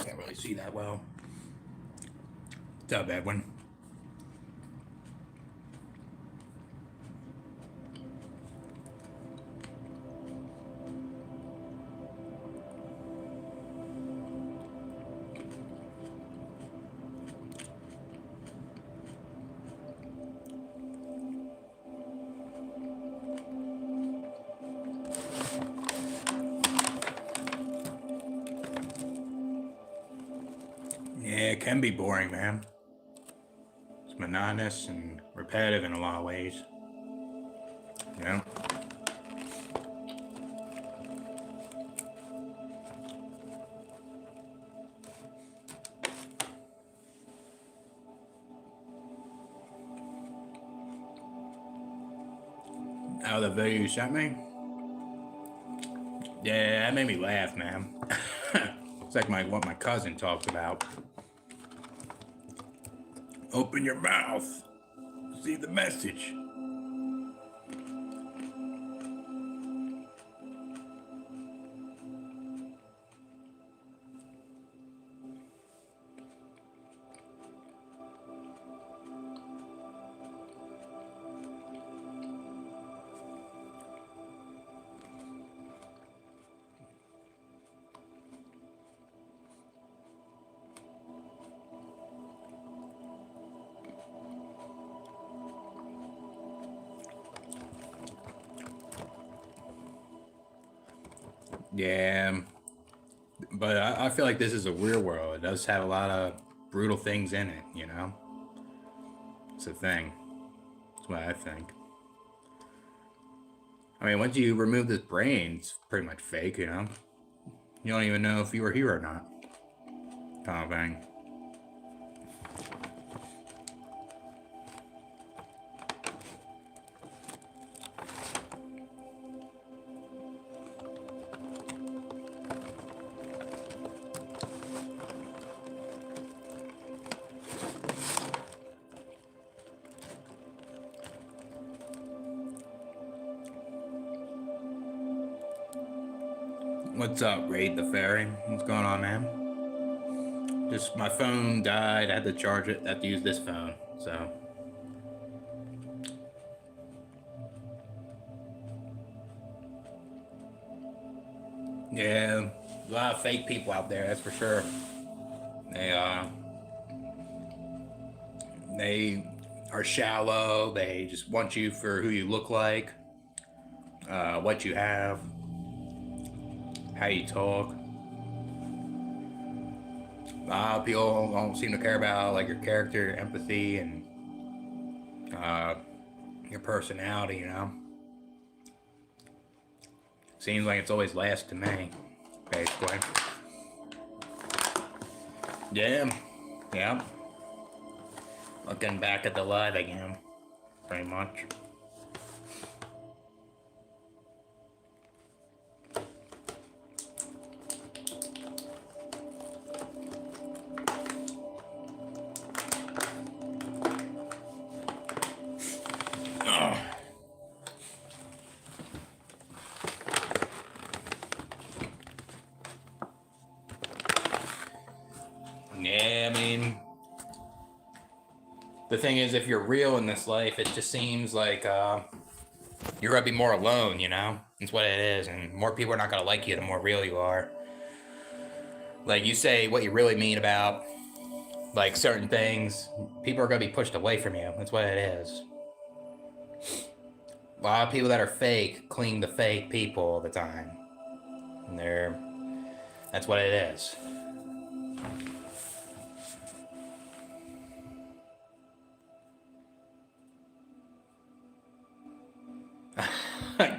Can't really see that well. It's not a bad one. Yeah, it can be boring, man. It's monotonous and repetitive in a lot of ways. You know? Oh, the video you sent me? Yeah, that made me laugh, man. It's like what my cousin talks about. Open your mouth. See the message. Yeah, but I feel like this is a real world. It does have a lot of brutal things in it, you know? It's a thing. That's what I think. I mean, once you remove this brain, it's pretty much fake, you know? You don't even know if you were here or not. Kind of thing. What's up, Raid the Fairy? What's going on, man? Just my phone died. I had to charge it. I had to use this phone, so. Yeah, a lot of fake people out there, that's for sure. They they are shallow. They just want you for who you look like, what you have, how you talk. A lot of people don't seem to care about like your character, your empathy, and your personality. You know, seems like it's always last to me, basically. Yeah, yeah. Looking back at the live again, pretty much. Yeah, I mean, the thing is, if you're real in this life, it just seems like you're gonna be more alone, you know? That's what it is, and more people are not gonna like you the more real you are. Like, you say what you really mean about, like, certain things, people are gonna be pushed away from you. That's what it is. A lot of people that are fake cling to fake people all the time. And that's what it is.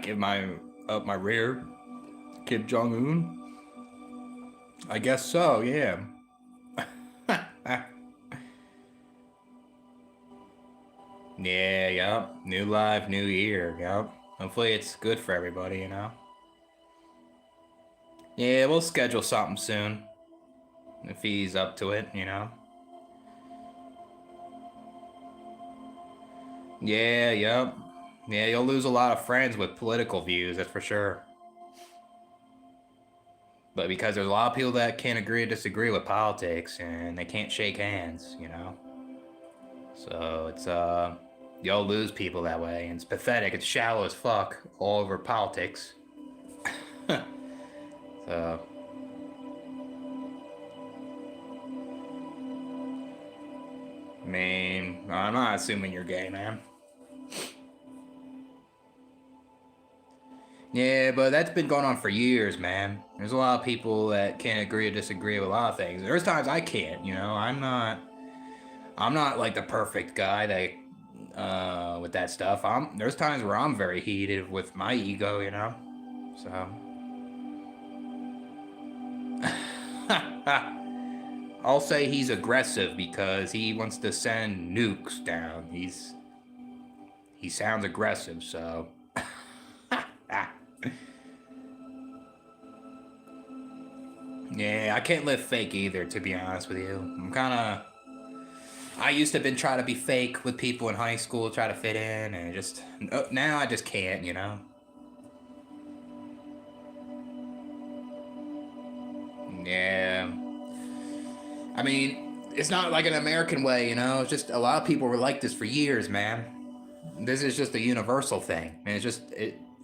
Give my rear, Kim Jong Un. I guess so. Yeah. Yeah. Yup. New life, new year. Yup. Hopefully it's good for everybody. You know. Yeah, we'll schedule something soon if he's up to it. You know. Yeah, yep. Yeah, you'll lose a lot of friends with political views, that's for sure. But because there's a lot of people that can't agree or disagree with politics and they can't shake hands, you know? So it's you'll lose people that way, and it's pathetic. It's shallow as fuck all over politics. So I mean, I'm not assuming you're gay, man. Yeah, but that's been going on for years, man. There's a lot of people that can't agree or disagree with a lot of things. There's times I can't, you know. I'm not like the perfect guy that with that stuff. There's times where I'm very heated with my ego, you know. So I'll say he's aggressive because he wants to send nukes down. He sounds aggressive, so yeah, I can't live fake either, to be honest with you. I used to been trying to be fake with people in high school, try to fit in, and just now I just can't, you know. Yeah, I mean, it's not like an American way, you know. It's just a lot of people were like this for years, man. This is just a universal thing, and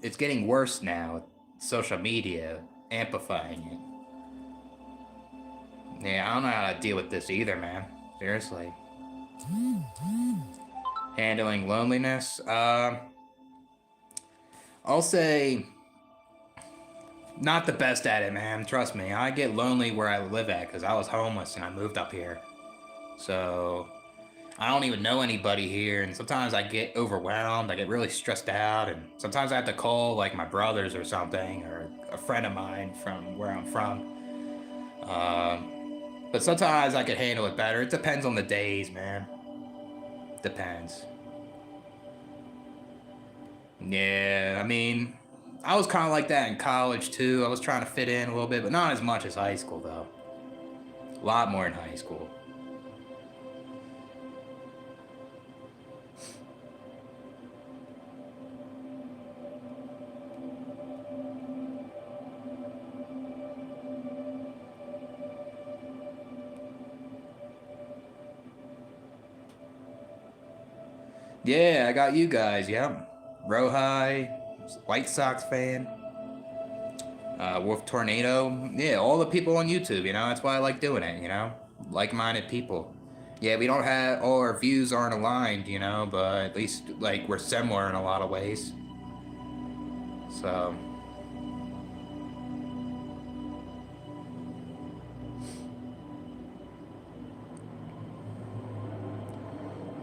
it's getting worse now. Social media amplifying it. Yeah, I don't know how to deal with this either, man. Seriously. Handling loneliness. I'll say not the best at it, man. Trust me. I get lonely where I live at because I was homeless and I moved up here. So I don't even know anybody here, and sometimes I get overwhelmed. I get really stressed out, and sometimes I have to call like my brothers or something, or a friend of mine from where I'm from. But sometimes I can handle it better. It depends on the days, man. Depends. Yeah, I mean, I was kind of like that in college too. I was trying to fit in a little bit, but not as much as high school though. A lot more in high school. Yeah, I got you guys. Yep. Rohi, White Sox fan, Wolf Tornado. Yeah, all the people on YouTube. You know, that's why I like doing it. You know, like-minded people. Yeah, we don't have all our views aren't aligned. You know, but at least like we're similar in a lot of ways. So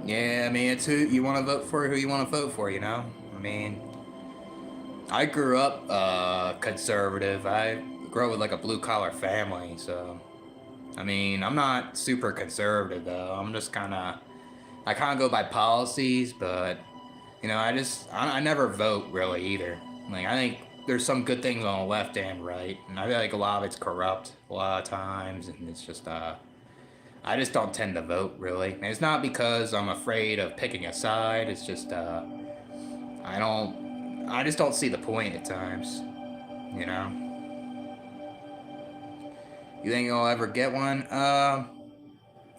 yeah, I mean, it's who you want to vote for, who you want to vote for. You know, I mean, I grew up conservative. I grew up with like a blue collar family, so I mean, I'm not super conservative though. I kind of go by policies, but you know, I never vote really either. Like I think there's some good things on the left and right, and I feel like a lot of it's corrupt a lot of times, and it's just I just don't tend to vote really. And it's not because I'm afraid of picking a side. It's just I just don't see the point at times. You know. You think you'll ever get one? I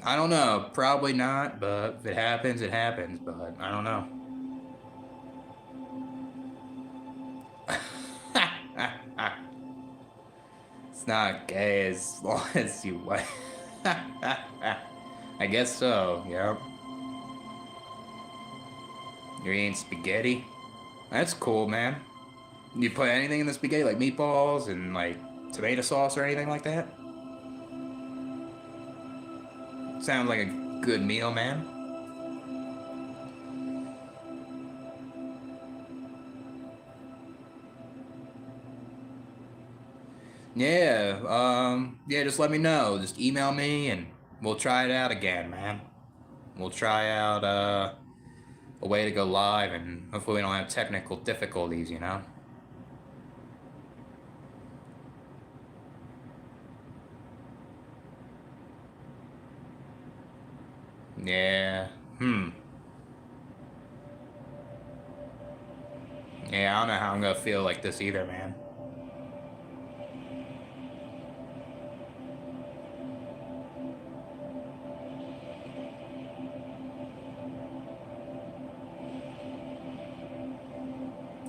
don't know. Probably not, but if it happens, it happens. But I don't know. It's not gay as long as you wait. I guess so, yep. You're eating spaghetti? That's cool, man. You put anything in the spaghetti, like meatballs and like tomato sauce or anything like that? Sounds like a good meal, man. Yeah, yeah, just let me know. Just email me and we'll try it out again, man. We'll try out a way to go live and hopefully we don't have technical difficulties, you know? Yeah. Hmm. Yeah, I don't know how I'm gonna feel like this either, man.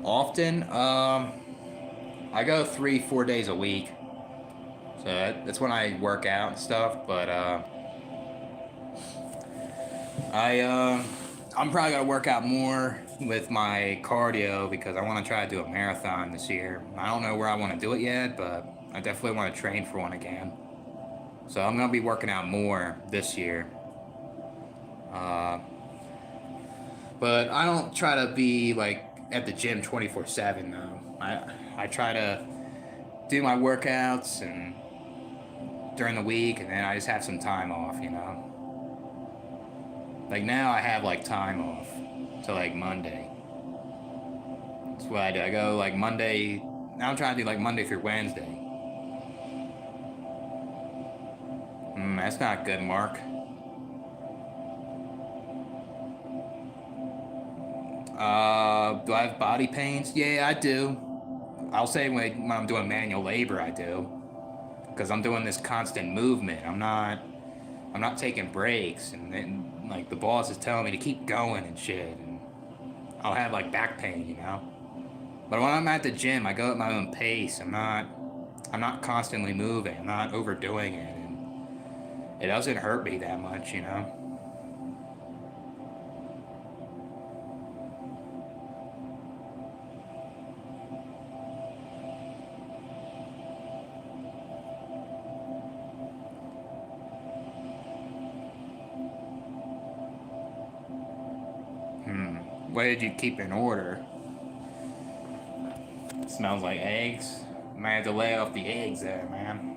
Often, I go 3, 4 days a week. So that's when I work out and stuff. But I'm probably gonna work out more with my cardio because I want to try to do a marathon this year. I don't know where I want to do it yet, but I definitely want to train for one again. So I'm gonna be working out more this year. Uh, but I don't try to be like at the gym 24/7 though. I try to do my workouts and during the week, and then I just have some time off, you know. Like now I have like time off to like Monday. That's what I do. I go like Monday. Now I'm trying to do like Monday through Wednesday. That's not good, Mark. Do I have body pains? Yeah, I do. I'll say when I'm doing manual labor, I do, because I'm doing this constant movement. I'm not taking breaks, and then like the boss is telling me to keep going and shit, and I'll have like back pain, you know. But when I'm at the gym, I go at my own pace. I'm not constantly moving. I'm not overdoing it, and it doesn't hurt me that much, you know. What did you keep in order? Smells like eggs. Might have to lay off the eggs there, man.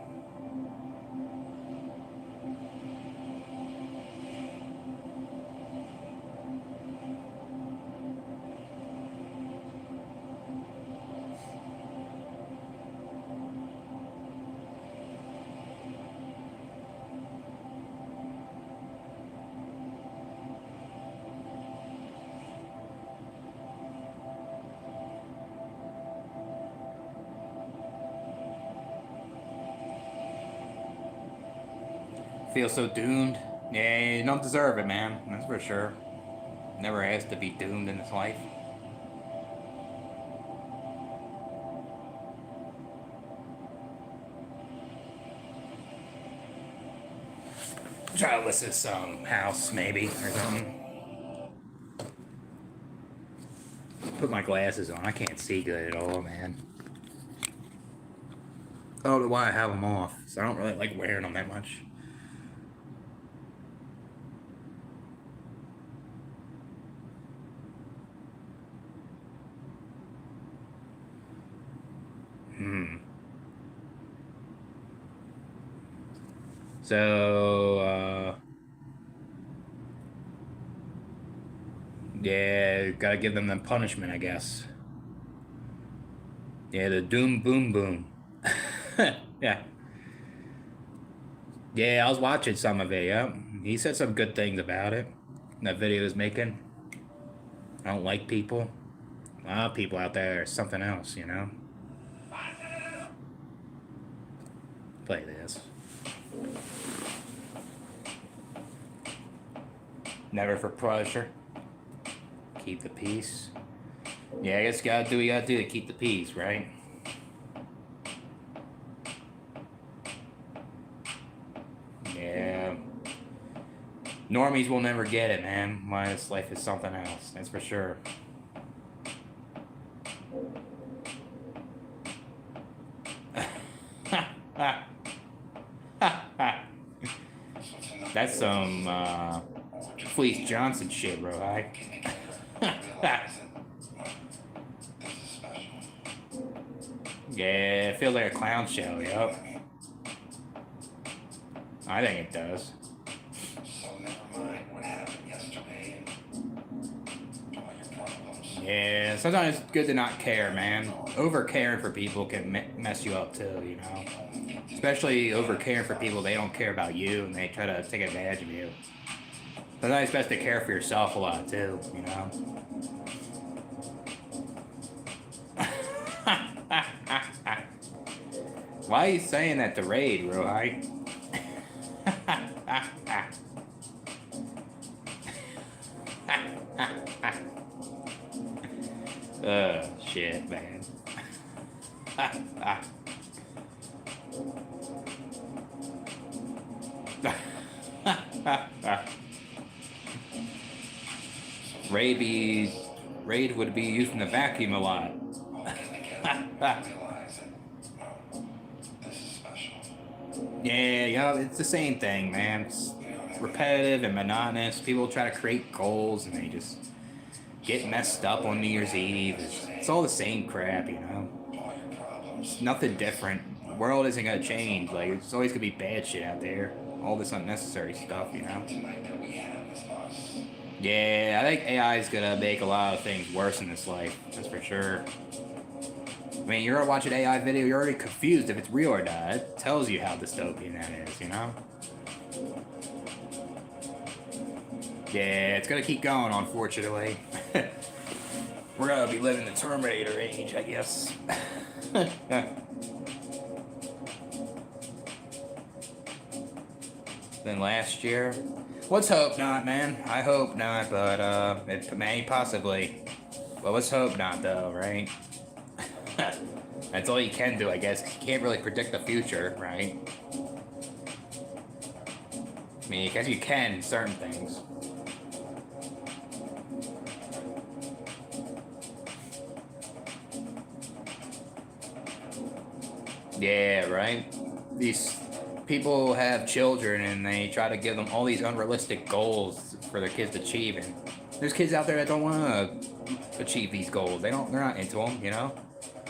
Feel so doomed. Yeah, you don't deserve it, man. That's for sure. Never asked to be doomed in this life. Try to listen to some house, maybe, or something. Put my glasses on. I can't see good at all, man. I don't know why I have them off. So I don't really like wearing them that much. So, yeah, gotta give them the punishment, I guess. Yeah, the doom boom boom. Yeah. Yeah, I was watching some of it, yeah. He said some good things about it. That video he was making. I don't like people. A lot of people out there are something else, you know? Play this. Never for pleasure. Keep the peace. Yeah, I guess you gotta do what you gotta do to keep the peace, right? Yeah. Normies will never get it, man. My life is something else, that's for sure. That's some Fleece Johnson shit, bro. Yeah, it feels like a clown show, yup. I think it does. Yeah, sometimes it's good to not care, man. Over caring for people can mess you up too, you know? Especially over caring for people, they don't care about you and they try to take advantage of you. Sometimes it's best to care for yourself a lot too, you know? Why are you saying that to Raid, Rohai? Oh, shit, man. Raid would be using the vacuum a lot. Yeah, it's the same thing, man. It's repetitive and monotonous. People try to create goals and they just get messed up on New Year's Eve. It's all the same crap, you know? It's nothing different. The world isn't gonna change. Like, it's always gonna be bad shit out there. All this unnecessary stuff, you know? Yeah, I think AI is gonna make a lot of things worse in this life. That's for sure. I mean, you're watching an AI video, you're already confused if it's real or not. It tells you how dystopian that is, you know? Yeah, it's gonna keep going, unfortunately. We're gonna be living the Terminator age, I guess. Then last year? Let's hope not, man. I hope not, but it may possibly. Well, let's hope not, though, right? That's all you can do, I guess. You can't really predict the future, right? I mean, I guess you can certain things. Yeah, right? These people have children and they try to give them all these unrealistic goals for their kids to achieve. And there's kids out there that don't want to achieve these goals. They're not into them, you know?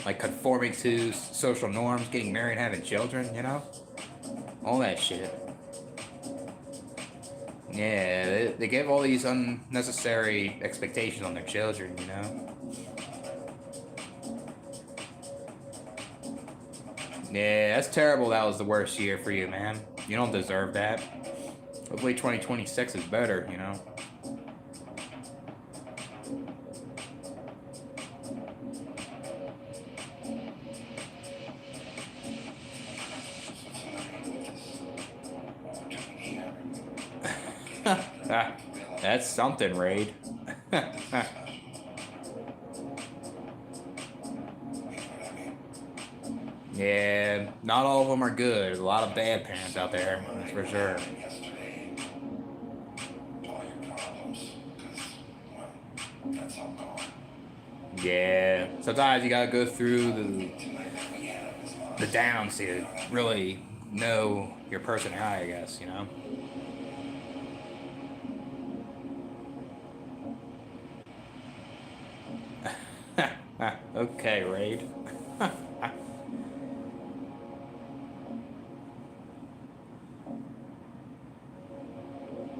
Like conforming to social norms, getting married, having children, you know? All that shit. Yeah, they give all these unnecessary expectations on their children, you know? Yeah, that's terrible. That was the worst year for you, man. You don't deserve that. Hopefully 2026 is better, you know? That's something, Raid. Yeah, not all of them are good. There's a lot of bad parents out there, that's for sure. Yeah, sometimes you gotta go through the downs to really know your personality, I guess, you know? Okay, Raid.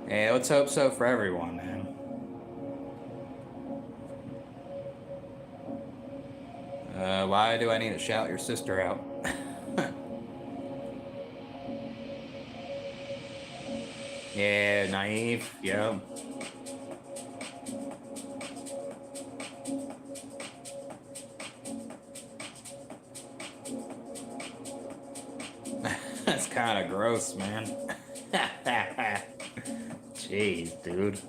Yeah, let's hope so for everyone, man. Why do I need to shout your sister out? Yeah, naive, yeah. That's kind of gross, man. Jeez, dude.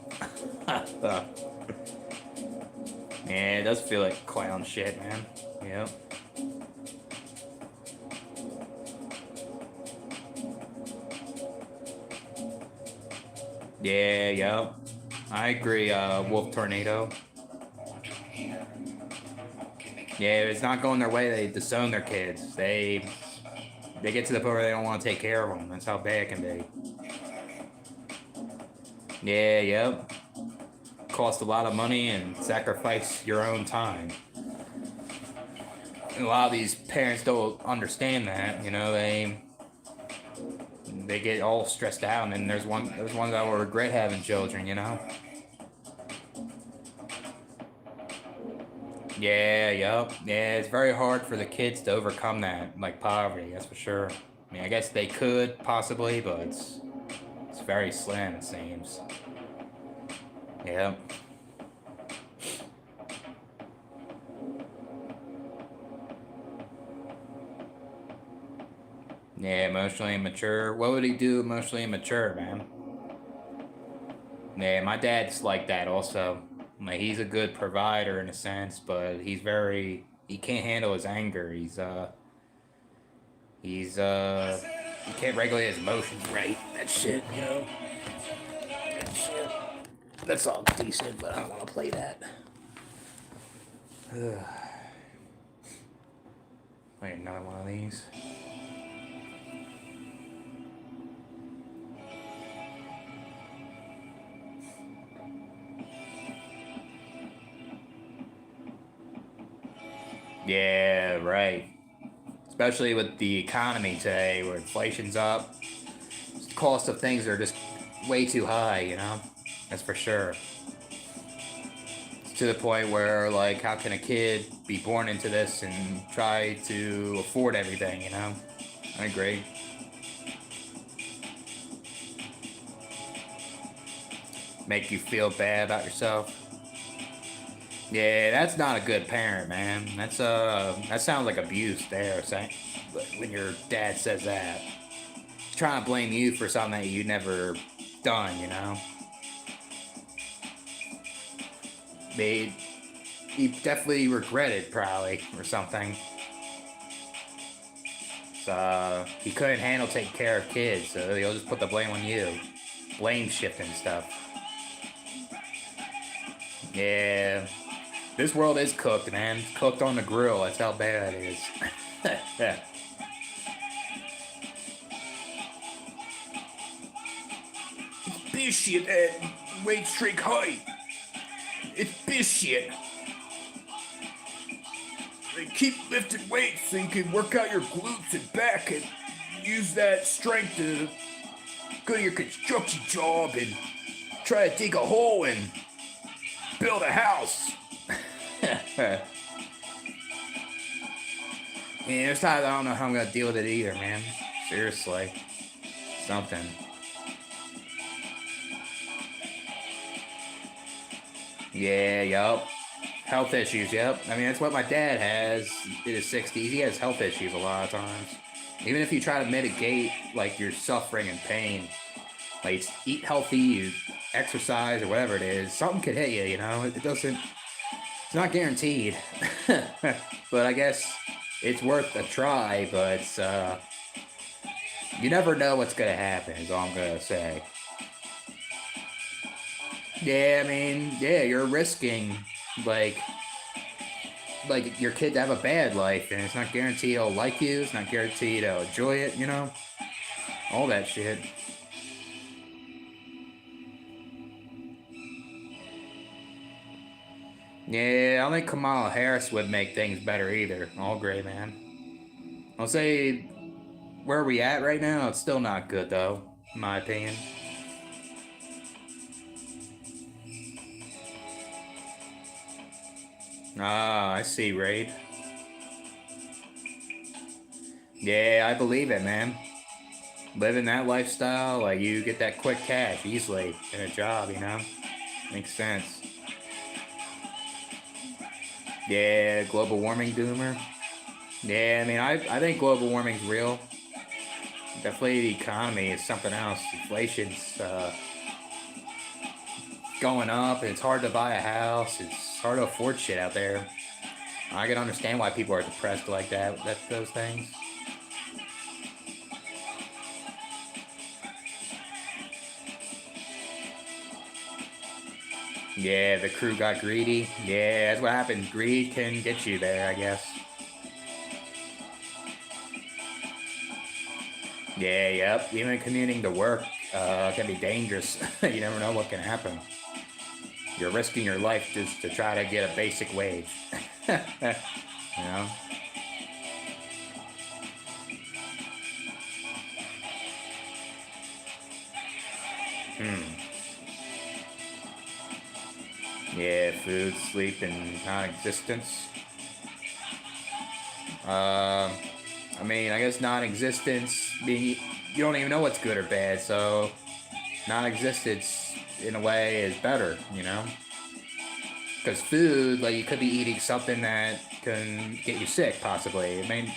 Yeah, it does feel like clown shit, man. Yep. Yeah, yep. I agree, Wolf Tornado. Yeah, if it's not going their way, they disown their kids. They get to the point where they don't want to take care of them. That's how bad it can be. Yeah, yep. Cost a lot of money and sacrifice your own time. And a lot of these parents don't understand that, you know, they get all stressed out, and then there's ones that will regret having children, you know. Yeah, yep. Yeah, it's very hard for the kids to overcome that, like poverty, that's for sure. I mean, I guess they could possibly, but it's very slim, it seems. Yep. Yeah, emotionally immature. What would he do emotionally immature, man? Yeah, my dad's like that also. Like he's a good provider in a sense, but he can't handle his anger. He's he can't regulate his emotions right. That shit, you know. That shit. That's all decent, but I don't want to play that. Wait, another one of these. Yeah, right. Especially with the economy today, where inflation's up, the cost of things are just way too high. You know, that's for sure. It's to the point where, like, how can a kid be born into this and try to afford everything? You know, I agree. Make you feel bad about yourself. Yeah, that's not a good parent, man. That sounds like abuse there. Saying, when your dad says that, he's trying to blame you for something that you never done. You know, they he definitely regretted probably or something. So he couldn't handle taking care of kids, so he'll just put the blame on you. Blame shifting stuff. Yeah, this world is cooked, man. It's cooked on the grill. That's how bad it is. It's bullshit at weight streak height. It's bullshit. They keep lifting weights so you can work out your glutes and back and use that strength to go to your construction job and try to dig a hole and build a house. Yeah, there's times I don't know how I'm gonna deal with it either, man. Seriously. Something. Yeah, yup. Health issues, yep. I mean, that's what my dad has in his 60s. He has health issues a lot of times. Even if you try to mitigate, like, your suffering and pain, like, eat healthy, you exercise, or whatever it is, something could hit you, you know? It doesn't, it's not guaranteed. But I guess it's worth a try, but, you never know what's gonna happen, is all I'm gonna say. Yeah, I mean, yeah, you're risking, like, your kid to have a bad life, and it's not guaranteed he'll like you, it's not guaranteed he'll enjoy it, you know? All that shit. Yeah, I don't think Kamala Harris would make things better either. All great, man. I'll say where are we at right now? It's still not good though, in my opinion. Ah, I see, Raid. Yeah, I believe it, man. Living that lifestyle, like you get that quick cash easily in a job, you know? Makes sense. Yeah, global warming doomer. Yeah, I mean, I think global warming's real. Definitely the economy is something else. Inflation's going up, and it's hard to buy a house. It's hard to afford shit out there. I can understand why people are depressed like that. Those things. Yeah, the crew got greedy. Yeah, that's what happens. Greed can get you there, I guess. Yeah, yep. Even commuting to work can be dangerous. You never know what can happen. You're risking your life just to try to get a basic wage. You know? Hmm. Yeah, food, sleep, and non-existence. Uh, I mean, I guess non-existence being you don't even know what's good or bad, so non-existence in a way is better, you know? Because food, like you could be eating something that can get you sick, possibly. I mean,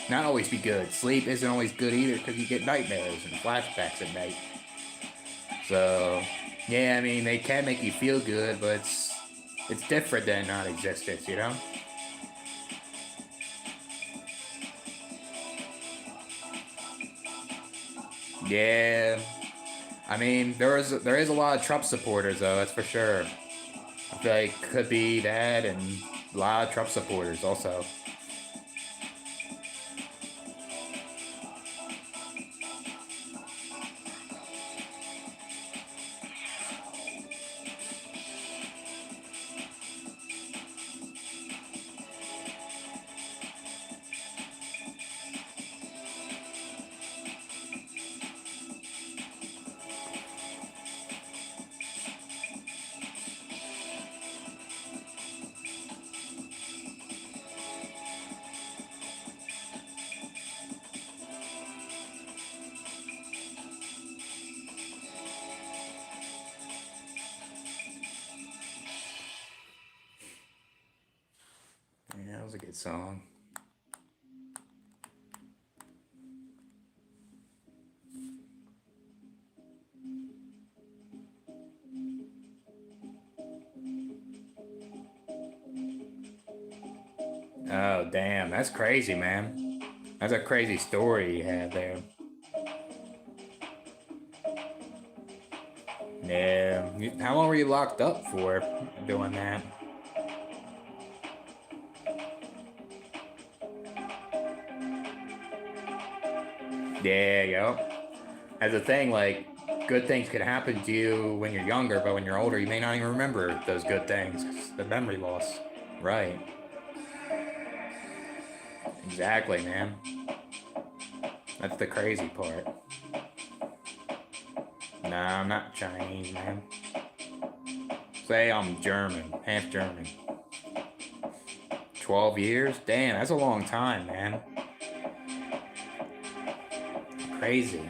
not always be good. Sleep isn't always good either because you get nightmares and flashbacks at night. So, yeah, I mean, they can make you feel good, but it's different than non-existence, you know? Yeah, I mean, there is a lot of Trump supporters though, that's for sure. I feel like it could be that and a lot of Trump supporters also. Yeah, that was a good song. Oh, damn, that's crazy, man. That's a crazy story you have there. Yeah, how long were you locked up for doing that? Yeah, yep. As a thing, like, good things could happen to you when you're younger, but when you're older, you may not even remember those good things. 'Cause the memory loss. Right. Exactly, man. That's the crazy part. Nah, I'm not Chinese, man. Say I'm German, half German. 12 years? Damn, that's a long time, man. Crazy.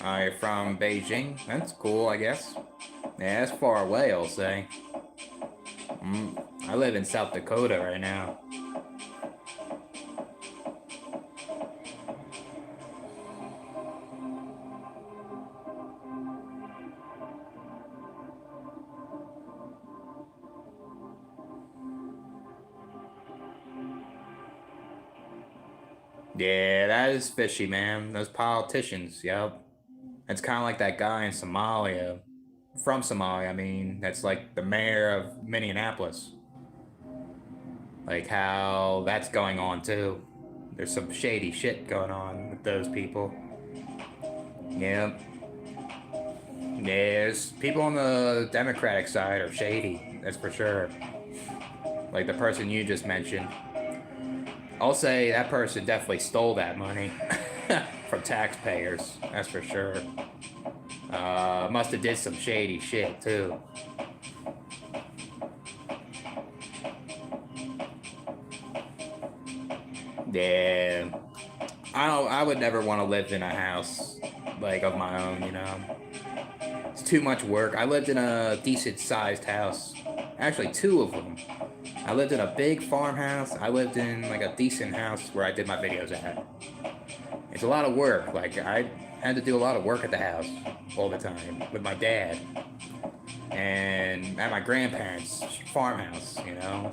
You're from Beijing? That's cool, I guess. Yeah, that's far away, I'll say. I live in South Dakota right now. Yeah, that is fishy, man. Those politicians, yep. It's kind of like that guy in Somalia, from Somalia, I mean, that's like the mayor of Minneapolis. Like how that's going on too. There's some shady shit going on with those people. Yep. There's people on the Democratic side are shady, that's for sure. Like the person you just mentioned. I'll say that person definitely stole that money from taxpayers, that's for sure. Must have did some shady shit too. Yeah, I don't. I would never want to live in a house like of my own. You know, it's too much work. I lived in a decent sized house, actually two of them. I lived in a big farmhouse. I lived in like a decent house where I did my videos at. It's a lot of work. Like I had to do a lot of work at the house all the time with my dad and at my grandparents' farmhouse. You know,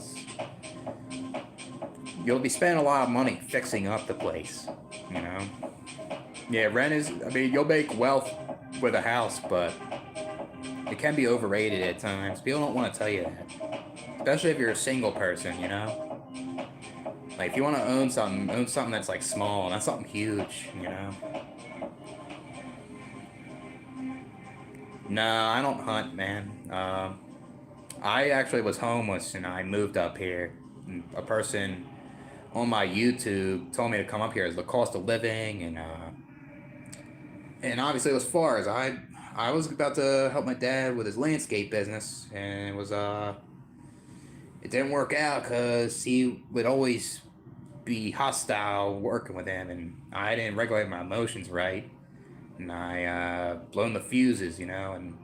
you'll be spending a lot of money fixing up the place. You know. Yeah, rent is. I mean, you'll make wealth with a house, but it can be overrated at times. People don't want to tell you that, especially if you're a single person. You know, like if you want to own something that's like small, not something huge. You know. No, I don't hunt, man. I actually was homeless and I moved up here. And a person on my YouTube told me to come up here as the cost of living and obviously it was far as I was about to help my dad with his landscape business and it didn't work out because he would always be hostile working with him, and I didn't regulate my emotions right, and I blown the fuses, and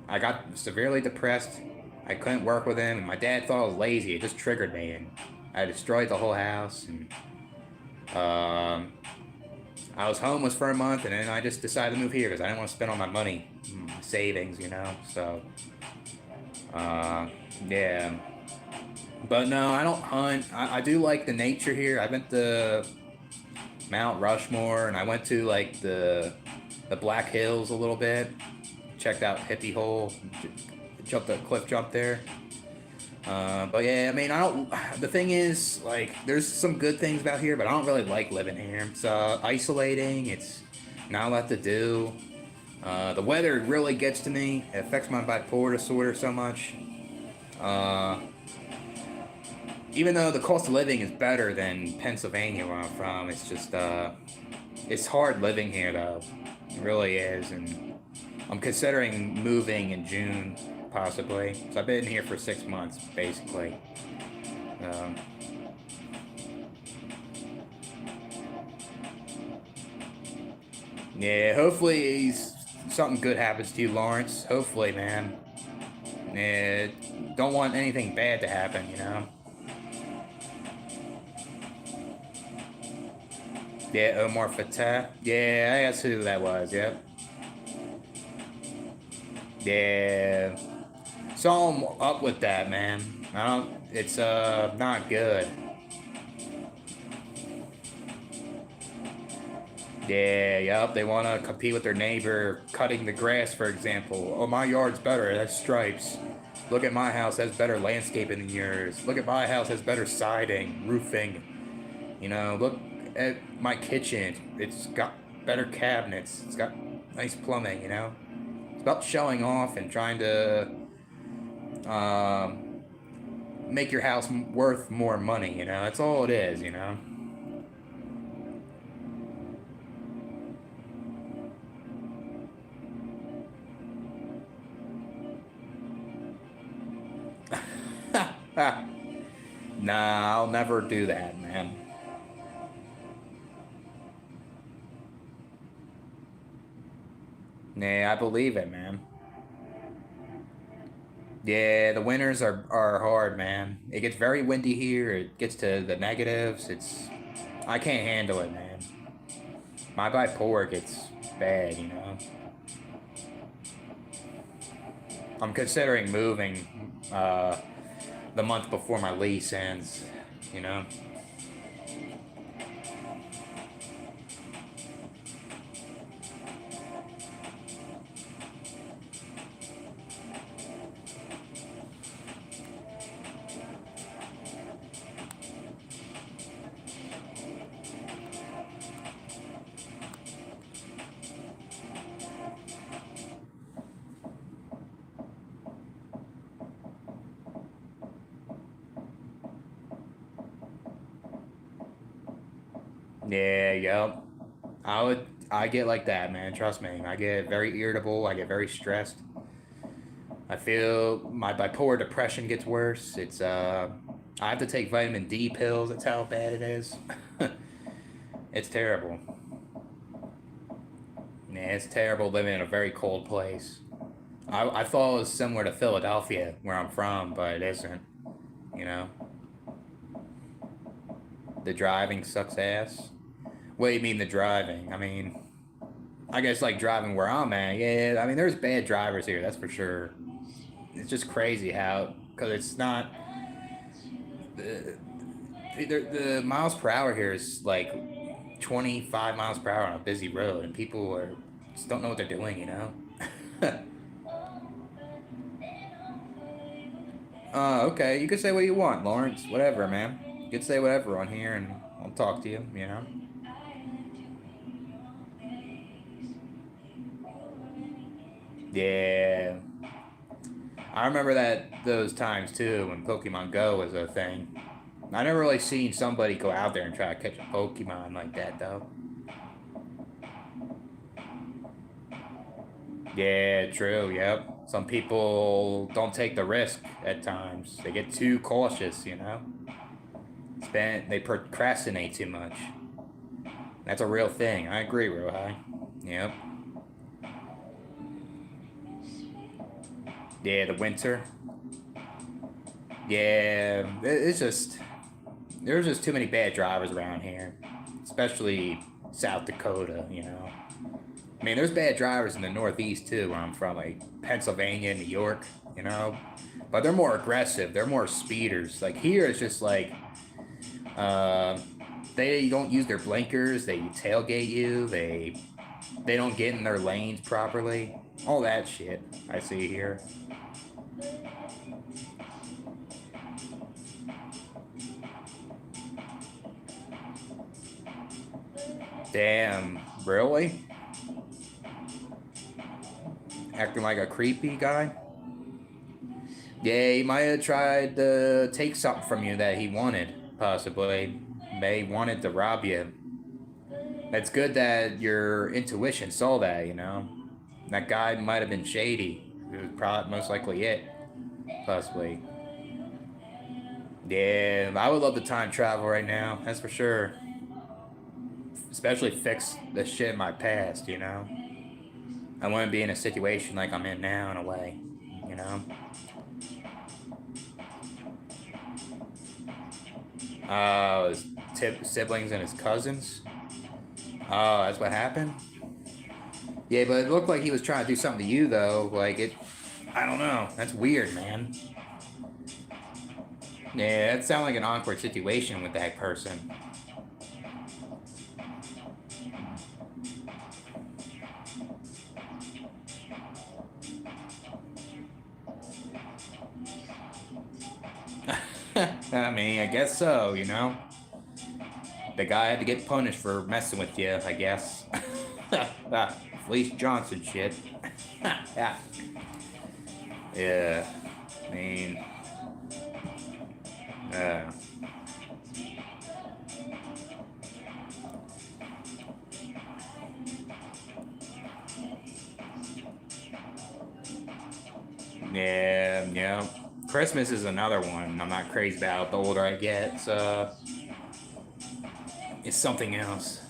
I got severely depressed. I couldn't work with him, and my dad thought I was lazy. It just triggered me, and I destroyed the whole house, and um, I was homeless for a month, and then I just decided to move here because I didn't want to spend all my money, my savings. So, uh, yeah. But no, I don't hunt. I do like the nature here. I went to Mount Rushmore, and I went to like the Black Hills a little bit. Checked out Hippie Hole, jumped a cliff jump there. But yeah, I mean, I don't. The thing is, like, there's some good things about here, but I don't really like living here. It's isolating. It's not a lot to do. The weather really gets to me. It affects my bipolar disorder so much. Uh, Even though the cost of living is better than Pennsylvania where I'm from, it's just it's hard living here though. It really is, and I'm considering moving in June possibly. So I've been here for 6 months basically. Um, yeah, hopefully something good happens to you, Lawrence. Hopefully, man. Yeah, don't want anything bad to happen. Yeah, Omar Fatah. Yeah, I guess who that was. Yep. Yeah. So I'm up with that, man. I don't. It's not good. Yeah, yep. They want to compete with their neighbor cutting the grass, for example. Oh, my yard's better. It has stripes. Look at my house. Has better landscaping than yours. Look at my house. Has better siding, roofing. Look at my kitchen. It's got better cabinets. It's got nice plumbing. It's about showing off and trying to um, make your house worth more money. That's all it is. Nah, I'll never do that, man. Nah, I believe it, man. Yeah, the winters are hard, man. It gets very windy here. It gets to the negatives. I can't handle it, man. My bipolar gets bad. I'm considering moving the month before my lease ends, you know? Yeah, yep. I get like that, man. Trust me. I get very irritable. I get very stressed. I feel my bipolar depression gets worse. I have to take vitamin D pills. That's how bad it is. It's terrible. Yeah, it's terrible living in a very cold place. I thought it was similar to Philadelphia, where I'm from, but it isn't. You know, the driving sucks ass. What do you mean the driving? I mean, I guess like driving where I'm at. Yeah, I mean, there's bad drivers here, that's for sure. It's just crazy how, because it's not the, the miles per hour here is like 25 miles per hour on a busy road, and people just don't know what they're doing. Okay, you can say what you want, Lawrence. Whatever, man. You can say whatever on here, and I'll talk to you. Yeah. I remember those times too when Pokemon Go was a thing. I never really seen somebody go out there and try to catch a Pokemon like that though. Yeah, true. Yep. Some people don't take the risk at times. They get too cautious. They procrastinate too much. That's a real thing. I agree, Rohi. Yep. Yeah, the winter. Yeah, it's just there's just too many bad drivers around here, especially South Dakota. I mean, there's bad drivers in the Northeast too, where I'm from, like Pennsylvania, New York. You know, but they're more aggressive. They're more speeders. Like here, it's just like uh, they don't use their blinkers. They tailgate you. They don't get in their lanes properly. All that shit I see here. Damn, really? Acting like a creepy guy? Yeah, he might have tried to take something from you that he wanted, possibly. They wanted to rob you. It's good that your intuition saw that. That guy might have been shady. It was probably most likely it, possibly. Yeah, I would love to time travel right now, that's for sure. Especially fix the shit in my past. I wouldn't be in a situation like I'm in now, in a way, you know? His siblings and his cousins. Oh, that's what happened? Yeah, but it looked like he was trying to do something to you, though. I don't know. That's weird, man. Yeah, that sounds like an awkward situation with that person. I mean, I guess so. The guy had to get punished for messing with you, I guess. Felice Johnson shit. Yeah. Yeah. I mean, uh, yeah. Christmas is another one I'm not crazy about. The older I get, it's something else.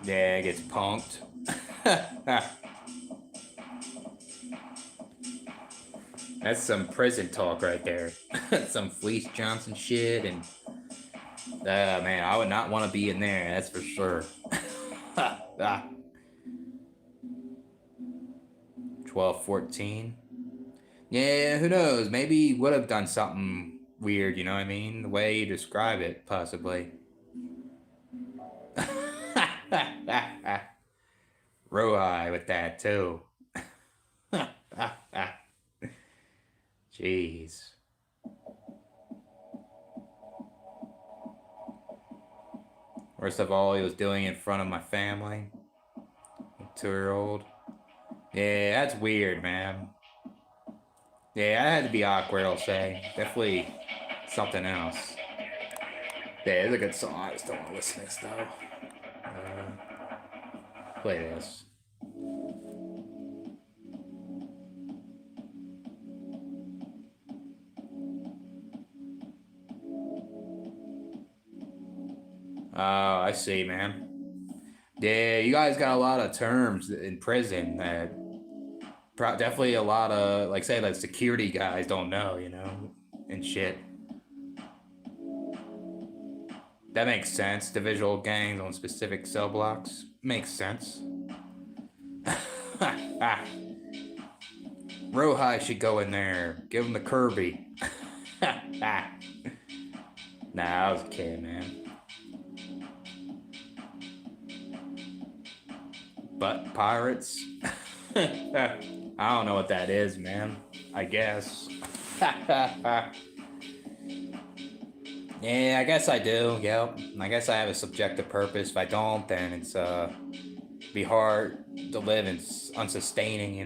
Yeah, it gets punked. That's some prison talk right there. Some Fleece Johnson shit, and man, I would not want to be in there. That's for sure. 12, 14. Yeah, who knows? Maybe he would have done something weird. You know what I mean? The way you describe it, possibly. Rohi with that too. Jeez. Worst of all, he was doing it in front of my family. 2-year-old. Yeah, that's weird, man. Yeah, I had to be awkward, I'll say. Definitely something else. Yeah, it's a good song. I just don't want to listen to this, though. Play this. Oh, I see, man. Yeah, you guys got a lot of terms in prison that definitely a lot of, like, say, like security guys don't know, and shit. That makes sense. Divisional gangs on specific cell blocks makes sense. Rohi should go in there. Give him the Kirby. Nah, I was a kid, man. But pirates? I don't know what that is, man. I guess. Yeah, I guess I do. Yep. I guess I have a subjective purpose. If I don't, then it's be hard to live and unsustaining.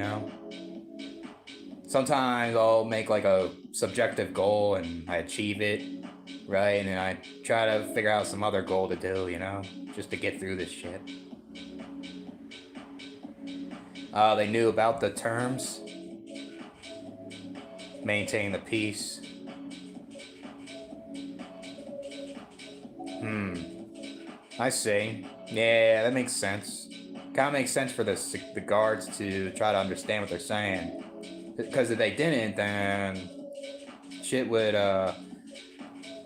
sometimes I'll make like a subjective goal and I achieve it, right? And then I try to figure out some other goal to do, you know, just to get through this shit. They knew about the terms. Maintain the peace. I see. Yeah, that makes sense. Kind of makes sense for the guards to try to understand what they're saying. Because if they didn't, then shit would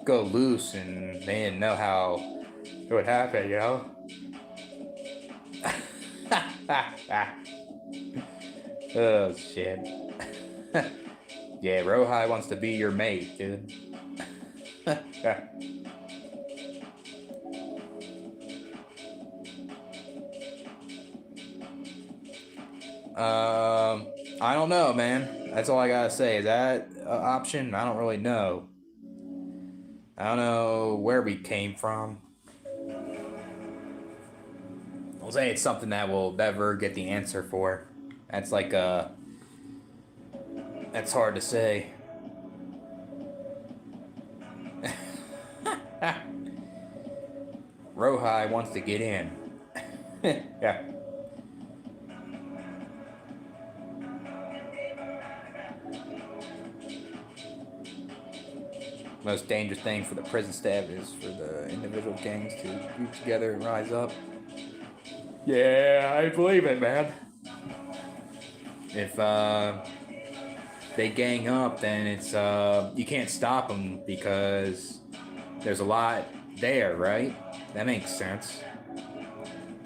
go loose and they didn't know how it would happen, you know? Oh, shit. Yeah, Rohai wants to be your mate, dude. I don't know, man. That's all I gotta say. Is that an option? I don't really know. I don't know where we came from. I'll say it's something that we'll never get the answer for. That's like that's hard to say. Rohai wants to get in. Yeah. Most dangerous thing for the prison staff is for the individual gangs to group together and rise up. Yeah, I believe it, man. If they gang up, then it's you can't stop them because there's a lot there, right? That makes sense.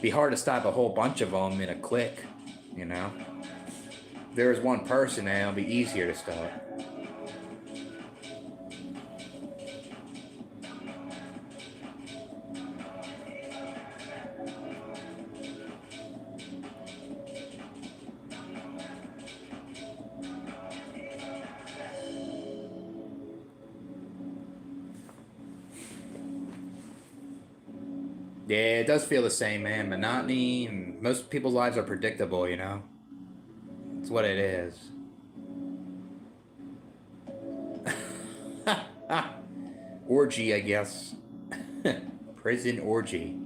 Be hard to stop a whole bunch of them in a click, you know. If there's one person, then it'll be easier to stop. Yeah, it does feel the same, man. Monotony, and most people's lives are predictable, you know? It's what it is. Orgy, I guess. Prison orgy.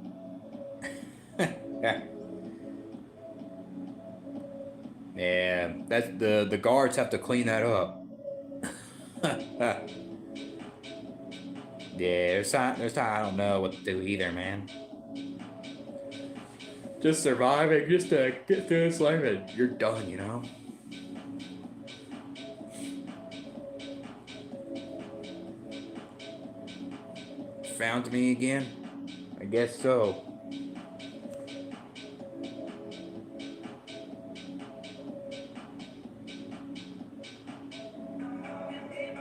Yeah, that's the guards have to clean that up. Yeah, there's time I don't know what to do either, man. Just surviving, just to get through this life and you're done, you know? Found me again? I guess so.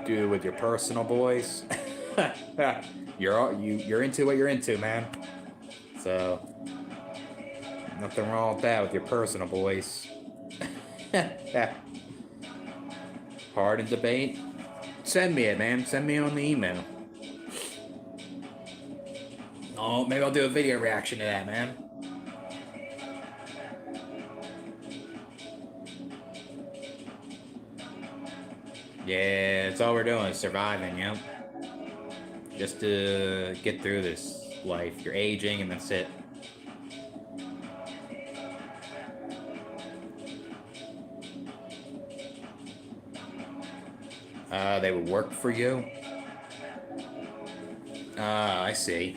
Do it with your personal boys. You're into what you're into, man. So nothing wrong with that with your personal boys. Hard in debate? Send me it, man. Send me on the email. Oh, maybe I'll do a video reaction to that, man. Yeah, it's all we're doing is surviving, yep. Just to get through this life. You're aging and that's it. They would work for you? I see.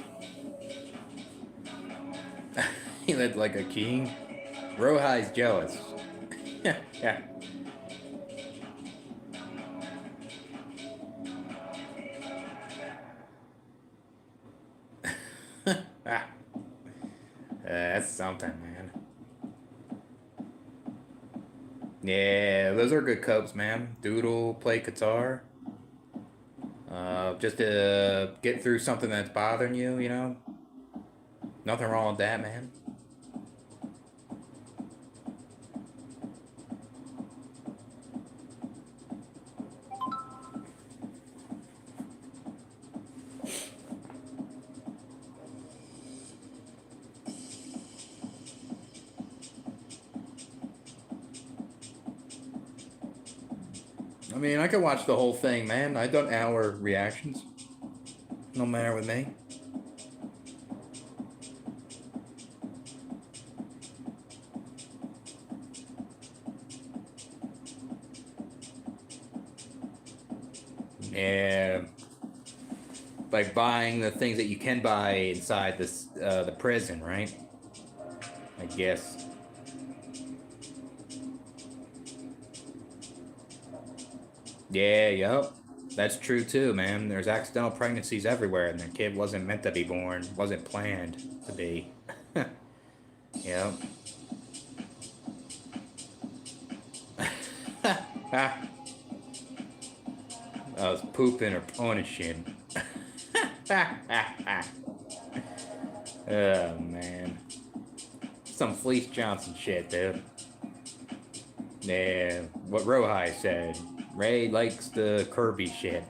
He lived like a king? Rohai's jealous. Yeah. That's something, man. Yeah, those are good copes, man. Doodle, play guitar. Just to get through something that's bothering you, you know? Nothing wrong with that, man. I mean, I could watch the whole thing, man. I've done hour reactions. No matter with me. Yeah. Like buying the things that you can buy inside this the prison, right? I guess. Yeah, yup. That's true too, man. There's accidental pregnancies everywhere, and the kid wasn't meant to be born, wasn't planned to be. Yep. I was pooping or punishing. Oh, man. Some Fleece Johnson shit, dude. Yeah, what Rohi said. Ray likes the Kirby shit.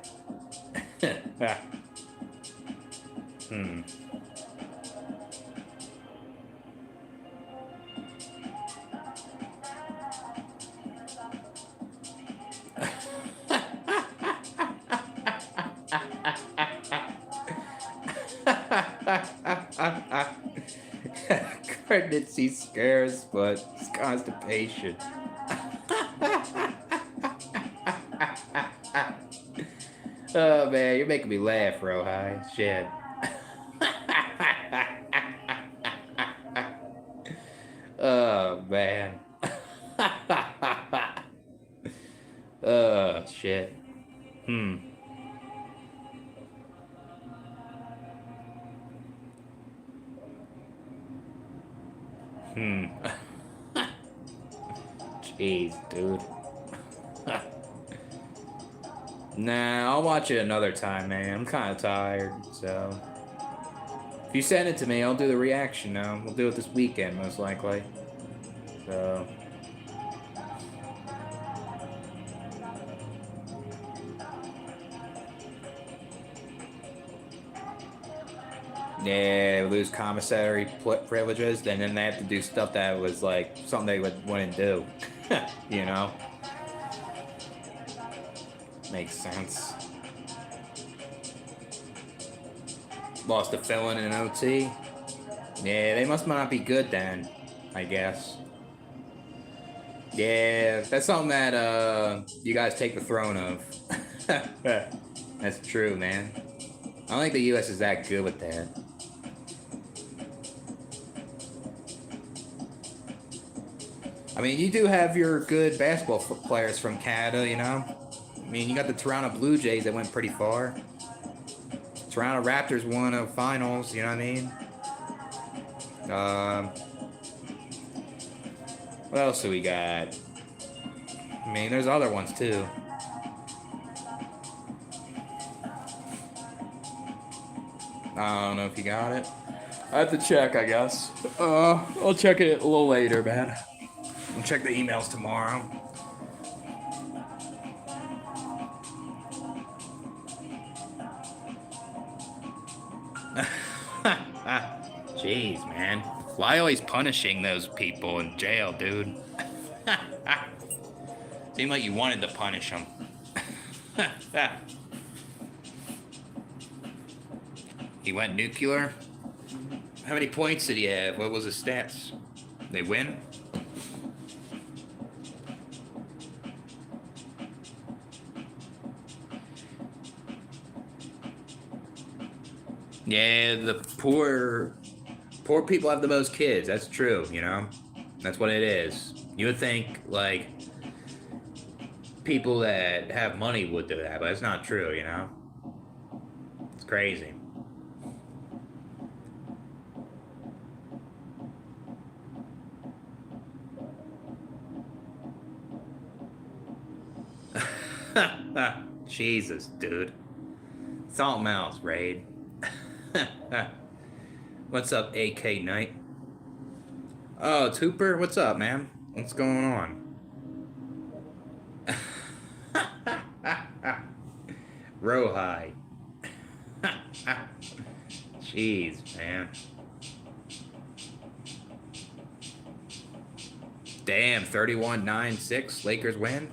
Hmm. Pregnancy scares, but it's constipation. Oh man, you're making me laugh, Rohi. Shit. Oh man. Oh shit. Hmm. Hmm. Jeez, dude. Nah, I'll watch it another time, man. I'm kind of tired, so. If you send it to me, I'll do the reaction now. We'll do it this weekend, most likely. So. Yeah, lose commissary privileges, and then they have to do stuff that was like something they wouldn't do. You know? Makes sense. Lost a felon in OT. Yeah, they must not be good then, I guess. Yeah, that's something that you guys take the throne of. That's true, man. I don't think the US is that good with that. I mean, you do have your good basketball players from Canada, you know? I mean, you got the Toronto Blue Jays that went pretty far. Toronto Raptors won a finals, you know what I mean? What else do we got? I mean, there's other ones too. I don't know if you got it. I have to check, I guess. I'll check it a little later, man. I'll check the emails tomorrow. Jeez, man. Why always punishing those people in jail, dude? Seemed like you wanted to punish them. He went nuclear? How many points did he have? What was his stats? They win? Yeah, the poor people have the most kids. That's true, you know? That's what it is. You would think, like, people that have money would do that, but it's not true, you know? It's crazy. Jesus, dude. Something else, Raid. What's up, AK Knight? Oh, it's Hooper? What's up, man? What's going on? Rohi. Jeez, man. Damn, 31-9-6. Lakers win?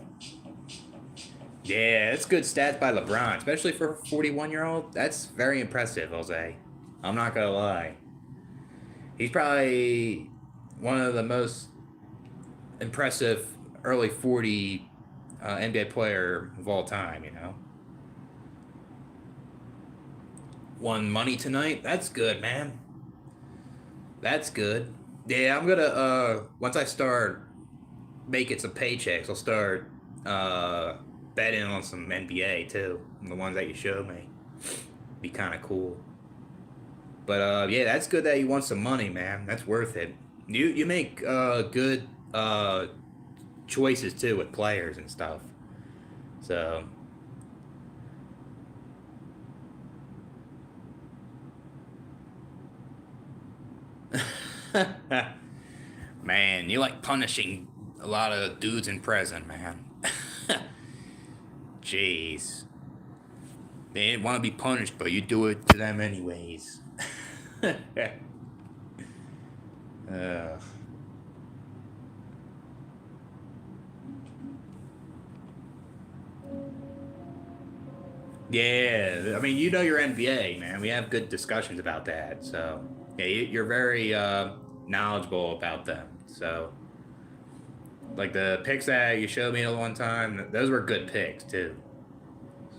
Yeah, it's good stats by LeBron, especially for a 41-year-old. That's very impressive, Jose. I'm not gonna lie. He's probably one of the most impressive early 40 NBA player of all time. Won money tonight. That's good, man. That's good. Yeah, I'm gonna once I start making some paychecks, I'll start uh betting on some NBA too. The ones that you showed me. Be kind of cool. But yeah, that's good that you want some money, man. That's worth it. You make good choices too with players and stuff. So man, you like punishing a lot of dudes in prison, man. Jeez. They didn't want to be punished, but you do it to them anyways. uh, yeah, I mean, your NBA, man. We have good discussions about that. So, yeah, you're very knowledgeable about them. So, like the picks that you showed me the one time, those were good picks too.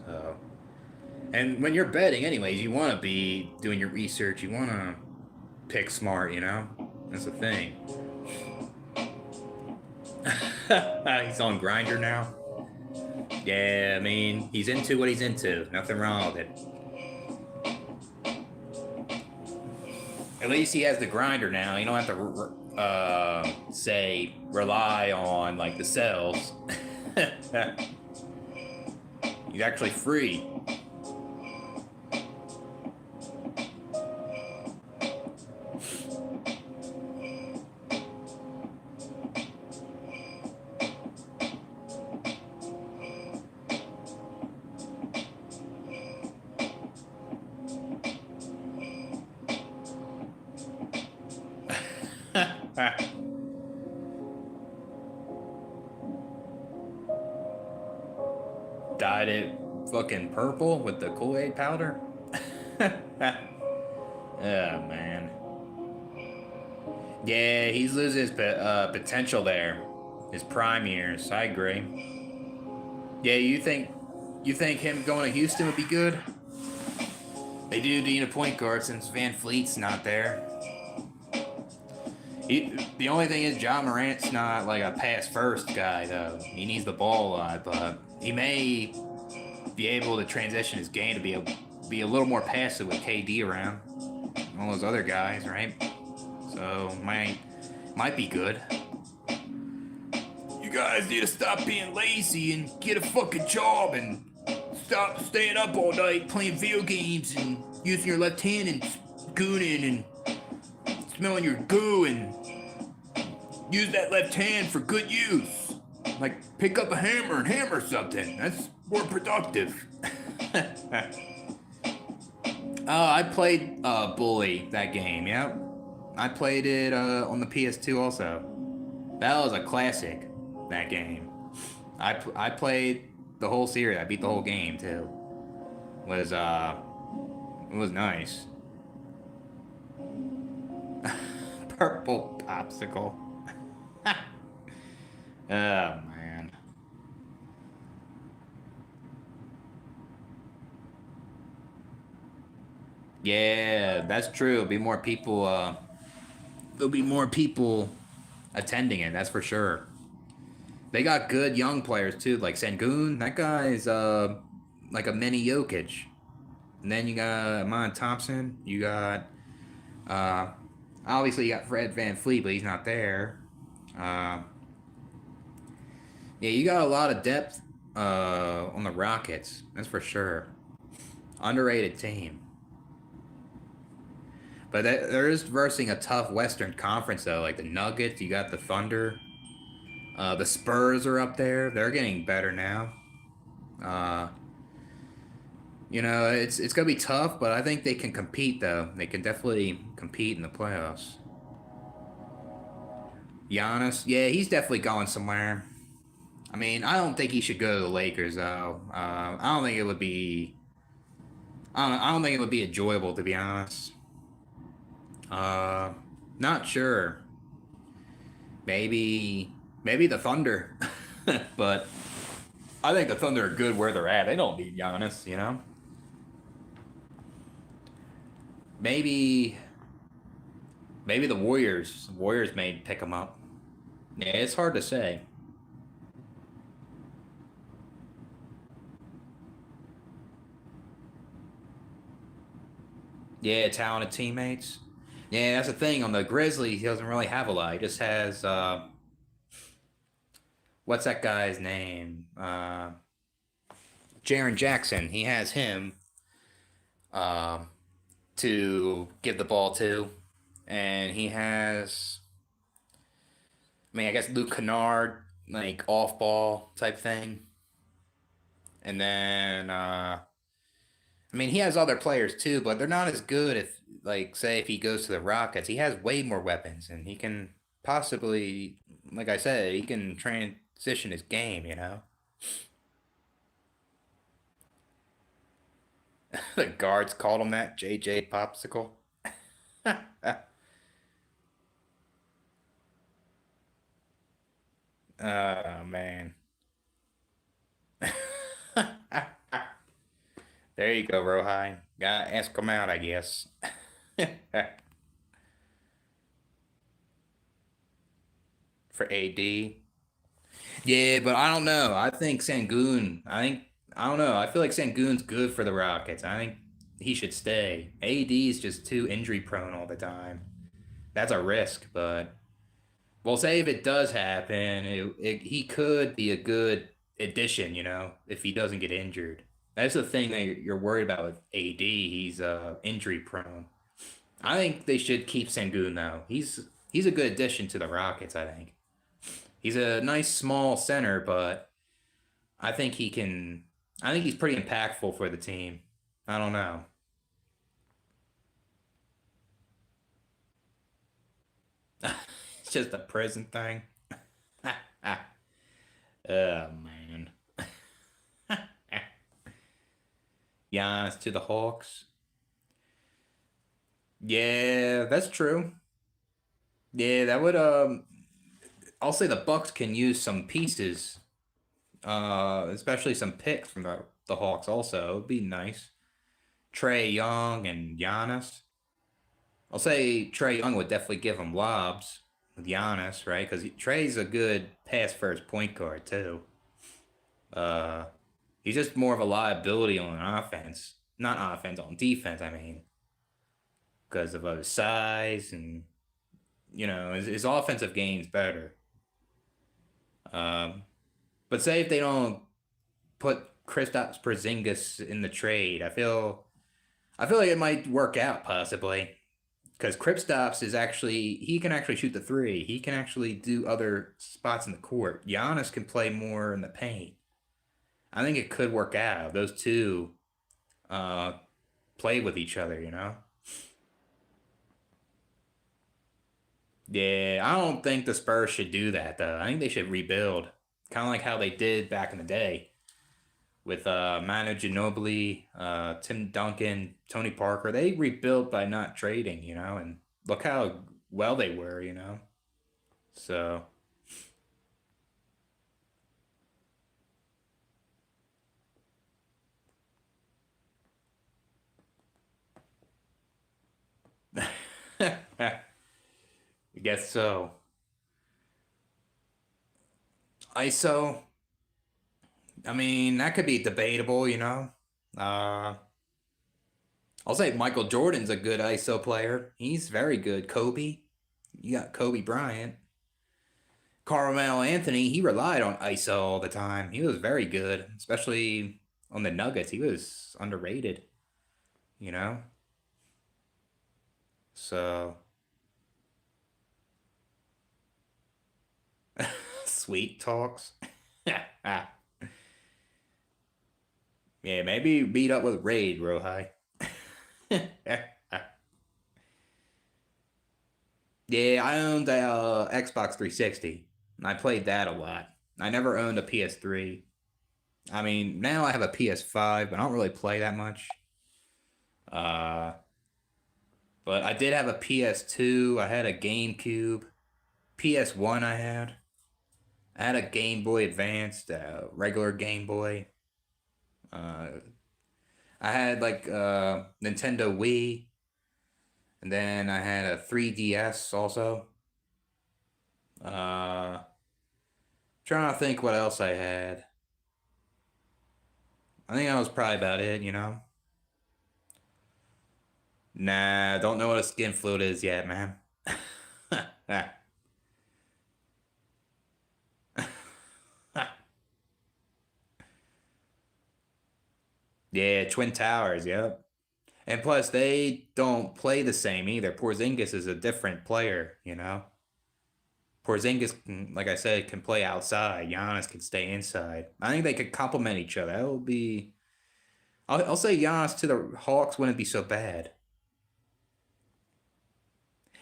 So, and when you're betting, anyways, you want to be doing your research. You want to pick smart. That's the thing. He's on Grinder now. Yeah, I mean, he's into what he's into. Nothing wrong with it. At least he has the Grinder now. You don't have to say rely on like the cells. He's actually free. Dyed it fucking purple with the Kool-Aid powder. Oh man. Yeah, he's losing his potential there. His prime years. I agree. Yeah, you think him going to Houston would be good? They do need a point guard since Van Fleet's not there. The only thing is John Morant's not like a pass first guy though. He needs the ball a lot, but he may be able to transition his game to be a little more passive with KD around. All those other guys, right? So might be good. You guys need to stop being lazy and get a fucking job and stop staying up all night playing video games and using your left hand and gooning and smelling your goo and use that left hand for good use. Like pick up a hammer and hammer something. That's more productive. I played Bully that game, yep. I played it on the PS2 also. That was a classic, that game. I played the whole series. I beat the whole game too. It was nice. Purple popsicle. Oh man. Yeah, that's true. There'll be more people attending it, that's for sure. They got good young players too, like Sengun. That guy's like a mini Jokic. And then you got Amon Thompson. You got uh obviously you got Fred Van Fleet, but he's not there. Uh yeah, you got a lot of depth on the Rockets, that's for sure. Underrated team. But they're just versing a tough Western Conference though, like the Nuggets. You got the Thunder. The Spurs are up there. They're getting better now. Uh, it's gonna be tough, but I think they can compete though. They can definitely compete in the playoffs. Giannis, yeah, he's definitely going somewhere. I mean, I don't think he should go to the Lakers though. I don't think it would be. I don't think it would be enjoyable to be honest. Uh, Not sure. Maybe, maybe the Thunder, but I think the Thunder are good where they're at. They don't need Giannis, you know. Maybe, maybe the Warriors. Warriors may pick him up. Yeah, it's hard to say. Yeah, talented teammates. Yeah, that's the thing. On the Grizzlies, he doesn't really have a lot. He just has what's that guy's name? Jaren Jackson. He has him uh, to give the ball to, and he has. I mean, I guess Luke Kennard, like off ball type thing, and then I mean he has other players too, but they're not as good. If like say if he goes to the Rockets, he has way more weapons, and he can possibly, like I said, he can transition his game. You know, the guards called him that, JJ Popsicle. Oh man. There you go, Rohai. Gotta ask him out, I guess. For AD. Yeah, but I don't know. I think Sangoon. I don't know. I feel like Sangoon's good for the Rockets. I think he should stay. AD is just too injury prone all the time. That's a risk, but we'll say if it does happen, he could be a good addition. You know, if he doesn't get injured. That's the thing that you're worried about with AD. He's injury prone. I think they should keep Sangoon though. He's a good addition to the Rockets. I think he's a nice small center, but I think he can. I think he's pretty impactful for the team. I don't know. It's just a prison thing. Oh man. Giannis to the Hawks. Yeah, that's true. Yeah, that would I'll say the Bucks can use some pieces, especially some picks from the Hawks also. It would be nice. Trey Young and Giannis. I'll say Trey Young would definitely give him lobs with Giannis, right? Because Trey's a good pass first point guard too. Uh, he's just more of a liability on offense, not offense on defense. I mean, because of his size and his offensive game's better. Um, but say if they don't put Kristaps Porzingis in the trade, I feel like it might work out possibly because Kristaps is actually he can actually shoot the three. He can actually do other spots in the court. Giannis can play more in the paint. I think it could work out. Those two uh, play with each other. You know. Yeah, I don't think the Spurs should do that though. I think they should rebuild, kind of like how they did back in the day with Manu Ginobili, Tim Duncan, Tony Parker. They rebuilt by not trading, and look how well they were. So I guess so. ISO, I mean, that could be debatable. Uh, I'll say Michael Jordan's a good ISO player. He's very good. Kobe, you got Kobe Bryant. Carmelo Anthony, he relied on ISO all the time. He was very good, especially on the Nuggets. He was underrated, you know? So, sweet talks. Yeah, maybe beat up with Raid, Rohai. Yeah, I owned a Xbox 360. And I played that a lot. I never owned a PS3. I mean, now I have a PS5, but I don't really play that much. Uh, but I did have a PS2. I had a GameCube. PS1 I had. I had a Game Boy Advanced, regular Game Boy. Uh, I had like Nintendo Wii, and then I had a 3DS also. Uh, Trying to think what else I had. I think that was probably about it, you know? Nah, don't know what a skin flute is yet, man. Yeah, Twin Towers, yep. And plus, they don't play the same either. Porzingis is a different player, you know? Porzingis, like I said, can play outside. Giannis can stay inside. I think they could complement each other. That will be. I'll say Giannis to the Hawks wouldn't be so bad.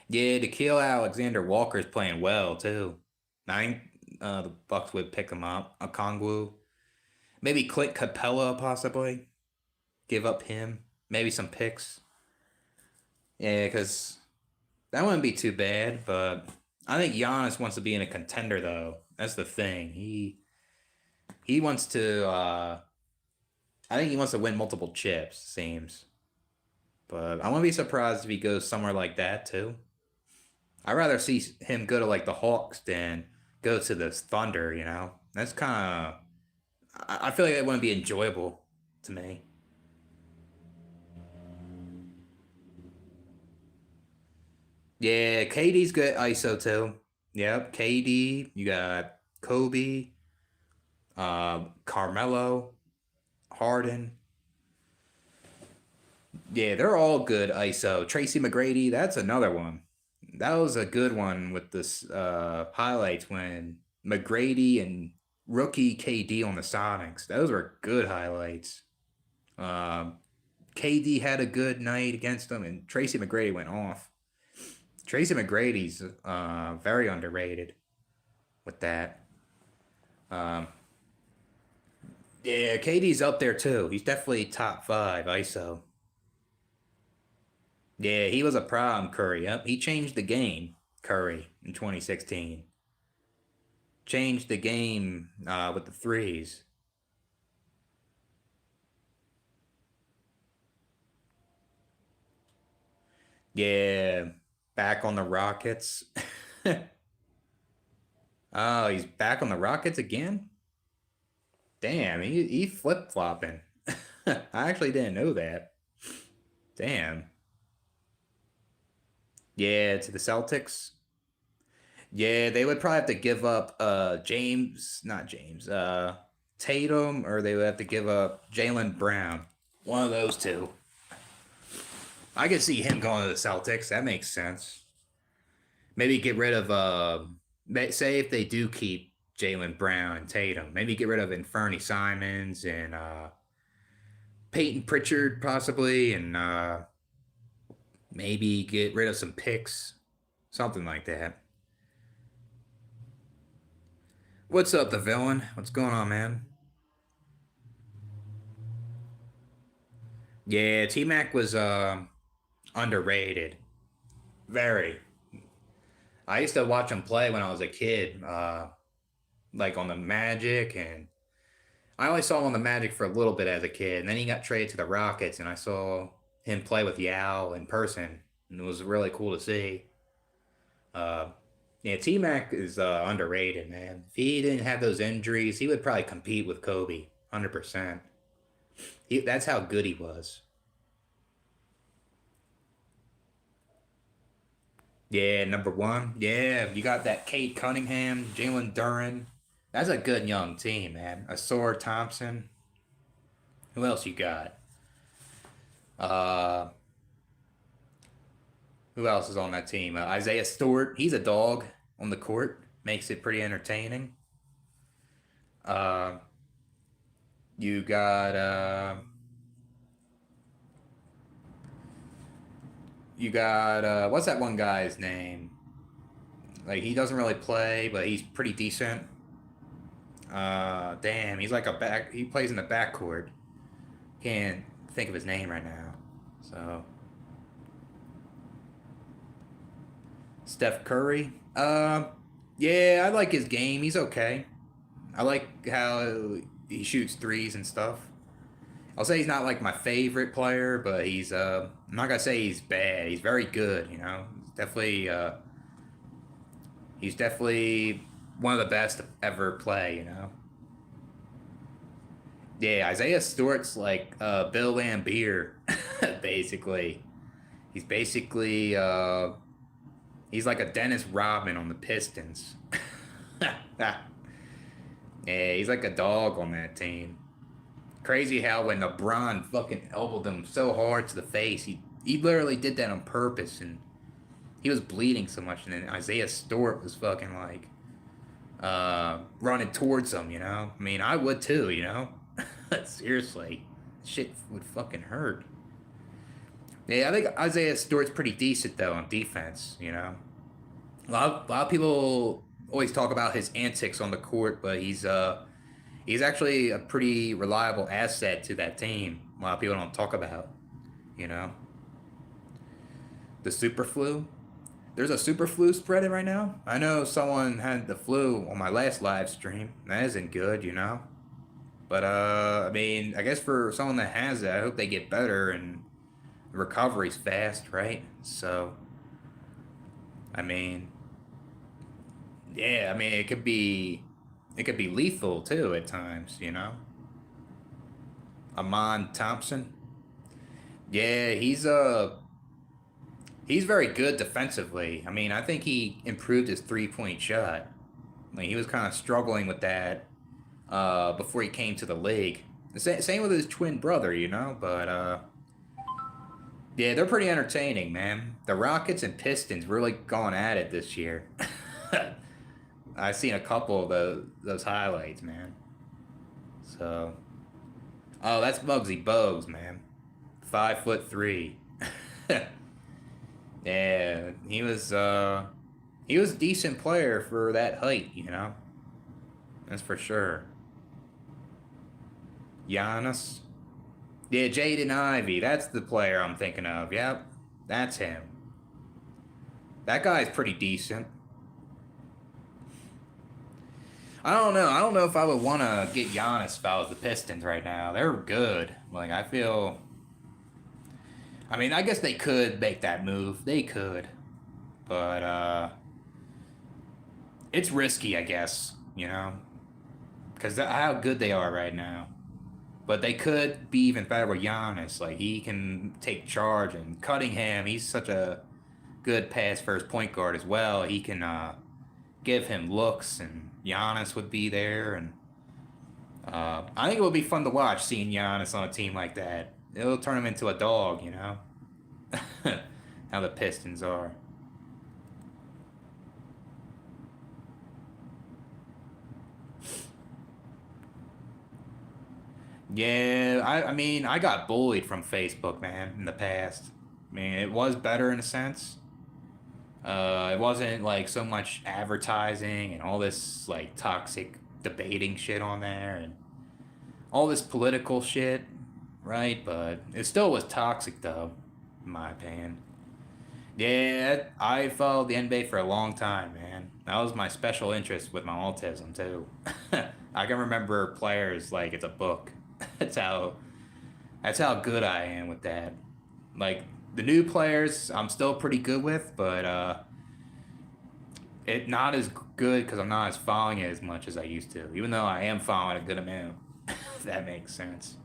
Yeah, to kill Alexander Walker's playing well too. I think the Bucks would pick him up. A Kongwu, maybe Clint Capella possibly. Give up him. Maybe some picks. Yeah, because that wouldn't be too bad. But I think Giannis wants to be in a contender though. That's the thing. He wants to. I think he wants to win multiple chips. Seems. But I wouldn't be surprised if he goes somewhere like that too. I'd rather see him go to like the Hawks than go to the Thunder. You know, that's kind of. I feel like it wouldn't be enjoyable to me. Yeah, KD's good ISO too. Yep, KD. You got Kobe, Carmelo, Harden. Yeah, they're all good ISO. Tracy McGrady, that's another one. That was a good one with this highlights when McGrady and rookie KD on the Sonics. Those were good highlights. Um, KD had a good night against them, and Tracy McGrady went off. Tracy McGrady's very underrated with that. Um, yeah, KD's up there too. He's definitely top five ISO. Yeah, he was a problem, Curry. Yep, he changed the game, Curry, in 2016. Changed the game with the threes. Yeah, back on the Rockets. Oh, he's back on the Rockets again? Damn, he flip flopping. I actually didn't know that. Damn. Yeah, to the Celtics. Yeah, they would probably have to give up not James, Tatum, or they would have to give up Jalen Brown. One of those two. I could see him going to the Celtics. That makes sense. Maybe get rid of say if they do keep Jalen Brown and Tatum, maybe get rid of Inferny Simons and Peyton Pritchard possibly, and maybe get rid of some picks, something like that. What's up, the villain? What's going on, man? Yeah, T Mac was underrated. Very. I used to watch him play when I was a kid, like on the Magic, and I only saw him on the Magic for a little bit as a kid, and then he got traded to the Rockets, and I saw him play with Yao in person, and it was really cool to see. Uh, yeah, T Mac is underrated, man. If he didn't have those injuries, he would probably compete with Kobe, 100%. That's how good he was. Yeah, number one. Yeah, you got that Kate Cunningham, Jalen Duran. That's a good young team, man. Asor Thompson. Who else you got? Uh, who else is on that team? Isaiah Stewart. He's a dog on the court. Makes it pretty entertaining. Uh, you got what's that one guy's name? Like he doesn't really play, but he's pretty decent. Damn, he's like a back. He plays in the backcourt. Can't think of his name right now. So Steph Curry. Yeah, I like his game. He's okay. I like how he shoots threes and stuff. I'll say he's not like my favorite player, but I'm not gonna say he's bad. He's very good. He's definitely one of the best to ever play. Yeah, Isaiah Stewart's like Bill Lambier, basically. He's basically he's like a Dennis Rodman on the Pistons. Yeah, he's like a dog on that team. Crazy how when LeBron fucking elbowed him so hard to the face, he literally did that on purpose, and he was bleeding so much, and then Isaiah Stewart was fucking like running towards him. I mean, I would too. Seriously, shit would fucking hurt. Yeah, I think Isaiah Stewart's pretty decent though on defense. A lot of people always talk about his antics on the court, but he's actually a pretty reliable asset to that team. A lot of people don't talk about. You know, the super flu. There's a super flu spreading right now. I know someone had the flu on my last live stream. That isn't good. But I mean, I guess for someone that has it, I hope they get better and the recovery's fast, right? So, I mean, yeah, I mean it could be lethal too at times. Amon Thompson. Yeah, he's very good defensively. I mean, I think he improved his 3-point shot. Like he was kind of struggling with that before he came to the league. Same with his twin brother. But yeah, they're pretty entertaining, man. The Rockets and Pistons really gone at it this year. I've seen a couple of those highlights, man. So, oh, that's Muggsy Bogues, man. 5'3". Yeah, he was a decent player for that height. That's for sure. Giannis. Yeah, Jaden Ivey. That's the player I'm thinking of. Yep, that's him. That guy's pretty decent. I don't know. I don't know if I would want to get Giannis if I was the Pistons right now. They're good. Like I feel. I mean, I guess they could make that move. They could, but it's risky, I guess. Because how good they are right now. But they could be even better with Giannis. Like he can take charge, and Cunningham, he's such a good pass first point guard as well. He can give him looks, and Giannis would be there, and I think it would be fun to watch seeing Giannis on a team like that. It'll turn him into a dog. How the Pistons are. Yeah, I mean, I got bullied from Facebook, man, in the past. I mean, it was better in a sense. It wasn't like so much advertising and all this like toxic debating shit on there and all this political shit, right? But it still was toxic though, in my opinion. Yeah, I followed the NBA for a long time, man. That was my special interest with my autism too. I can remember players like it's a book. That's how that's how good I am with that. Like the new players, I'm still pretty good with, but it not as good because I'm not as following it as much as I used to. Even though I am following a good amount, if that makes sense.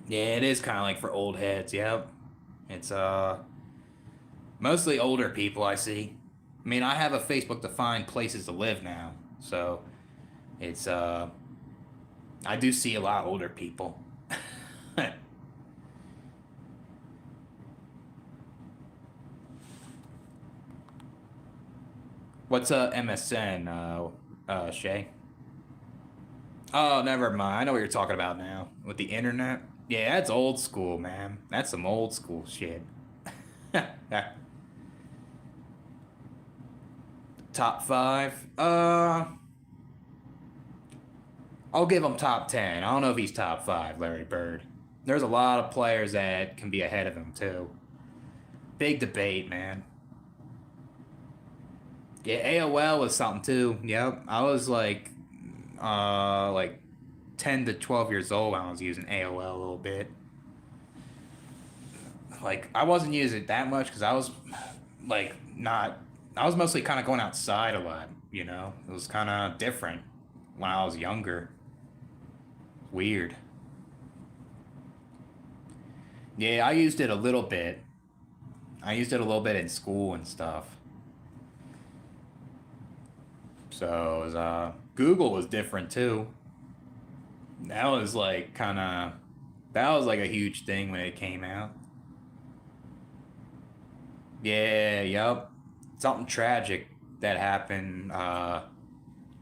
Yeah, it is kind of like for old heads. Yep, it's mostly older people I see. I mean, I have a Facebook to find places to live now, so it's I do see a lot of older people. What's MSN, Shay? Oh, never mind. I know what you're talking about now with the internet. Yeah, that's old school, man. That's some old school shit. Top five. I'll give him top 10. I don't know if he's top 5, Larry Bird. There's a lot of players that can be ahead of him, too. Big debate, man. Yeah, AOL was something, too. Yep. I was like 10 to 12 years old when I was using AOL a little bit. Like, I wasn't using it that much because I was, like, not. I was mostly kind of going outside a lot, you know? It was kind of different when I was younger. Weird. Yeah, I used it a little bit. I used it a little bit in school and stuff. So it was, Google was different too. That was like kind of that was like a huge thing when it came out. Yeah, yup. Something tragic that happened. Got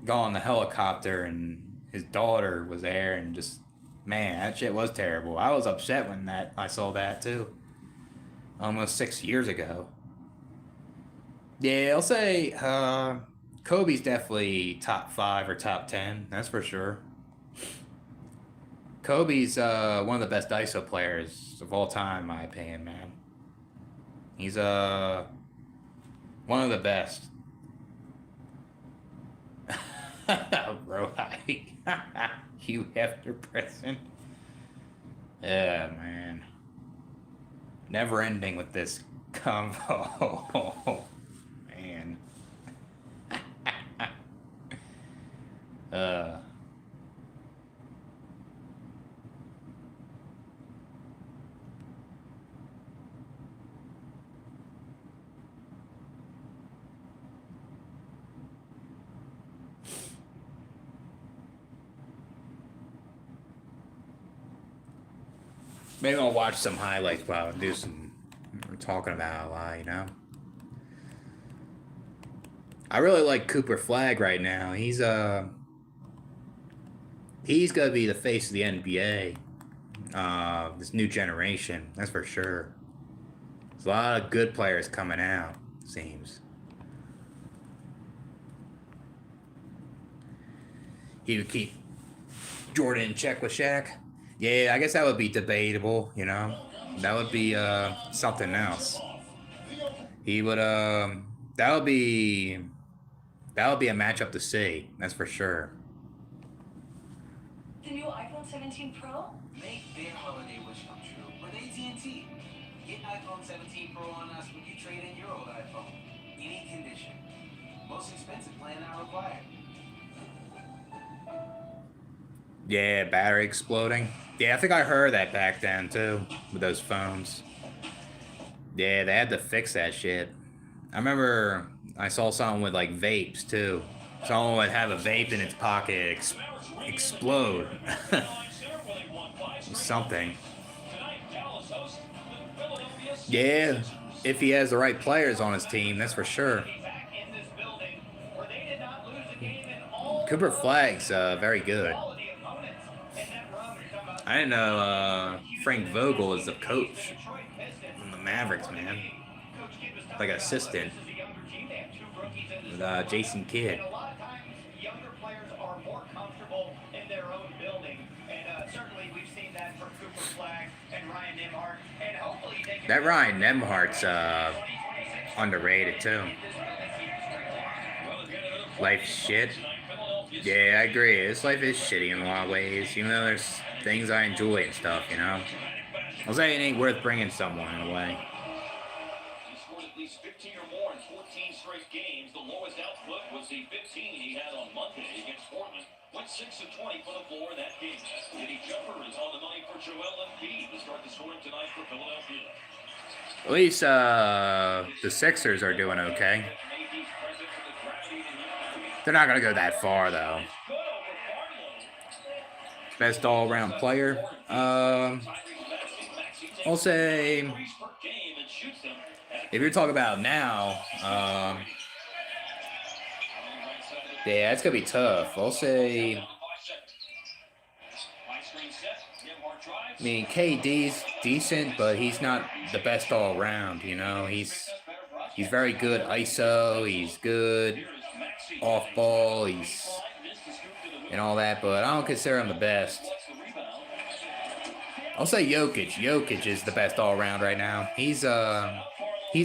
on the helicopter and his daughter was there and just man, that shit was terrible. I was upset when that I saw that too. Almost 6 years ago. Yeah, I'll say Kobe's definitely top 5 or top 10. That's for sure. Kobe's one of the best ISO players of all time, in my opinion, man. He's one of the best. Bro, you after prison. Yeah, man. Never ending with this convo. Man. uh Maybe I'll watch some highlights while I do some. We're talking about a lot, you know. I really like Cooper Flag right now. He's gonna be the face of the NBA. This new generation, that's for sure. There's a lot of good players coming out. Seems he would keep Jordan in check with Shaq. Yeah, I guess that would be debatable. You know, that would be something else. He would that would be that would be a matchup to see. That's for sure. The new iPhone 17 Pro? Make their holiday wish come true with AT&T. Get iPhone 17 Pro on us when you trade in your old iPhone. Any condition. Most expensive plan not required. Yeah, battery exploding. Yeah, I think I heard that back then too with those phones. Yeah, they had to fix that shit. I remember I saw someone with like vapes too. Someone would have a vape in its pocket explode. Something. Yeah, if he has the right players on his team, that's for sure. Cooper Flag's very good. I didn't know Frank Vogel is the coach on the Mavericks, man. Like assistant with Jason Kidd. That Ryan Nemhart's underrated too. Life shit. Yeah, I agree. This life is shitty in a lot of ways. Even though there's things I enjoy and stuff, you know. I'll say it ain't worth bringing someone in a way. He scored at least 15 or more in 14 straight games. The lowest output was the 15 he had on Monday against Portland. Went 6 of 20 for the floor that game. Eddie Jumper is on the money for Joel Embiid to start the scoring tonight for Philadelphia. At least the Sixers are doing okay. They're not gonna go that far though. Best all-around player. I'll say if you're talking about now, yeah, it's gonna be tough. I'll say. I mean, KD's decent, but he's not the best all around. You know, he's very good ISO. He's good off ball. and all that, but I don't consider him the best. I'll say Jokic. Jokic is the best all around right now. He's a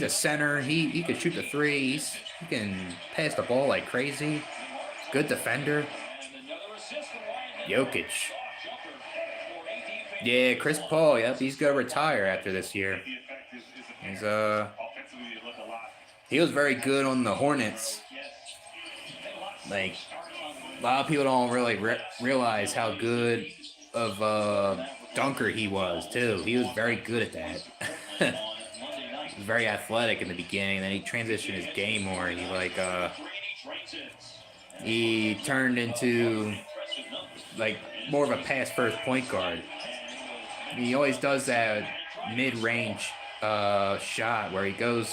center. He can shoot the threes. He can pass the ball like crazy. Good defender. Jokic. Yeah, Chris Paul. Yep, he's gonna retire after this year. He's he was very good on the Hornets. Like, a lot of people don't really realize how good of a dunker he was too. He was very good at that. He was very athletic in the beginning, then he transitioned his game more. He turned into like more of a pass first point guard. He always does that mid-range shot where he goes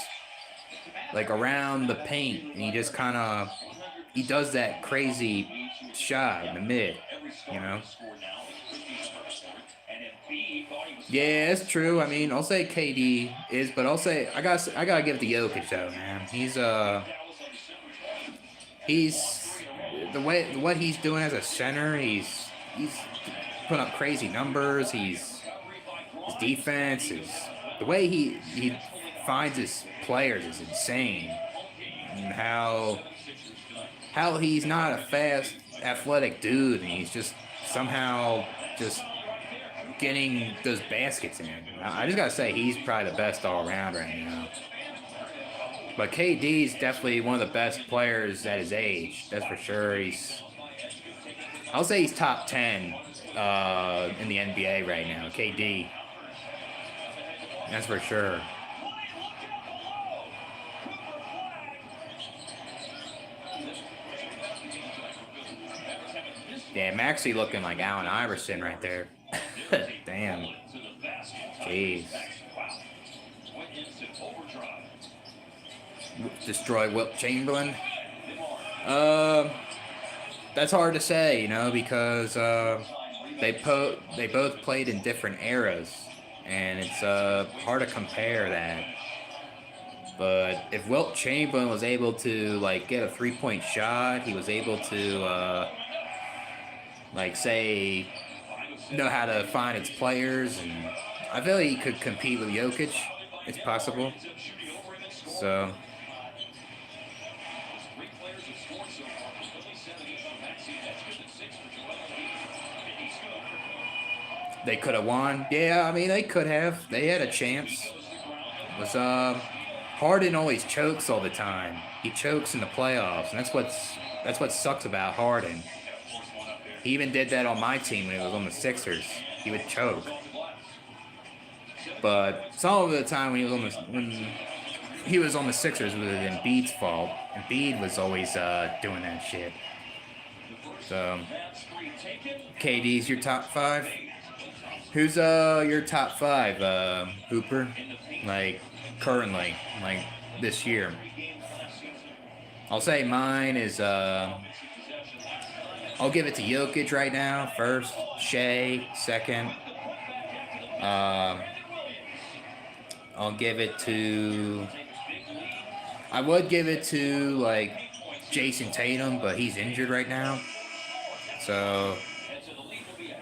like around the paint and he does that crazy shot in the mid, you know. Yeah, it's true. I mean, I'll say KD is, but I gotta give it to Jokic though, man. He's what he's doing as a center. He's putting up crazy numbers. His defense is the way he finds his players is insane, and how he's not a fast, athletic dude, and he's just somehow just getting those baskets in. I just gotta say, he's probably the best all around right now. But KD's definitely one of the best players at his age. That's for sure. I'll say he's top 10 in the NBA right now. KD. That's for sure. Yeah, Maxey looking like Allen Iverson right there. Damn. Jeez. Destroy Wilt Chamberlain. That's hard to say, you know, because they both played in different eras, and it's hard to compare that. But if Wilt Chamberlain was able to like get a 3-point shot, he was able to know how to find its players, and I feel like he could compete with Jokic. It's possible. So they could have won. Yeah, I mean they could have. They had a chance. It was Harden always chokes all the time. He chokes in the playoffs, and that's what sucks about Harden. He even did that on my team when he was on the Sixers. He would choke. But some of the time when he was on the Sixers, it was Embiid's fault. Embiid was always doing that shit. So KD's your top 5. Who's your top 5, Hooper? Like currently, like this year. I'll say mine is I'll give it to Jokic right now first, Shea second. I'll give it to. I would give it to like Jason Tatum, but he's injured right now. So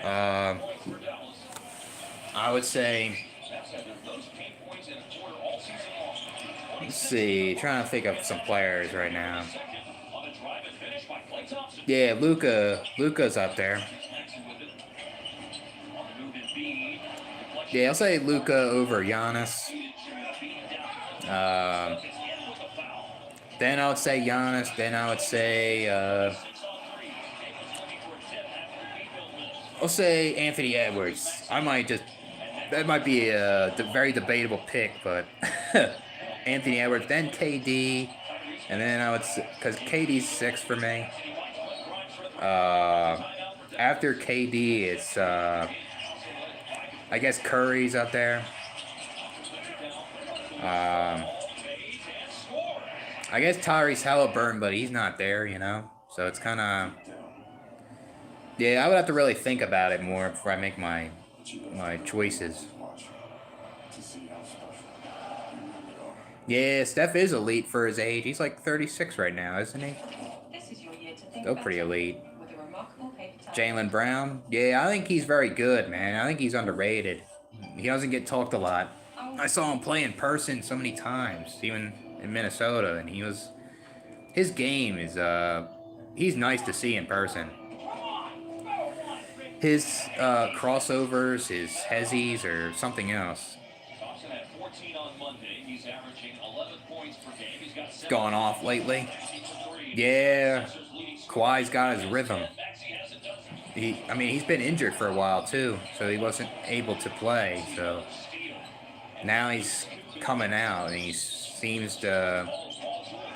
I would say. Let's see. Trying to think of some players right now. Yeah, Luka's up there. Yeah, I'll say Luka over Giannis. Then I would say Giannis. Then I would say I'll say Anthony Edwards. That might be a very debatable pick, but Anthony Edwards. Then KD, and then I would because KD's 6 for me. After KD, it's I guess Curry's up there. I guess Tyrese Halliburton, but he's not there, you know? So it's kind of... Yeah, I would have to really think about it more before I make my choices. Yeah, Steph is elite for his age. He's like 36 right now, isn't he? Still pretty elite. Jaylen Brown. Yeah, I think he's very good, man. I think he's underrated. He doesn't get talked a lot. I saw him play in person so many times, even in Minnesota, and his game is he's nice to see in person. His crossovers, his hezzies, or something else. Thompson had 14 on Monday. He's averaging 11 points per game. He's got 7 Gone off lately. threes. Yeah, Kawhi's got his rhythm. I mean, he's been injured for a while too, so he wasn't able to play. So now he's coming out, and he seems to.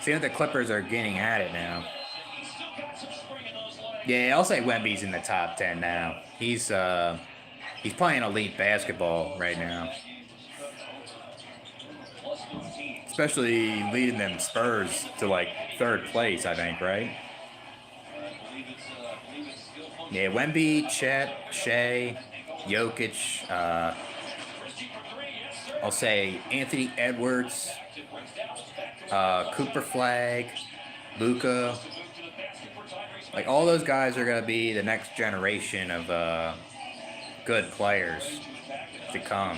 Seems like the Clippers are getting at it now. Yeah, I'll say Wemby's in the top 10 now. He's playing elite basketball right now. Especially leading them Spurs to like 3rd place, I think, right? Yeah, Wemby, Chet, Shea, Jokic, I'll say Anthony Edwards, Cooper Flag, Luka. Like, all those guys are going to be the next generation of good players to come.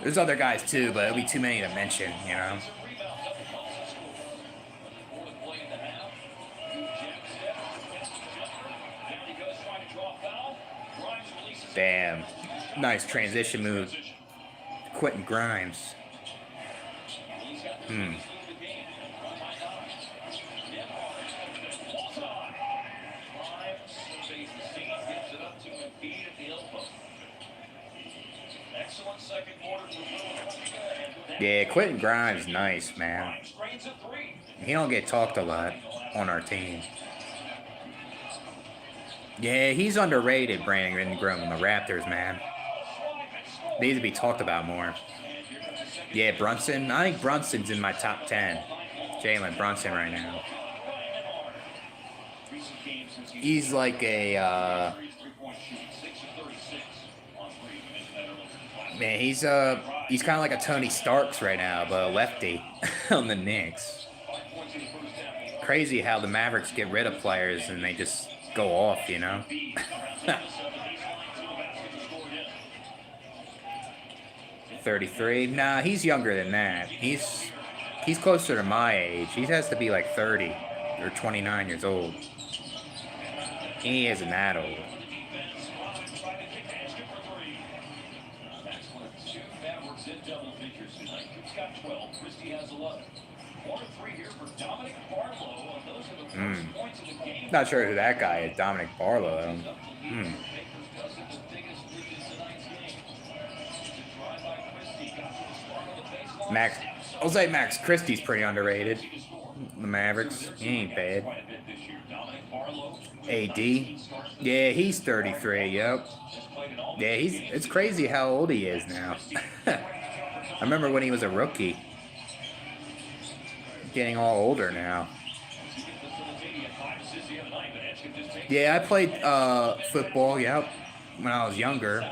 There's other guys too, but it'll be too many to mention, you know? Damn. Nice transition move. Quentin Grimes. Yeah, Quentin Grimes, nice, man. He don't get talked a lot on our team. Yeah, he's underrated, Brandon Ingram, the Raptors, man. Needs to be talked about more. Yeah, Brunson. I think Brunson's in my top 10. Jalen Brunson right now. He's like a man, he's kind of like a Tony Starks right now, but a lefty on the Knicks. Crazy how the Mavericks get rid of players and they just go off, you know? 33? Nah, he's younger than that. He's closer to my age. He has to be like 30 or 29 years old. He isn't that old. Not sure who that guy is, Dominic Barlow. I'll say Max Christie's pretty underrated. The Mavericks, he ain't bad. AD, yeah, he's 33. Yep. Yeah, it's crazy how old he is now. I remember when he was a rookie. Getting all older now. Yeah, I played football, yep, when I was younger.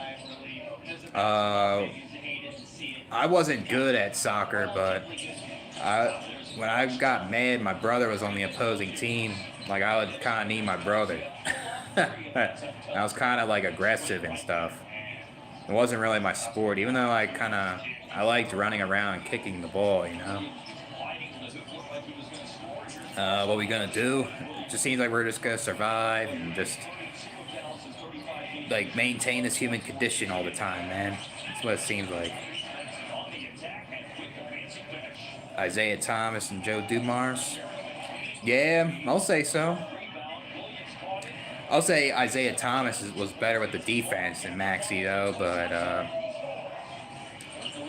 I wasn't good at soccer, but when I got mad, my brother was on the opposing team. Like, I would kind of need my brother. I was kind of like aggressive and stuff. It wasn't really my sport, even though I liked running around and kicking the ball, you know. What we gonna do? It just seems like we're just gonna survive and just like maintain this human condition all the time, man. That's what it seems like. Isaiah Thomas and Joe Dumars. Yeah, I'll say so. I'll say Isaiah Thomas was better with the defense than Maxey, though, but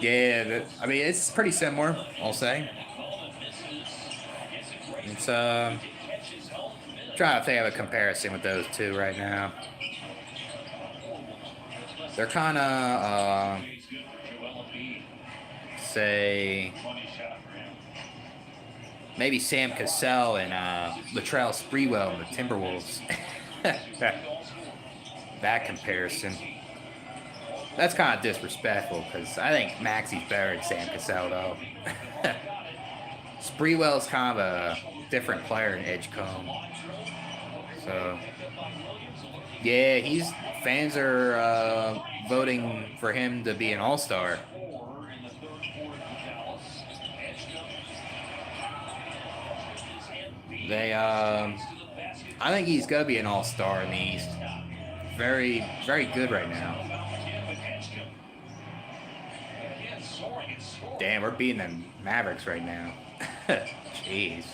yeah, I mean, it's pretty similar, I'll say. It's trying to think of a comparison with those two right now. They're kind of say maybe Sam Cassell and Latrell Sprewell and the Timberwolves. That comparison. That's kind of disrespectful because I think Maxey's better than Sam Cassell, though. Sprewell's kind of a different player in Edgecombe. So So, yeah, fans are voting for him to be an all-star. I think he's gonna be an all-star in the East. Very, very good right now. Damn, we're beating the Mavericks right now. Jeez.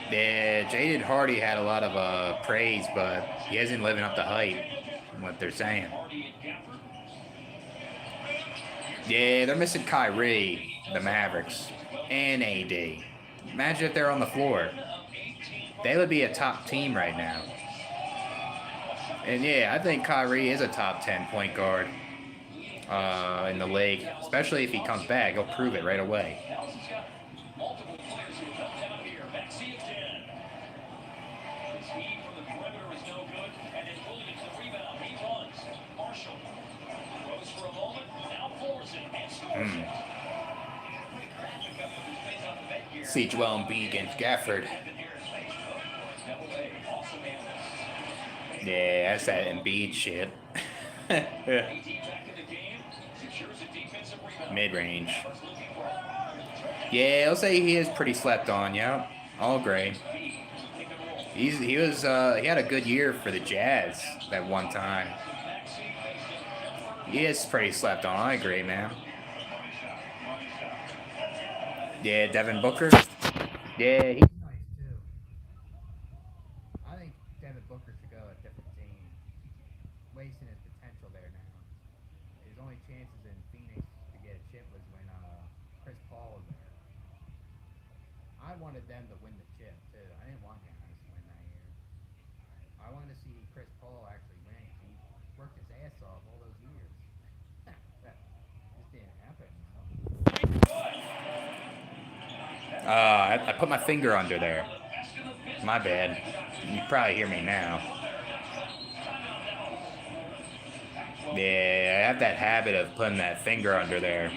Yeah, Jaden Hardy had a lot of praise, but he isn't living up to hype. What they're saying. Yeah, they're missing Kyrie, the Mavericks, and AD. Imagine if they're on the floor. They would be a top team right now. And yeah, I think Kyrie is a top 10 point guard in the league, especially if he comes back. He'll prove it right away. See Joel Embiid against Gafford. Yeah, that's that Embiid shit. Mid-range. Yeah, I'll say he is pretty slept on. Yeah, all great. He had a good year for the Jazz that one time. He is pretty slept on. I agree, man. Yeah, Devin Booker. Yeah, he's nice too. I think Devin Booker should go a different team. Wasting his potential there now. His only chances in Phoenix to get a chip was when Chris Paul was there. I wanted them to win the chip too. I didn't want Giannis to win that year. I wanted to see Chris Paul actually win. He worked his ass off all those years. Just didn't happen. I put my finger under there. My bad. You probably hear me now. Yeah, I have that habit of putting that finger under there.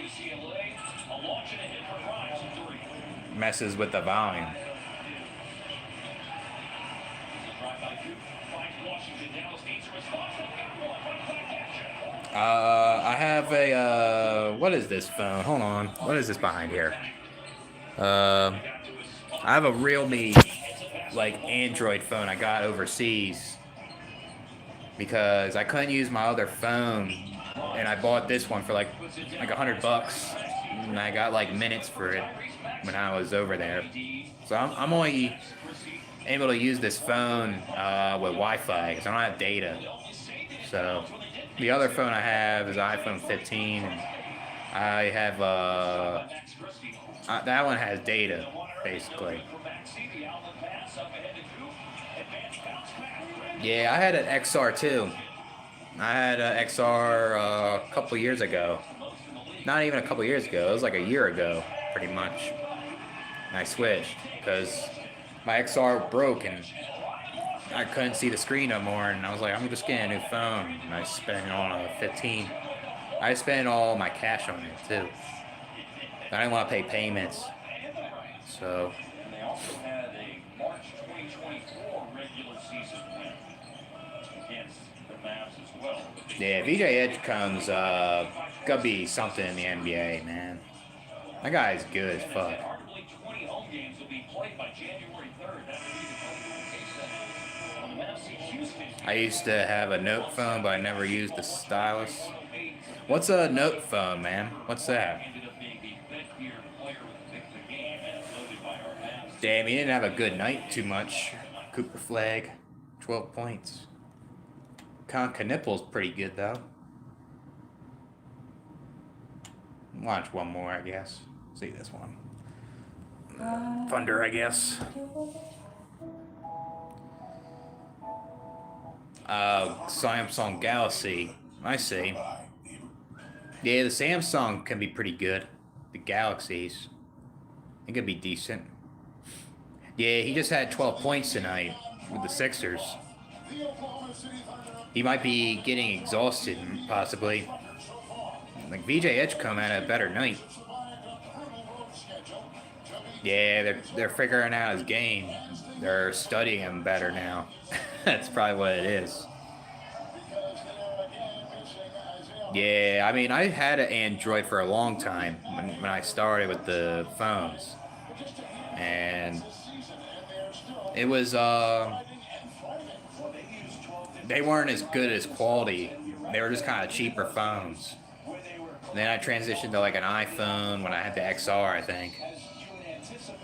Messes with the volume. I have a, what is this phone? Hold on. What is this behind here? I have a Realme, Android phone I got overseas because I couldn't use my other phone, and I bought this one for like $100, and I got minutes for it when I was over there. So I'm only able to use this phone with Wi-Fi because I don't have data. So the other phone I have is iPhone 15, and I have that one has data basically. Yeah, I had an XR too. I had an XR a couple years ago. Not even a couple years ago. It was like a year ago, pretty much. And I switched because my XR broke and I couldn't see the screen no more. And I was like, I'm just getting a new phone. And I spent it on a 15. I spent all my cash on it too. I didn't want to pay payments. So. They also had a March 2024 regular season win against the Mavs as well. Yeah, VJ Edgecombe's gonna be something in the NBA, man. That guy's good as fuck. Arguably 20 home games will be played by January 3rd. That would be the Mavs see Houston. I used to have a note phone, but I never used the stylus. What's a note phone, man? What's that? Damn, he didn't have a good night too much. Cooper Flag, 12 points. Con Knipple's pretty good, though. Watch one more, I guess. See this one. Thunder, I guess. Samsung Galaxy. I see. Yeah, the Samsung can be pretty good. The Galaxies. It could be decent. Yeah, he just had 12 points tonight with the Sixers. He might be getting exhausted, possibly. VJ Edgecombe had a better night. Yeah, they're figuring out his game. They're studying him better now. That's probably what it is. Yeah, I mean, I had an Android for a long time when I started with the phones, and it was they weren't as good as quality. They were just kind of cheaper phones. And then I transitioned to like an iPhone when I had the XR, I think.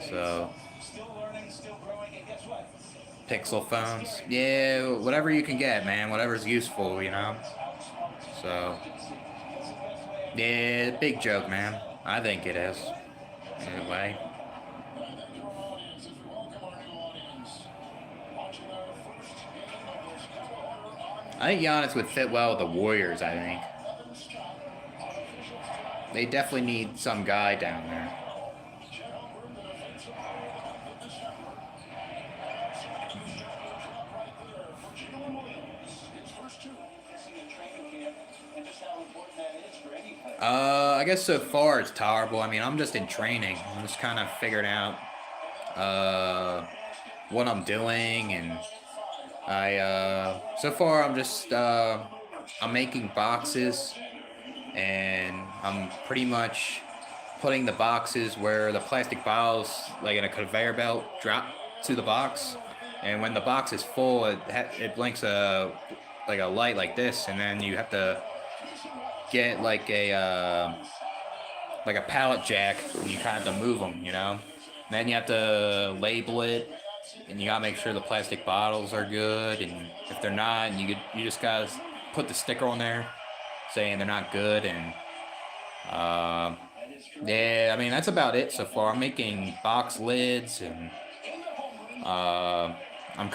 So Pixel phones, yeah, whatever you can get, man. Whatever's useful, you know. So yeah, big joke, man. I think it is. Anyway, I think Giannis would fit well with the Warriors. I think they definitely need some guy down there. I guess so far it's tolerable. I mean, I'm just in training. I'm just kind of figuring out uh, what I'm doing, and so far I'm just I'm making boxes, and I'm pretty much putting the boxes where the plastic bottles, like in a conveyor belt, drop to the box, and when the box is full, it blinks a light like this, and then you have to get like a pallet jack, and you kind of have to move them, you know. And then you have to label it, and you gotta make sure the plastic bottles are good, and if they're not, you just gotta put the sticker on there saying they're not good, and um, yeah, I mean that's about it so far. I'm making box lids, and uh, I'm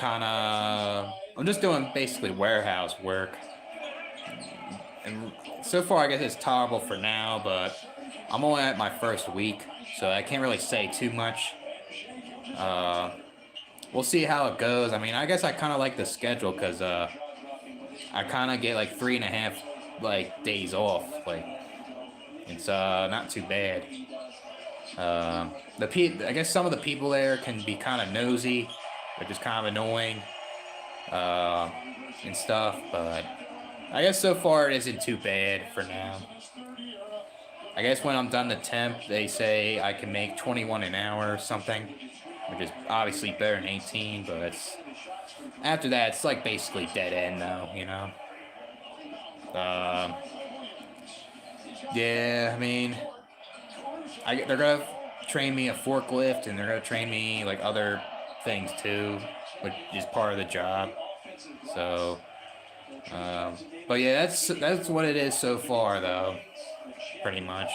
just doing basically warehouse work, and so far I guess it's tolerable for now, but I'm only at my first week, so I can't really say too much. Uh, we'll see how it goes. I mean, I guess I kind of like the schedule because I kind of get like 3.5 like days off. Like it's not too bad. I guess some of the people there can be kind of nosy, which is kind of annoying uh, and stuff. But I guess so far it isn't too bad for now. I guess when I'm done the temp, they say I can make 21 an hour or something, which is obviously better than 18. But after that, it's like basically dead end, though. You know. Uh, yeah, I mean, they're gonna train me a forklift, and they're gonna train me like other things too, which is part of the job. So, um, but yeah, that's what it is so far, though, pretty much.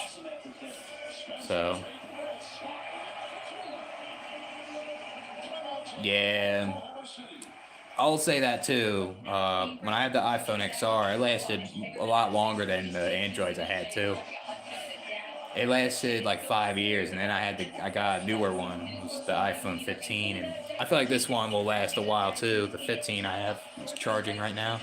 So, yeah, I'll say that too. When I had the iPhone XR, it lasted a lot longer than the Androids I had too. It lasted like 5 years, and then I got a newer one, it's the iPhone 15, and I feel like this one will last a while too. The 15 I have is charging right now.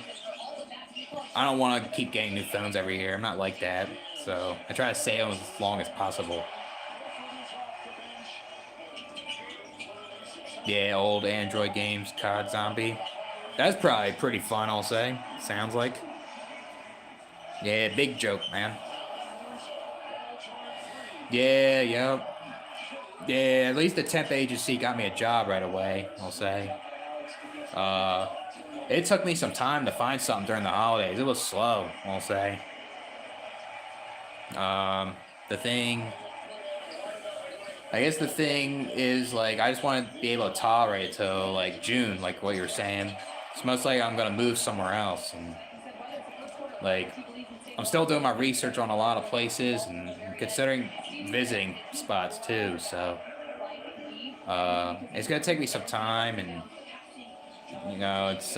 I don't want to keep getting new phones every year. I'm not like that, so I try to save them as long as possible. Yeah, old Android games, COD Zombie. That's probably pretty fun, I'll say. Sounds like. Yeah, big joke, man. Yeah, yep. Yeah, at least the temp agency got me a job right away, I'll say. Uh, it took me some time to find something during the holidays. It was slow, I'll say. Um, the thing, I guess the thing is, like, I just want to be able to tolerate it till, like, June, like what you're saying. It's most likely I'm going to move somewhere else, and, like, I'm still doing my research on a lot of places and considering visiting spots too, so it's gonna take me some time, and it's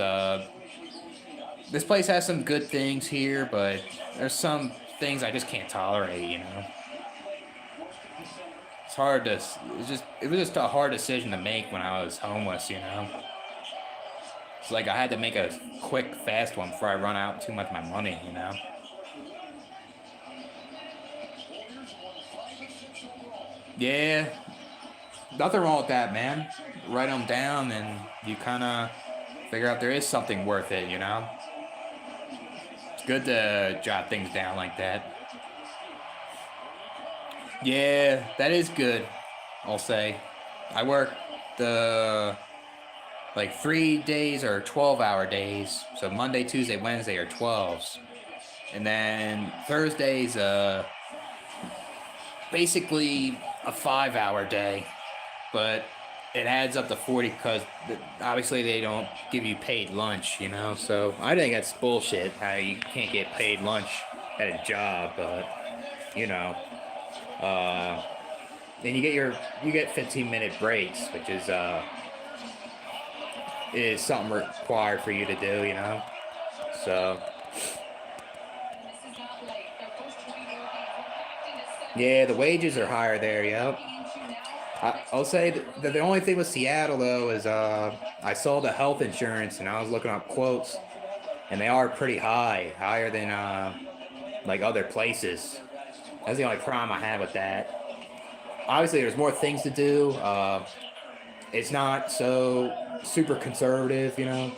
this place has some good things here, but there's some things I just can't tolerate. It's hard to. It was just a hard decision to make when I was homeless. It's like I had to make a quick, fast one before I run out too much of my money. Yeah, nothing wrong with that, man. Write them down, and you kind of figure out there is something worth it, you know? It's good to jot things down like that. Yeah, that is good, I'll say. I work the like 3 days are 12-hour days. So Monday, Tuesday, Wednesday are 12s. And then Thursday's basically a 5-hour day. But it adds up to 40 because obviously they don't give you paid lunch, you know? So I think that's bullshit how you can't get paid lunch at a job, but you know. Then you get 15-minute breaks, which is something required for you to do, you know. So yeah, the wages are higher there. Yep. I'll say that the only thing with Seattle though is I saw the health insurance and I was looking up quotes, and they are pretty high, higher than like other places. That's the only problem I have with that. Obviously, there's more things to do. It's not so super conservative, you know.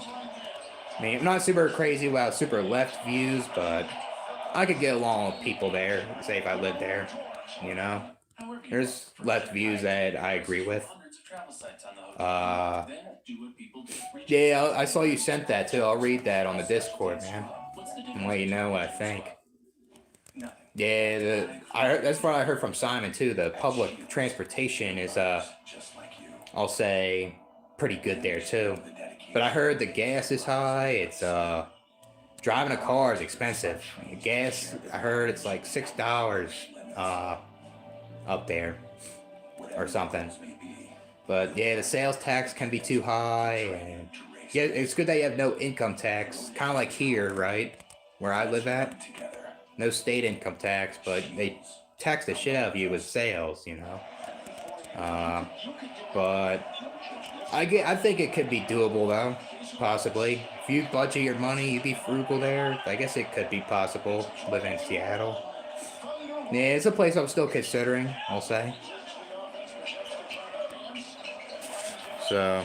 I mean, I'm not super crazy about super left views, but I could get along with people there, say if I lived there, you know. There's left views that I agree with. Uh, yeah, I saw you sent that too. I'll read that on the Discord, man, and let you know what I think. Yeah, that's what I heard from Simon too. The public transportation is I'll say pretty good there too. But I heard the gas is high. It's driving a car is expensive. Gas, I heard it's like $6 up there or something. But yeah, the sales tax can be too high, and yeah, it's good that you have no income tax, kind of like here, right, where I live at. No state income tax, but they tax the shit out of you with sales, you know. But I think it could be doable though, possibly. If you budget your money, you be frugal there. I guess it could be possible living in Seattle. Yeah, it's a place I'm still considering, I'll say. So,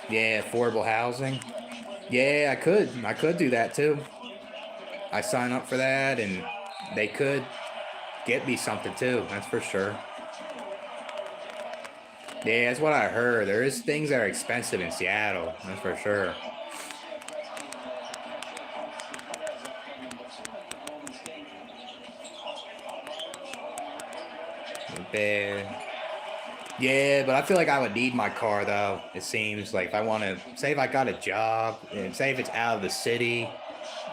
yeah, affordable housing. Yeah, I could do that too. I sign up for that, and they could get me something too. That's for sure. Yeah, that's what I heard. There is things that are expensive in Seattle. That's for sure. Bad. Yeah, but I feel like I would need my car though. It seems like if I want to, say if I got a job, and say if it's out of the city,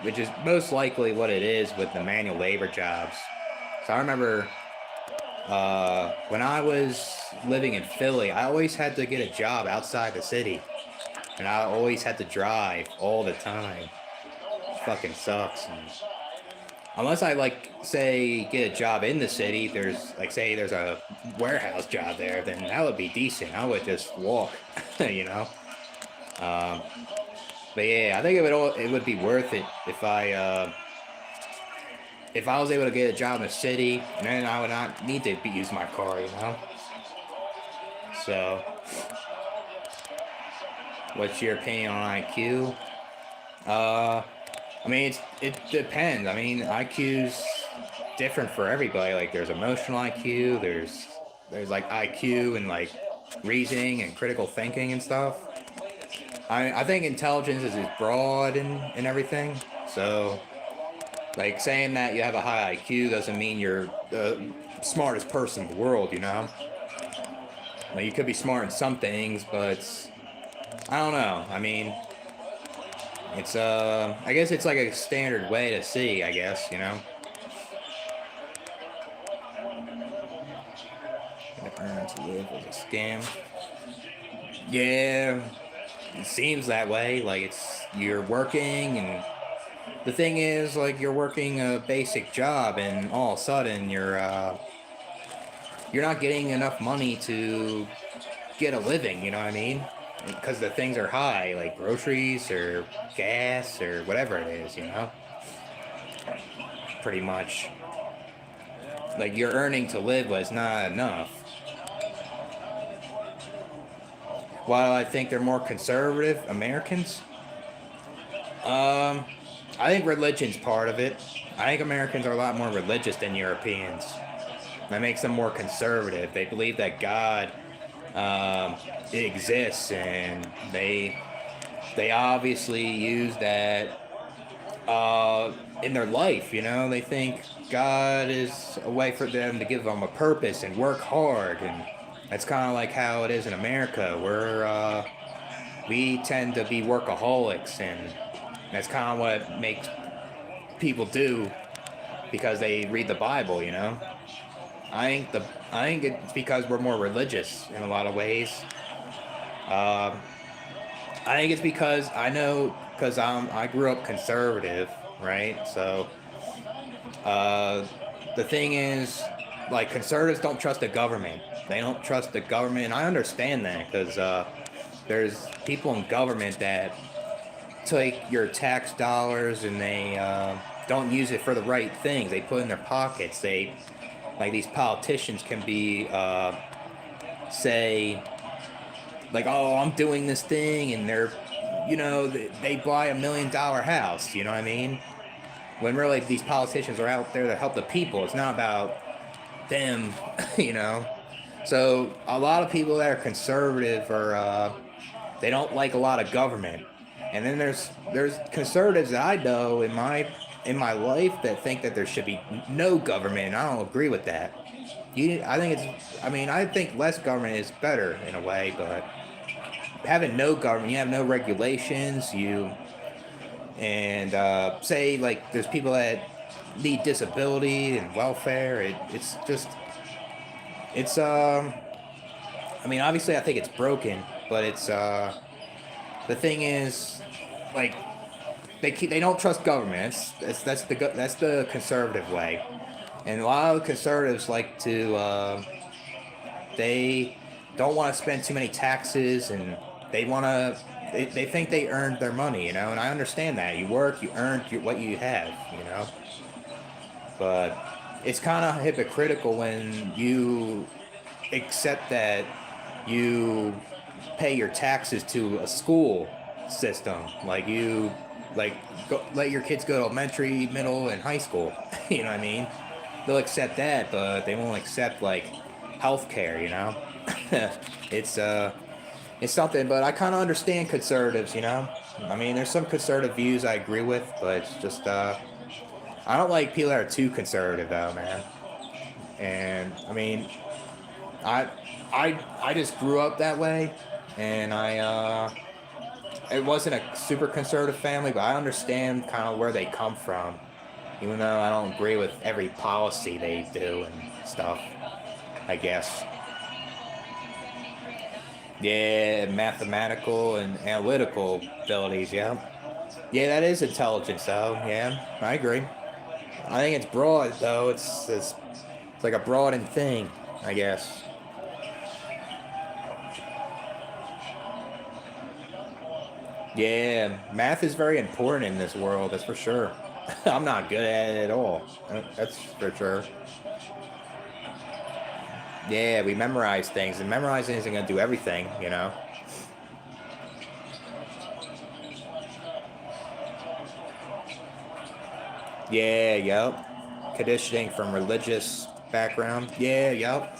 which is most likely what it is with the manual labor jobs. So I remember when I was living in Philly, I always had to get a job outside the city, and I always had to drive all the time. It fucking sucks. And unless I like say get a job in the city, there's like say there's a warehouse job there, then that would be decent. I would just walk, you know. Um, but yeah, I think it would be worth it if I was able to get a job in the city, then I would not need to use my car, you know. So, what's your opinion on IQ? I mean, it depends. I mean, IQ's different for everybody. Like, there's emotional IQ, there's like IQ and like reasoning and critical thinking and stuff. I think intelligence is broad and everything. So, like saying that you have a high IQ doesn't mean you're the smartest person in the world, you know? Like, you could be smart in some things, but I don't know. I mean, it's I guess it's like a standard way to see, I guess, you know. Earn to live was a scam. Yeah, it seems that way. Like it's you're working, and the thing is, like you're working a basic job, and all of a sudden you're not getting enough money to get a living. You know what I mean? Because the things are high, like groceries or gas or whatever it is, you know? Pretty much. Like you're earning to live was not enough. While I think they're more conservative, Americans, I think religion's part of it. I think Americans are a lot more religious than Europeans. That makes them more conservative. They believe that God exists, and they obviously use that in their life. You know, they think God is a way for them to give them a purpose and work hard, and that's kind of like how it is in America. We tend to be workaholics, and that's kind of what makes people do because they read the Bible. You know, I think it's because we're more religious in a lot of ways. Um, I think it's because I grew up conservative, right? So the thing is, like conservatives don't trust the government. They don't trust the government. And I understand that because there's people in government that take your tax dollars and they don't use it for the right things. They put it in their pockets. They like these politicians can be say like, oh, I'm doing this thing, and they're, you know, they buy $1 million house. You know what I mean? When really these politicians are out there to help the people. It's not about them, you know. So a lot of people that are conservative are they don't like a lot of government, and then there's conservatives that I know in my life that think that there should be no government. And I don't agree with that. I think it's. I mean, I think less government is better in a way, but having no government, you have no regulations. Say like there's people that need disability and welfare. It's just it's I mean, obviously, I think it's broken, but it's the thing is, like, they don't trust government. That's the conservative way, and a lot of conservatives like to they don't want to spend too many taxes, and they think they earned their money, you know. And I understand that you work, you earned what you have, you know. But it's kind of hypocritical when you accept that you pay your taxes to a school system, like let your kids go to elementary, middle, and high school. You know what I mean? They'll accept that, but they won't accept like healthcare. You know, it's it's something. But I kind of understand conservatives. You know, I mean, there's some conservative views I agree with, but it's just I don't like people that are too conservative though, man. And I mean, I I just grew up that way, and it wasn't a super conservative family, but I understand kind of where they come from, even though I don't agree with every policy they do and stuff. I guess. Yeah, mathematical and analytical abilities. Yeah, yeah, that is intelligence, though. Yeah, I agree. I think it's broad, though. It's like a broadened thing, I guess. Yeah, math is very important in this world, that's for sure. I'm not good at it at all. That's for sure. Yeah, we memorize things, and memorizing isn't going to do everything, you know? Yeah, yep. Conditioning from religious background. Yeah, yep.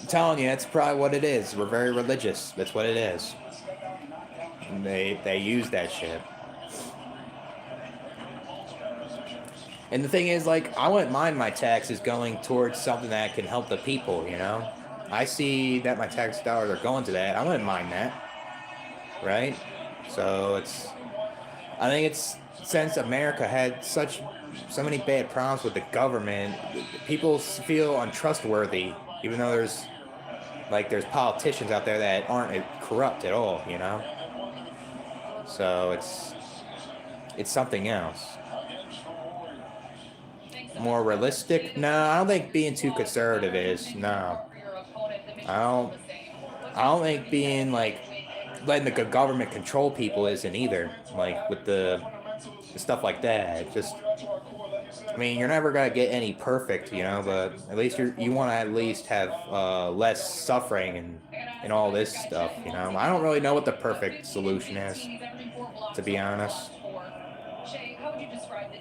I'm telling you, that's probably what it is. We're very religious. That's what it is. And they use that shit. And the thing is, like, I wouldn't mind my taxes going towards something that can help the people, you know? I see that my tax dollars are going to that. I wouldn't mind that, right? So I think it's, since America had so many bad problems with the government, people feel untrustworthy, even though there's politicians out there that aren't corrupt at all, you know? So it's something else. More realistic? No, I don't think being too conservative is. No, I don't. I don't think being like letting the government control people isn't either. Like with the stuff like that, I mean, you're never gonna get any perfect, but at least you want to at least have less suffering and all this stuff. I don't really know what the perfect solution is, to be honest.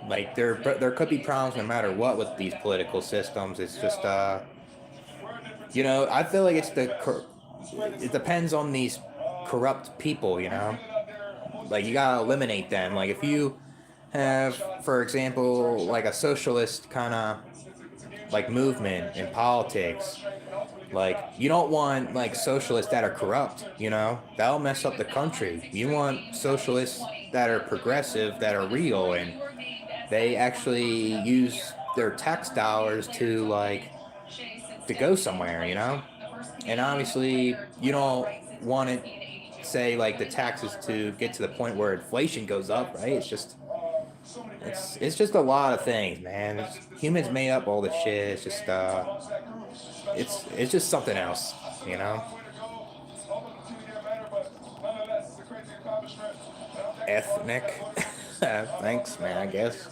Like there could be problems no matter what with these political systems. It's just I feel like it depends on these corrupt people. Like you gotta eliminate them. Like if you have, for example, like a socialist kind of like movement in politics, like you don't want like socialists that are corrupt. That'll mess up the country. You want socialists that are progressive, that are real, and they actually use their tax dollars to go somewhere. And obviously you don't want it, say, like the taxes to get to the point where inflation goes up, right? It's just a lot of things, man. Humans made up all this shit. It's just it's just something else. Ethnic. Thanks, man, I guess.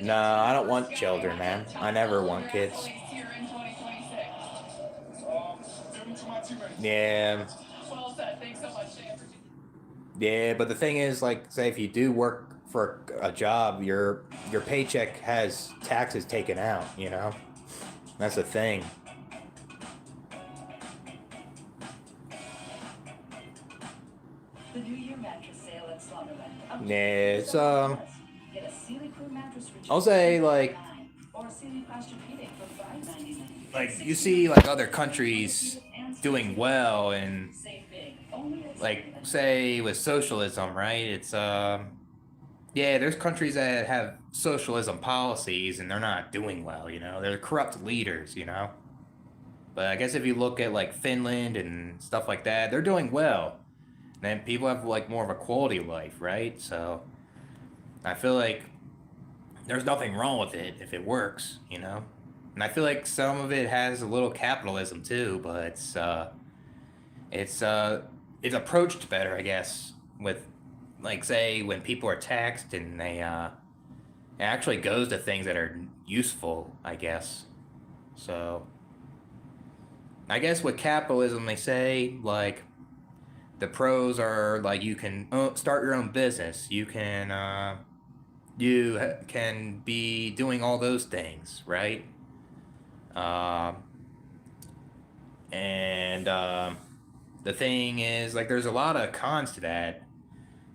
No, I don't want children, man. I never want kids. Yeah. Yeah, but the thing is, like, say if you do work for a job, your paycheck has taxes taken out. That's the thing. The New Year mattress sale at Slumberland. Up to Yeah, 50% off. Get a Sealy Crew mattress for I'll just say like $9.99 or a Sealy Posturepedic for $5.99. like you 16 see like inches, other Sealy countries Orthopedic and doing Sealy well, and Save big only at like Slumberland. say with socialism, right? It's yeah, there's countries that have socialism policies and they're not doing well. They're corrupt leaders. But I guess if you look at like Finland and stuff like that, they're doing well. And people have like more of a quality of life, right? So I feel like there's nothing wrong with it if it works. And I feel like some of it has a little capitalism too, but it's it's approached better, I guess, with like say when people are taxed and it actually goes to things that are useful, I guess. So I guess with capitalism they say like the pros are like you can start your own business. You can be doing all those things, right? Um, and the thing is, like, there's a lot of cons to that.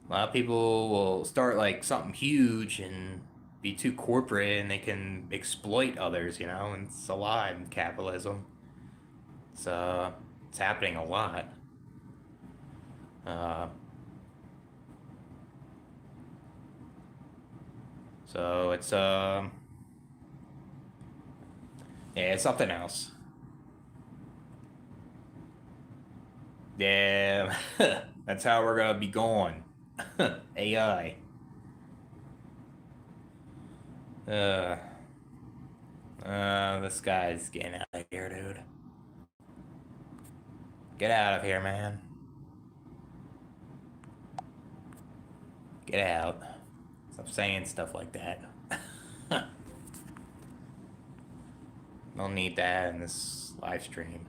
A lot of people will start like something huge and be too corporate, and they can exploit others. And it's a lot in capitalism. It's it's happening a lot. Uh, so yeah, it's something else. Yeah, that's how we're gonna be going. AI. Uh, this guy's getting out of here, dude. Get out of here, man. Get out. Stop saying stuff like that. Don't need that in this live stream.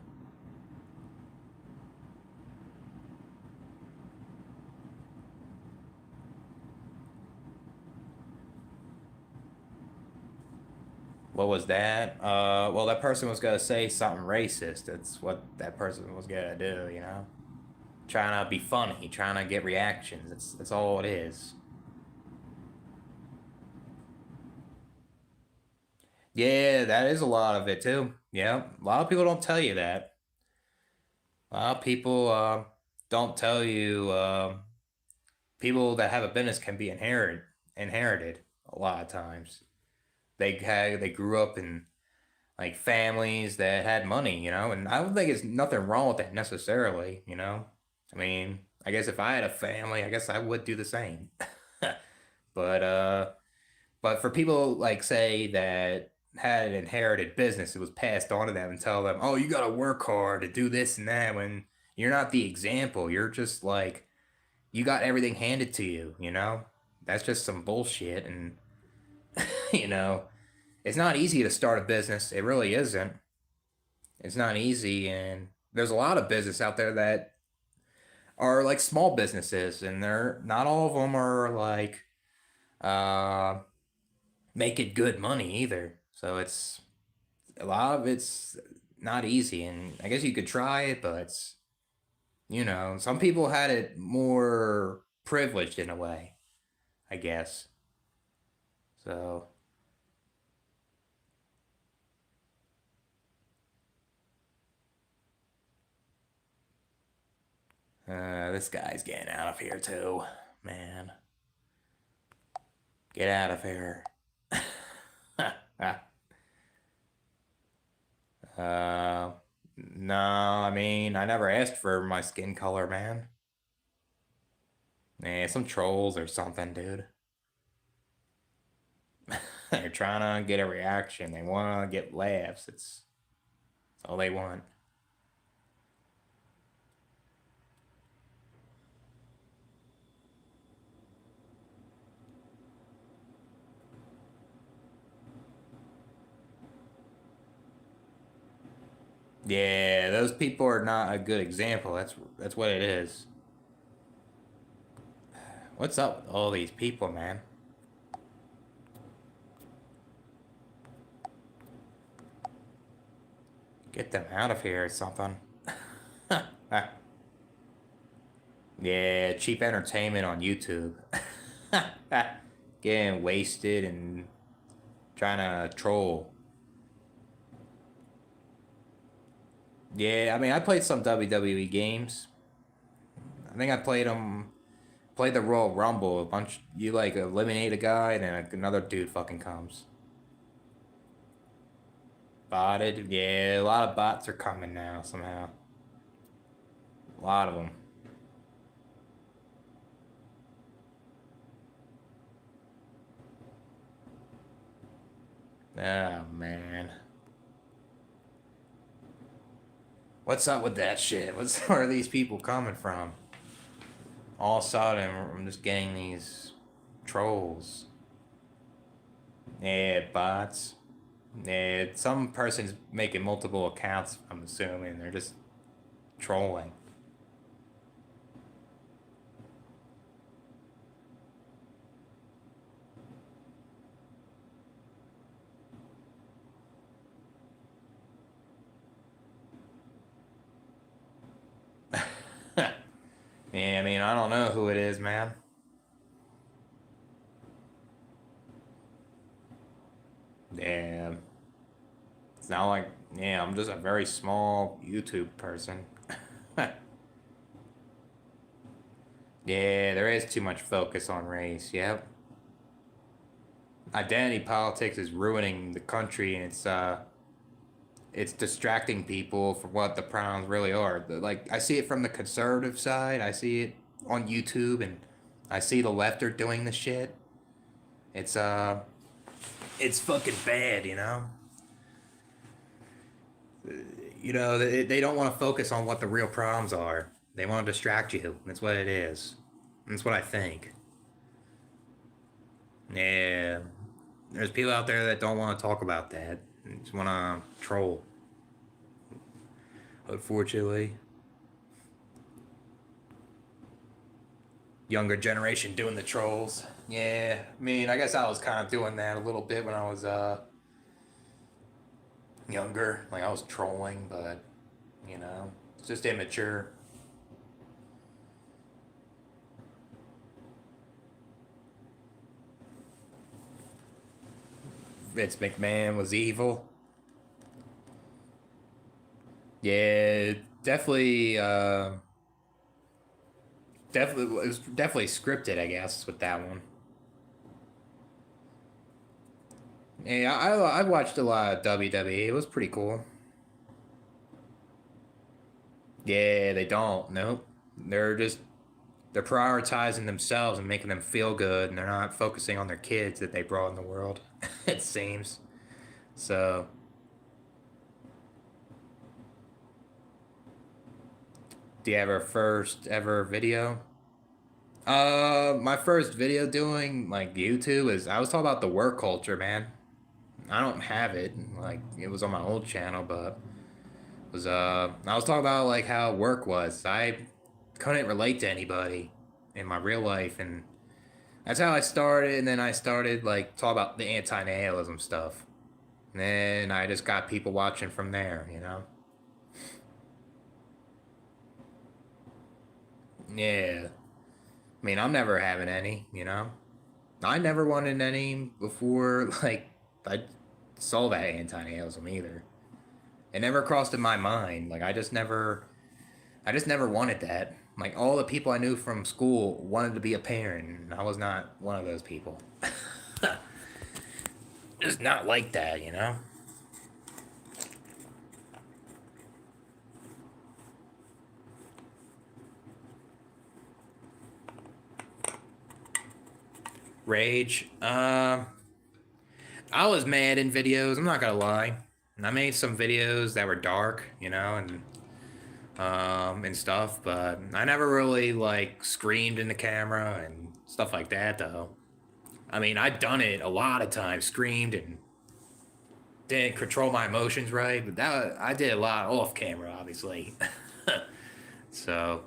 What was that? Well, that person was gonna say something racist. That's what that person was gonna do. Trying to be funny, trying to get reactions. That's all it is. Yeah, that is a lot of it too. Yeah, a lot of people don't tell you that. A lot of people don't tell you. People that have a business can be inherited a lot of times. They grew up in like families that had money, and I don't think it's nothing wrong with that necessarily. I mean, I guess if I had a family, I guess I would do the same. But but for people like say that had an inherited business, it was passed on to them and tell them, "Oh, you got to work hard to do this and that." When you're not the example, you're just like you got everything handed to you. That's just some bullshit, and You know, it's not easy to start a business. It really isn't. It's not easy, and there's a lot of business out there that are like small businesses, and they're not all of them are like uh making good money either. So it's a lot of it's not easy, and I guess you could try it, but it's, some people had it more privileged in a way, I guess. So this guy's getting out of here too, man. Get out of here. uh, no, I mean, I never asked for my skin color, man. Nah, some trolls or something, dude. They're trying to get a reaction. They want to get laughs. That's all they want. Yeah, those people are not a good example. That's what it is. What's up with all these people, man? Get them out of here or something. Yeah, cheap entertainment on YouTube. Getting wasted and trying to troll. Yeah, I mean, I played some WWE games. I think I played the Royal Rumble. A bunch, you like eliminate a guy, and then another dude fucking comes. Botted, yeah, a lot of bots are coming now somehow. A lot of them. Oh man, what's up with that shit? Where are these people coming from? All of a sudden, I'm just getting these trolls. Yeah, bots. Yeah, some person's making multiple accounts. I'm assuming they're just trolling. Yeah, I mean, I don't know who it is, man. Yeah, it's not like, yeah, I'm just a very small YouTube person. Yeah, there is too much focus on race. Yep. Identity politics is ruining the country, and it's distracting people from what the problems really are. Like I see it from the conservative side. I see it on YouTube, and I see the left are doing the shit. It's it's fucking bad, you know. They don't want to focus on what the real problems are. They want to distract you. That's what it is. That's what I think. Yeah, there's people out there that don't want to talk about that. They just want to troll. Unfortunately, younger generation doing the trolls. Yeah, I mean, I guess I was kind of doing that a little bit when I was younger. Like I was trolling, but it's just immature. Vince McMahon was evil. Yeah, definitely. Definitely, it was definitely scripted, I guess, with that one. Yeah, I watched a lot of WWE. It was pretty cool. Yeah, they don't. Nope. They're just they're prioritizing themselves and making them feel good, and they're not focusing on their kids that they brought in the world. It seems. So, do you have our first ever video? My first video doing like YouTube is I was talking about the work culture, man. I don't have it. Like it was on my old channel, but it was I was talking about like how work was. I couldn't relate to anybody in my real life, and that's how I started. And then I started like talk about the anti-nihilism stuff. And then I just got people watching from there, you know. Yeah. I mean, I'm never having any, you know. I never wanted any before, like, I saw that anti-nihilism either. It never crossed in my mind. Like, I just never wanted that. Like, all the people I knew from school wanted to be a parent, and I was not one of those people. Just not like that, you know? Rage. I was mad in videos, I'm not gonna lie. And I made some videos that were dark, you know, and stuff, but I never really like screamed in the camera and stuff like that though. I mean, I've done it a lot of times, screamed and didn't control my emotions right, but that I did a lot off camera, obviously. So,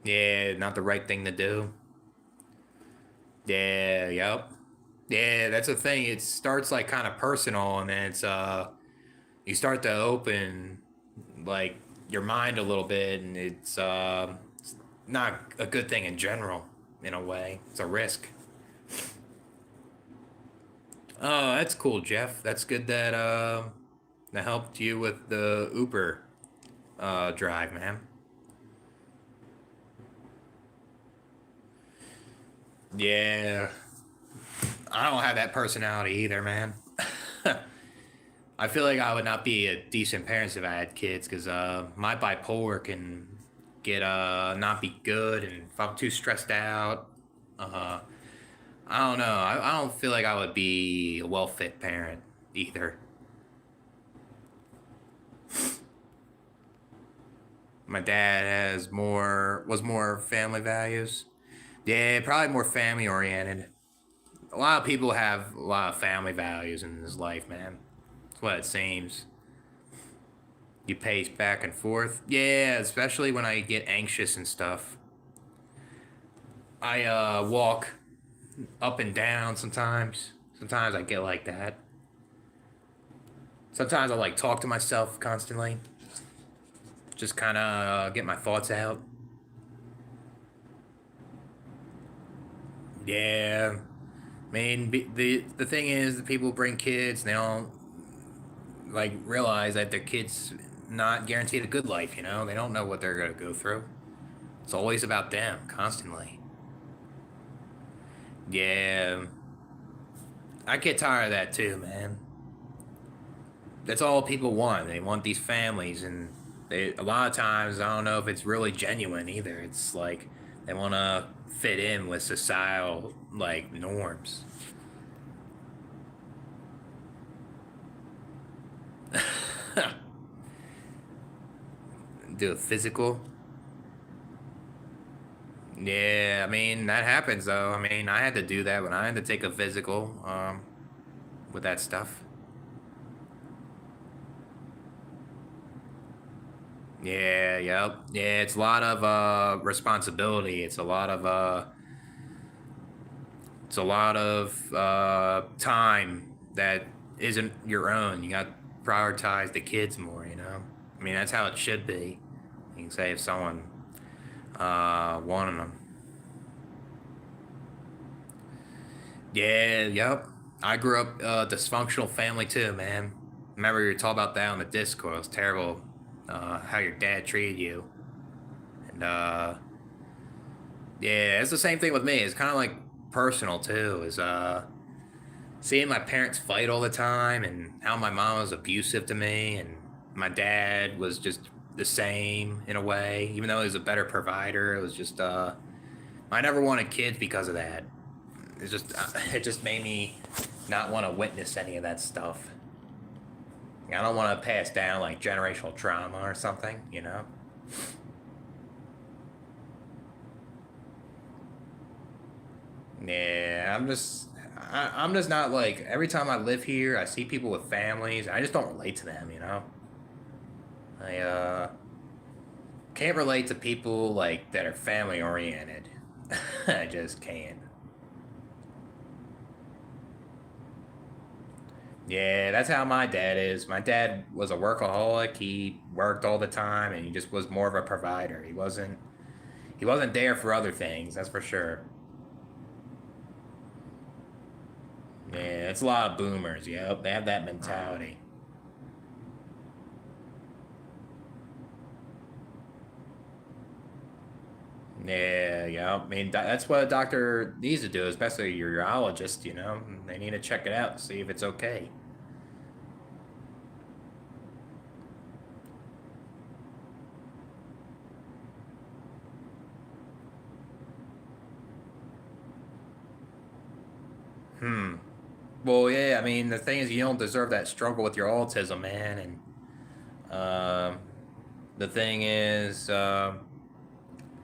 yeah, not the right thing to do. Yeah, yep. Yeah, that's the thing. It starts like kind of personal, and then it's you start to open like your mind a little bit, and it's not a good thing in general. In a way, it's a risk. Oh, that's cool, Jeff. That's good that that helped you with the Uber drive, man. Yeah, I don't have that personality either, man. I feel like I would not be a decent parent if I had kids because my bipolar can get not be good, and if I'm too stressed out, uh, I don't know. I don't feel like I would be a well fit parent either. My dad was more family values. Yeah, probably more family oriented. A lot of people have a lot of family values in this life, man. That's what it seems. You pace back and forth. Yeah, especially when I get anxious and stuff. I walk up and down sometimes. Sometimes I get like that. Sometimes I like talk to myself constantly. Just kind of get my thoughts out. Yeah. I mean, the thing is, the people bring kids, they don't like realize that their kids not guaranteed a good life. You know, they don't know what they're gonna go through. It's always about them, constantly. Yeah, I get tired of that too, man. That's all people want. They want these families, and a lot of times I don't know if it's really genuine either. It's like they want to fit in with societal like norms. Do a physical. Yeah, I mean that happens though. I mean I had to do that when I had to take a physical with that stuff. Yeah, yep. Yeah, it's a lot of responsibility. It's a lot of time that isn't your own. You got to prioritize the kids more, you know? I mean, that's how it should be. You can say if someone wanted them. Yeah, yep. I grew up dysfunctional family too, man. Remember you were talking about that on the Discord. It was terrible how your dad treated you. And yeah, it's the same thing with me. It's kind of like personal too. Is seeing my parents fight all the time and how my mom was abusive to me and my dad was just the same in a way. Even though he was a better provider, it was just I never wanted kids because of that. It's just it just made me not want to witness any of that stuff. I don't want to pass down like generational trauma or something, you know? Yeah, I'm just not like, every time I live here, I see people with families. I just don't relate to them, you know? I can't relate to people like that are family oriented. I just can't. Yeah, that's how my dad is. My dad was a workaholic. He worked all the time and he just was more of a provider. He wasn't there for other things, that's for sure. Yeah, it's a lot of boomers, yep. They have that mentality. Yeah, yeah. I mean, that's what a doctor needs to do, especially your urologist, you know. They need to check it out, see if it's okay. Hmm. Well, yeah, I mean, the thing is, you don't deserve that struggle with your autism, man. And the thing is,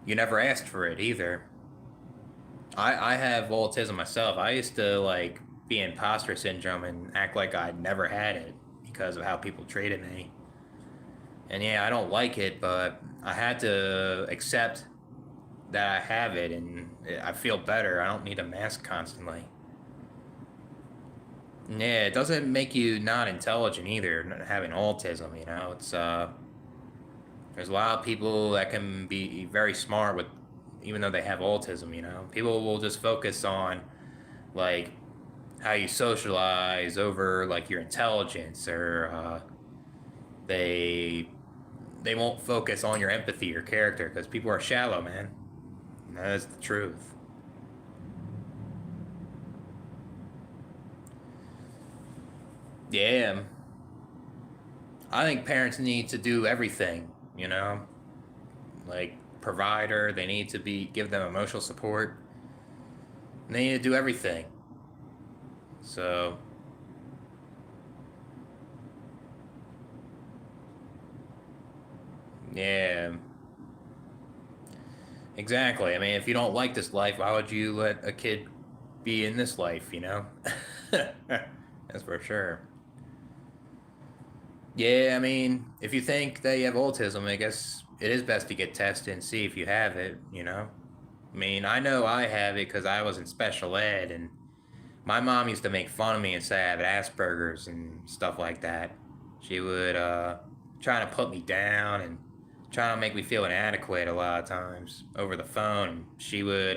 you never asked for it either. I have autism myself. I used to like be imposter syndrome and act like I never had it because of how people treated me. And yeah, I don't like it, but I had to accept that I have it, and I feel better. I don't need a mask constantly. Yeah, it doesn't make you not intelligent either. Having autism, you know, it's there's a lot of people that can be very smart with, even though they have autism. You know, people will just focus on like how you socialize over like your intelligence, or they they won't focus on your empathy or character because people are shallow, man. And that is the truth. Yeah, I think parents need to do everything. You know, like provider, they need to be give them emotional support. They need to do everything. So yeah, exactly. I mean, if you don't like this life, why would you let a kid be in this life? You know, that's for sure. Yeah, I mean, if you think that you have autism, I guess it is best to get tested and see if you have it. You know, I mean, I know I have it because I was in special ed, and my mom used to make fun of me and say I have Asperger's and stuff like that. She would try to put me down and try to make me feel inadequate a lot of times over the phone. She would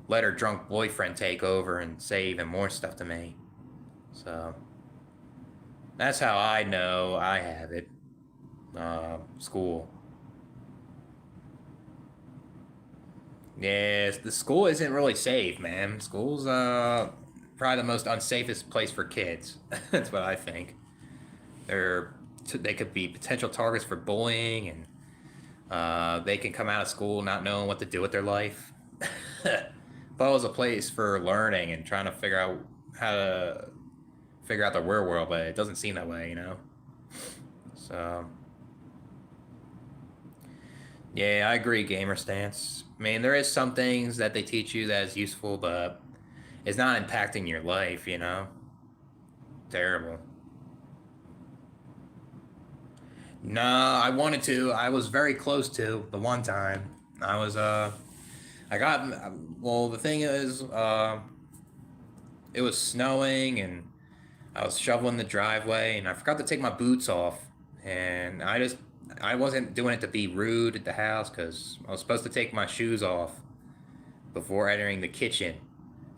let her drunk boyfriend take over and say even more stuff to me. So that's how I know I have it. School. Yes, the school isn't really safe, man. School's probably the most unsafest place for kids. That's what I think. They could be potential targets for bullying, and they can come out of school not knowing what to do with their life. Thought it was a place for learning and trying to figure out how to figure out the real world, but it doesn't seem that way, you know. So yeah, I agree, gamer stance. I mean, there is some things that they teach you that is useful, but it's not impacting your life, you know. Terrible. No, I wanted to. I was very close to the one time. I was I got well. The thing is, it was snowing and I was shoveling the driveway and I forgot to take my boots off, and I wasn't doing it to be rude at the house because I was supposed to take my shoes off before entering the kitchen.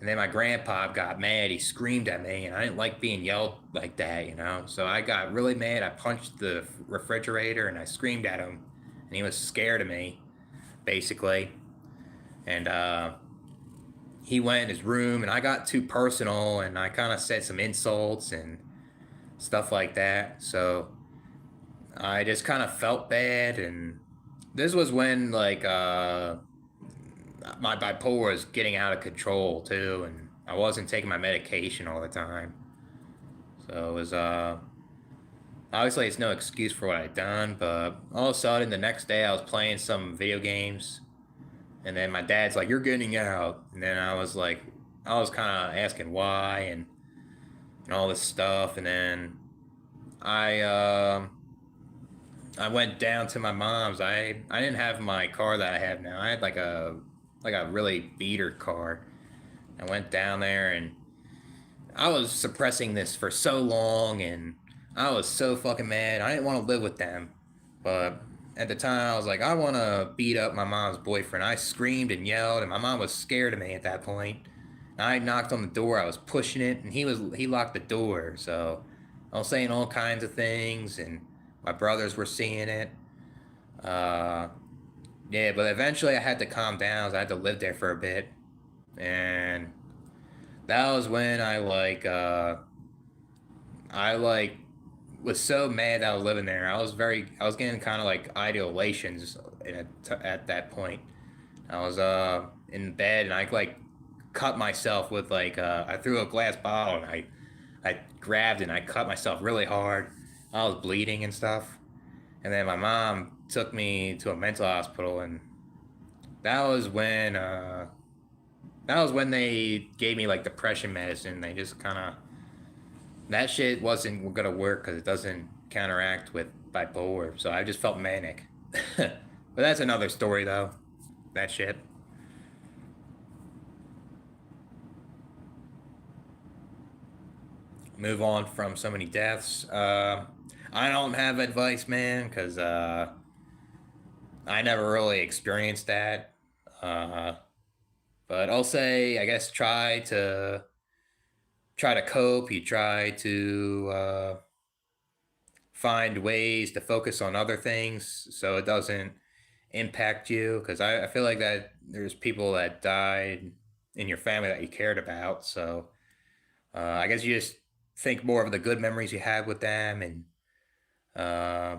And then my grandpa got mad. He screamed at me, and I didn't like being yelled like that, you know? So I got really mad. I punched the refrigerator and I screamed at him, and he was scared of me, basically. And he went in his room, and I got too personal, and I kind of said some insults and stuff like that. So I just kind of felt bad. And this was when, like, my bipolar was getting out of control too, and I wasn't taking my medication all the time. So it was Obviously, it's no excuse for what I'd done, but all of a sudden, the next day, I was playing some video games, and then my dad's like, "You're getting out," and then I was kind of asking why and all this stuff, and then I I went down to my mom's. I didn't have my car that I have now. I had like a really beater car. I went down there and I was suppressing this for so long, and I was so fucking mad. I didn't want to live with them, but at the time I was like, I want to beat up my mom's boyfriend. I screamed and yelled, and my mom was scared of me at that point. I knocked on the door. I was pushing it, and he locked the door. So I was saying all kinds of things, and my brothers were seeing it. Uh, yeah, but eventually I had to calm down. So I had to live there for a bit, and that was when I like was so mad that I was living there. I was getting kind of like ideolations at that point. I was in bed and I like cut myself with I threw a glass bottle and I grabbed it and I cut myself really hard. I was bleeding and stuff. And then my mom took me to a mental hospital, and that was when uh that was when they gave me like depression medicine. They just kind of that shit wasn't gonna work because it doesn't counteract with bipolar. So I just felt manic. But that's another story though. That shit. Move on from so many deaths. I don't have advice, man, because I never really experienced that. Uh, but I'll say, I guess, try to cope. You try to find ways to focus on other things so it doesn't impact you. Because I feel like that there's people that died in your family that you cared about. So I guess you just think more of the good memories you had with them, and uh,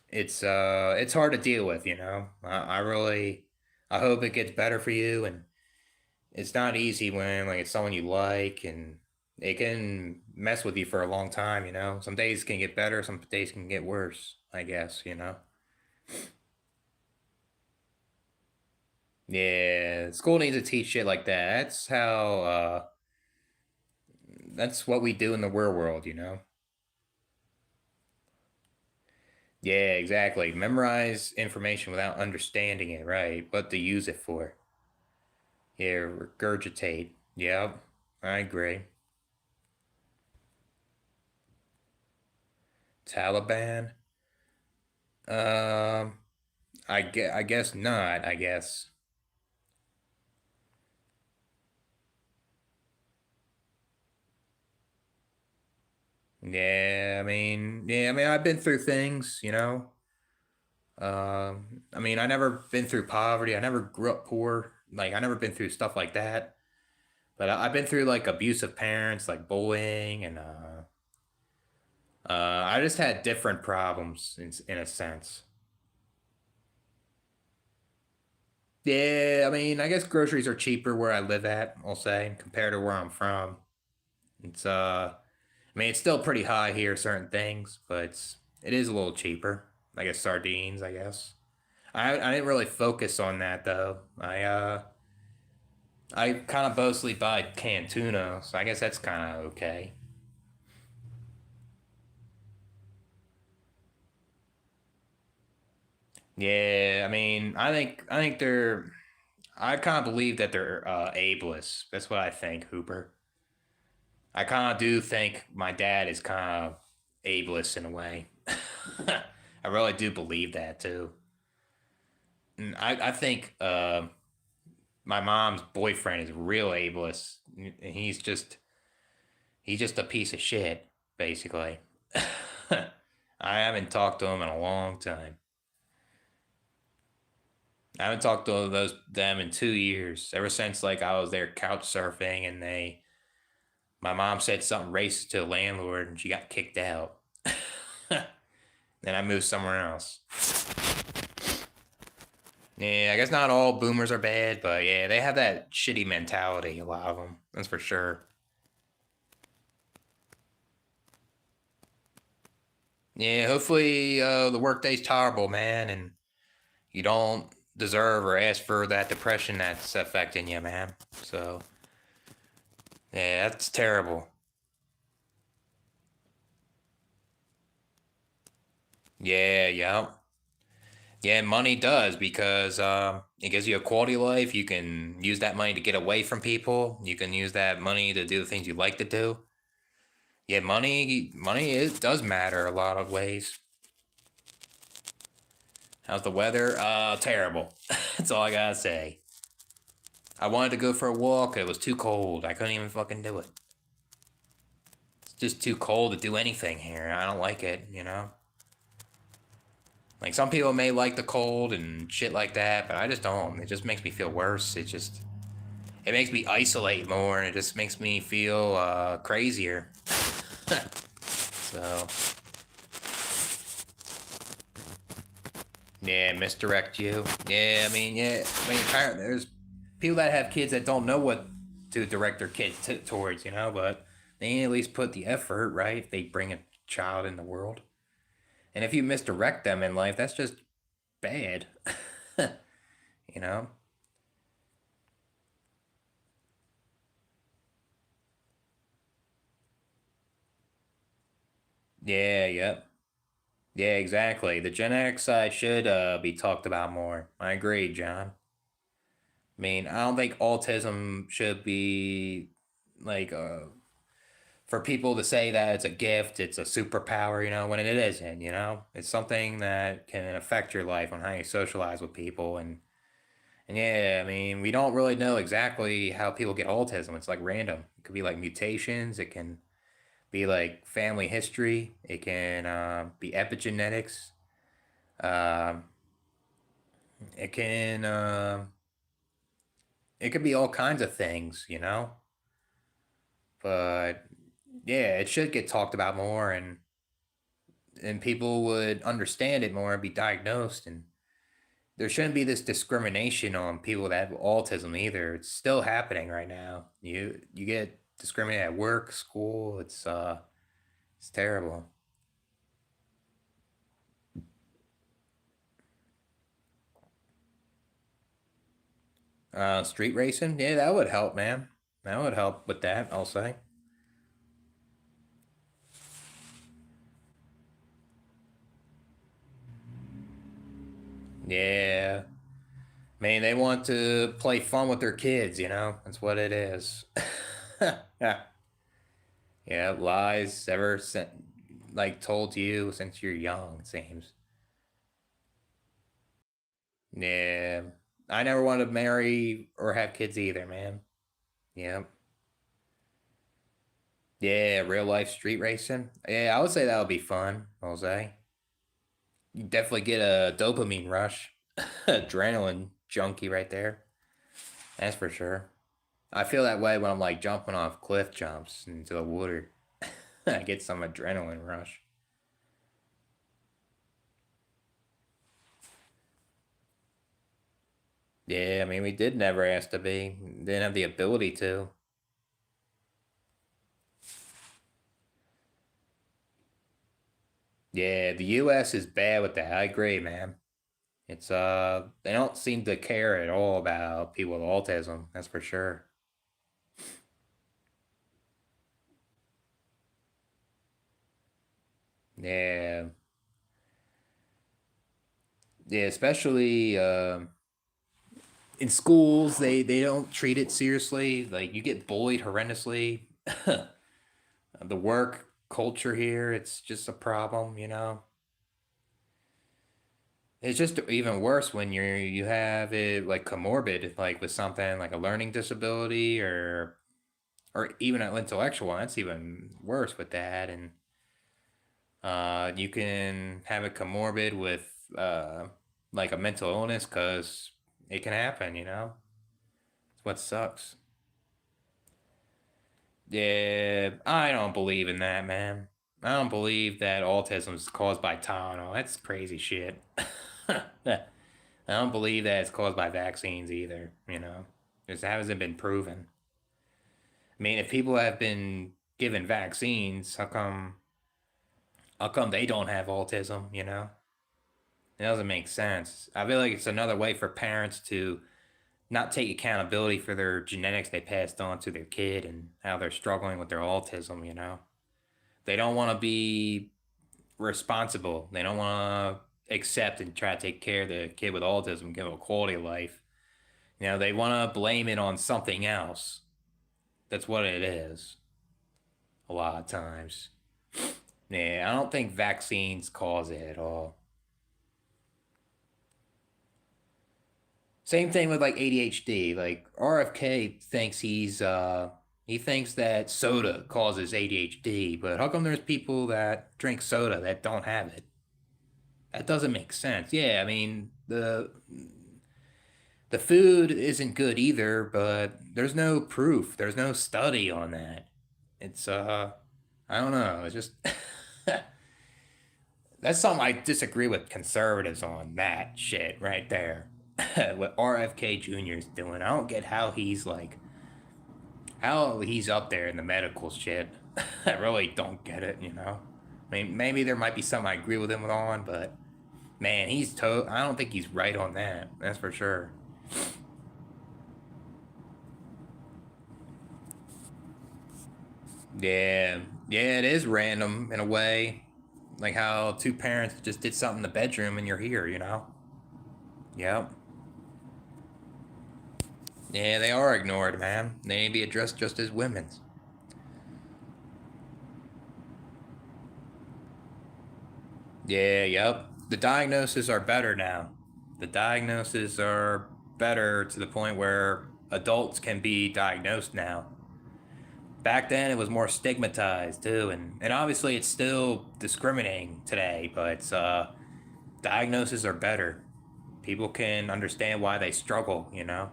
it's hard to deal with. I really I hope it gets better for you, and it's not easy when like it's someone you like, and it can mess with you for a long time. Some days can get better, some days can get worse. I guess. Yeah, school needs to teach shit like that. That's what we do in the real world. Yeah, exactly. Memorize information without understanding it, right? What to use it for. Yeah, regurgitate. Yep, I agree. Taliban. Um, I guess not. I guess. Yeah. I mean, I've been through things. I mean, I never been through poverty. I never grew up poor. Like, I never been through stuff like that. But I've been through like abusive parents, like bullying, and I just had different problems in a sense. Yeah, I mean, I guess groceries are cheaper where I live at, I'll say, compared to where I'm from. I mean, it's still pretty high here, certain things, but it is a little cheaper. I guess sardines, I guess. I didn't really focus on that though. I kind of mostly buy canned tuna, so I guess that's kind of okay. Yeah, I mean, I think I kind of believe that they're ableist. That's what I think, Hooper. I kind of do think my dad is kind of ableist in a way. I really do believe that too. And I think my mom's boyfriend is real ableist, and he's just a piece of shit, basically. I haven't talked to him in a long time. I haven't talked to them in 2 years. Ever since like I was there couch surfing, and my mom said something racist to the landlord, and she got kicked out. Then I moved somewhere else. Yeah, I guess not all boomers are bad, but yeah, they have that shitty mentality. A lot of them, that's for sure. Yeah, hopefully the workday's tolerable, man, and you don't deserve or ask for that depression that's affecting you, man. So, yeah, that's terrible. Yeah, yeah. Yeah, money does because it gives you a quality of life. You can use that money to get away from people. You can use that money to do the things you like to do. Yeah, money it does matter a lot of ways. How's the weather? Terrible. That's all I gotta say. I wanted to go for a walk. It was too cold. I couldn't even fucking do it. It's just too cold to do anything here. I don't like it, you know? Like some people may like the cold and shit like that, but I just don't. It just makes me feel worse. It makes me isolate more and it just makes me feel crazier. So yeah, misdirect you. Yeah, I mean, there's people that have kids that don't know what to direct their kids towards, you know, but they at least put the effort, right? If they bring a child in the world. And if you misdirect them in life, that's just bad. You know? Yeah, yep. Yeah, exactly. The Gen X side should be talked about more. I agree, John. I mean, I don't think autism should be like for people to say that it's a gift, it's a superpower, you know, when it isn't, you know? It's something that can affect your life on how you socialize with people and yeah, I mean, we don't really know exactly how people get autism. It's like random. It could be like mutations, it can be like family history, it can be epigenetics. Um, it can it could be all kinds of things, you know? But yeah, it should get talked about more and people would understand it more and be diagnosed and there shouldn't be this discrimination on people that have autism either. It's still happening right now. You get discriminated at work, school. It's terrible. Street racing, yeah, that would help, man. That would help with that. I'll say. Yeah, man, they want to play fun with their kids. You know, that's what it is. Yeah, yeah, lies ever sent like told to you since you're young. It seems. Yeah, I never wanted to marry or have kids either, man. Yeah, yeah, real life street racing. Yeah, I would say that would be fun, Jose. You definitely get a dopamine rush, adrenaline junkie right there. That's for sure. I feel that way when I'm like jumping off cliff jumps into the water. I get some adrenaline rush. Yeah, I mean, we did never ask to be. Didn't have the ability to. Yeah, the U.S. is bad with that. I agree, man. It's they don't seem to care at all about people with autism. That's for sure. Yeah, yeah, especially in schools, they don't treat it seriously. Like you get bullied horrendously. The work culture here, it's just a problem, you know. It's just even worse when you have it like comorbid, like with something like a learning disability or even an intellectual. That's even worse with that, and you can have it comorbid with like a mental illness because it can happen. You know, it's what sucks. Yeah, I don't believe in that, man. I don't believe that autism is caused by Tylenol. That's crazy shit. I don't believe that it's caused by vaccines either, you know. This hasn't been proven. I mean, if people have been given vaccines, how come How come they don't have autism, you know? It doesn't make sense. I feel like it's another way for parents to not take accountability for their genetics they passed on to their kid and how they're struggling with their autism, you know? They don't want to be responsible. They don't want to accept and try to take care of the kid with autism, give them a quality of life. You know, they want to blame it on something else. That's what it is a lot of times. Yeah, I don't think vaccines cause it at all. Same thing with like ADHD. Like RFK thinks he thinks that soda causes ADHD, but how come there's people that drink soda that don't have it? That doesn't make sense. Yeah, I mean, the food isn't good either, but there's no proof. There's no study on that. It's I don't know. It's just that's something I disagree with conservatives on that shit right there. What RFK Jr. is doing. I don't get how he's up there in the medical shit. I really don't get it, you know. I mean, maybe there might be something I agree with him on, but man, I don't think he's right on that. That's for sure. Yeah, yeah, it is random in a way, like how two parents just did something in the bedroom and you're here, you know. Yep. Yeah, they are ignored, man. They need to be addressed just as women's. Yeah, yep. The diagnoses are better now. The diagnoses are better to the point where adults can be diagnosed now. Back then, it was more stigmatized too, and obviously it's still discriminating today, but diagnoses are better. People can understand why they struggle, you know?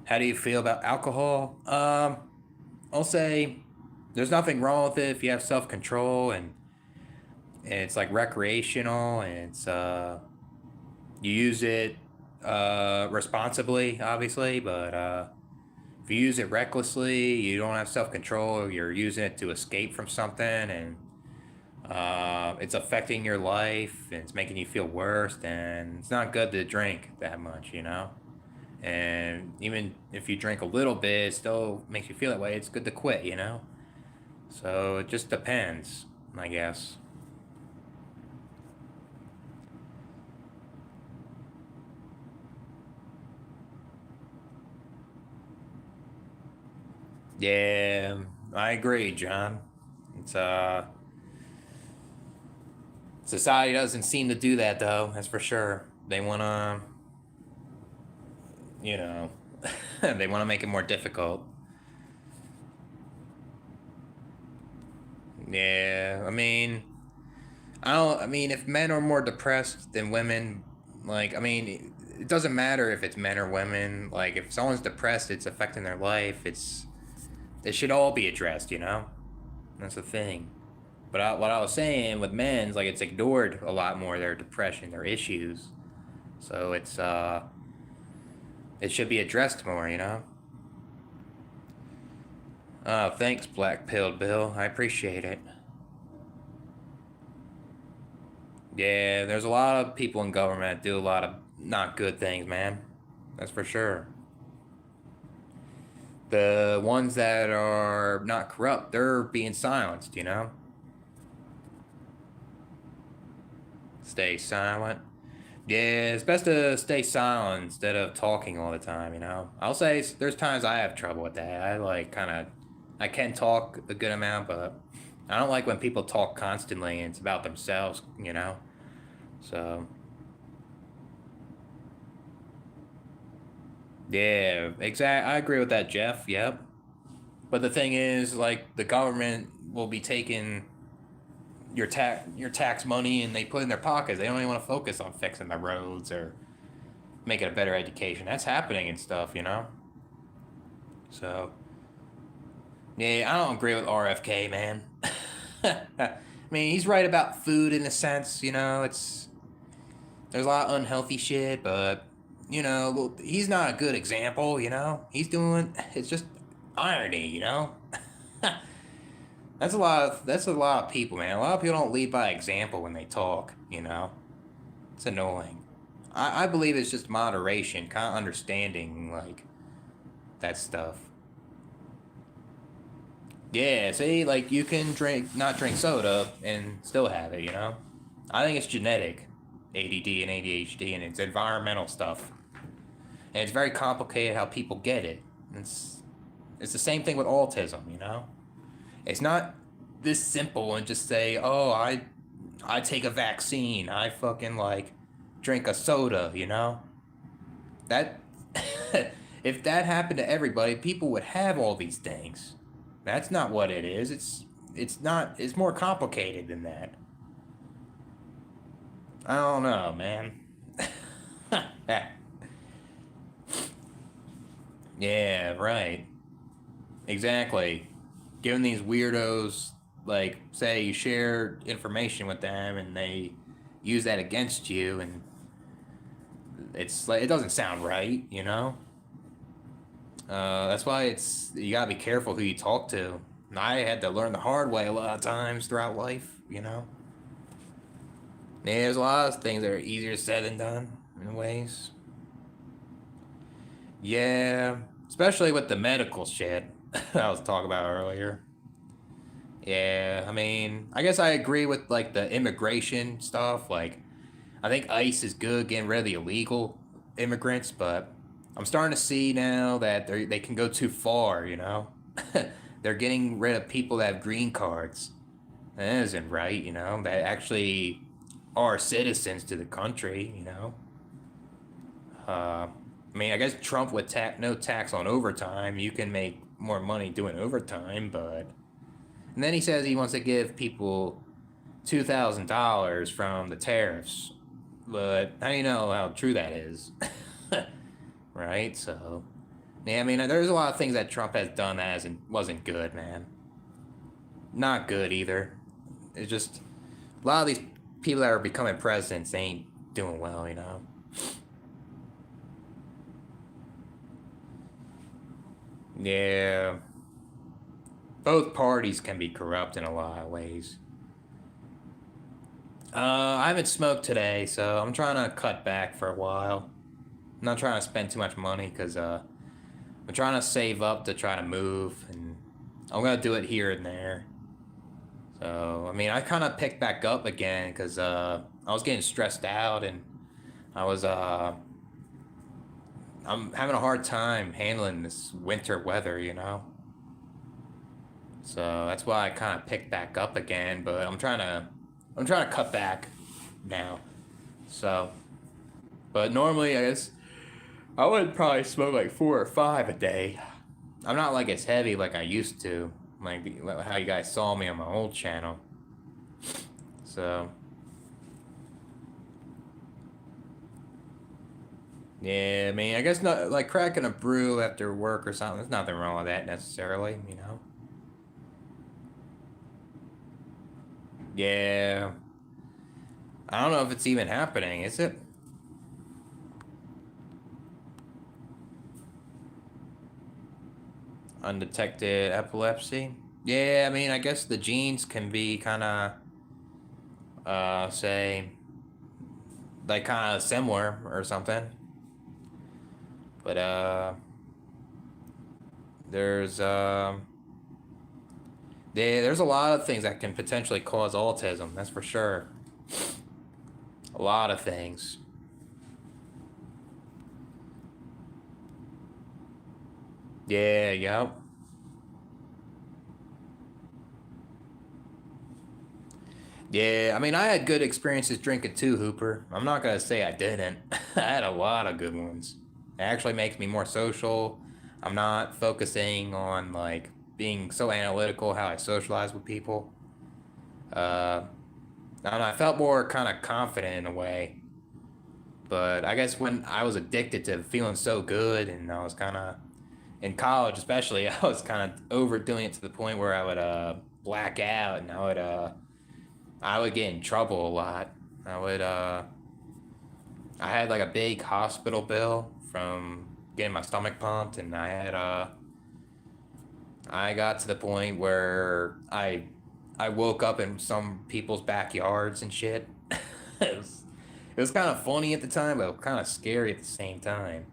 How do you feel about alcohol? I'll say there's nothing wrong with it if you have self control and it's like recreational and it's you use it responsibly, obviously, but if you use it recklessly, you don't have self control, you're using it to escape from something and it's affecting your life and it's making you feel worse, and it's not good to drink that much, you know? And even if you drink a little bit, it still makes you feel that way. It's good to quit, you know? So it just depends, I guess. Yeah, I agree, John. It's society doesn't seem to do that though, that's for sure. They wanna, you know, they wanna make it more difficult. Yeah, I mean, if men are more depressed than women, like, I mean, it doesn't matter if it's men or women. Like, if someone's depressed, it's affecting their life. It should all be addressed, you know? That's the thing. But what I was saying with men's, like, it's ignored a lot more, their depression, their issues. So it should be addressed more, you know? Oh, thanks, Black Pilled Bill. I appreciate it. Yeah, there's a lot of people in government that do a lot of not good things, man. That's for sure. The ones that are not corrupt, they're being silenced, you know? Stay silent. Yeah, it's best to stay silent instead of talking all the time, you know? I'll say there's times I have trouble with that. I can talk a good amount, but I don't like when people talk constantly and it's about themselves, you know? So, yeah, exactly. I agree with that, Jeff. Yep. But the thing is, like, the government will be taking your tax money and they put it in their pockets. They don't even want to focus on fixing the roads or making a better education. That's happening and stuff, you know. So yeah, I don't agree with RFK, man. I mean, he's right about food in a sense, you know. It's there's a lot of unhealthy shit, but you know, he's not a good example, you know? It's just irony, you know? That's a lot of people, man. A lot of people don't lead by example when they talk, you know? It's annoying. I believe it's just moderation, kind of understanding, like, that stuff. Yeah, see, like, you can not drink soda and still have it, you know? I think it's genetic, ADD and ADHD, and it's environmental stuff. And it's very complicated how people get it. It's the same thing with autism, you know? It's not this simple and just say, oh, I take a vaccine, I fucking like drink a soda, you know? That if that happened to everybody, people would have all these things. That's not what it is. It's not it's more complicated than that. I don't know, man. Yeah, right. Exactly. Giving these weirdos, like, say you share information with them and they use that against you, and it's like, it doesn't sound right, you know? That's why you gotta be careful who you talk to. And I had to learn the hard way a lot of times throughout life, you know? Yeah, there's a lot of things that are easier said than done in ways. Yeah, especially with the medical shit I was talking about earlier. Yeah, I mean, I guess I agree with like the immigration stuff. Like, I think ICE is good getting rid of the illegal immigrants, but I'm starting to see now that they can go too far. You know, they're getting rid of people that have green cards. That isn't right. You know, that actually are citizens to the country. You know, I mean, I guess Trump with no tax on overtime, you can make more money doing overtime, but and then he says he wants to give people $2,000 from the tariffs. But how do you know how true that is? Right? So, yeah, I mean, there's a lot of things that Trump has done that wasn't good, man. Not good either. It's just a lot of these people that are becoming presidents ain't doing well, you know. Yeah, both parties can be corrupt in a lot of ways. I haven't smoked today, so I'm trying to cut back for a while. I'm not trying to spend too much money because I'm trying to save up to try to move, and I'm gonna do it here and there. So I mean, I kind of picked back up again because I was getting stressed out, and I was I'm having a hard time handling this winter weather, you know. So that's why I kind of picked back up again. But I'm trying to cut back now. So, but normally I guess I would probably smoke like 4 or 5 a day. I'm not like as heavy like I used to, like how you guys saw me on my old channel. So, yeah, I mean, I guess not like cracking a brew after work or something. There's nothing wrong with that necessarily, you know. Yeah, I don't know if it's even happening, is it? Undetected epilepsy. Yeah, I mean, I guess the genes can be kind of, say, like kind of similar or something. But there's there's a lot of things that can potentially cause autism. That's for sure. A lot of things. Yeah, yep. Yeah, I mean, I had good experiences drinking too, Hooper. I'm not gonna say I didn't. I had a lot of good ones. It actually makes me more social. I'm not focusing on like being so analytical how I socialize with people. Uh, I don't know, I felt more kind of confident in a way. But I guess when I was addicted to feeling so good, and I was kind of in college, especially, I was kind of overdoing it to the point where I would black out, and I would get in trouble a lot. I would I had like a big hospital bill from getting my stomach pumped, and I got to the point where I woke up in some people's backyards and shit. it was it was kind of funny at the time, but kind of scary at the same time.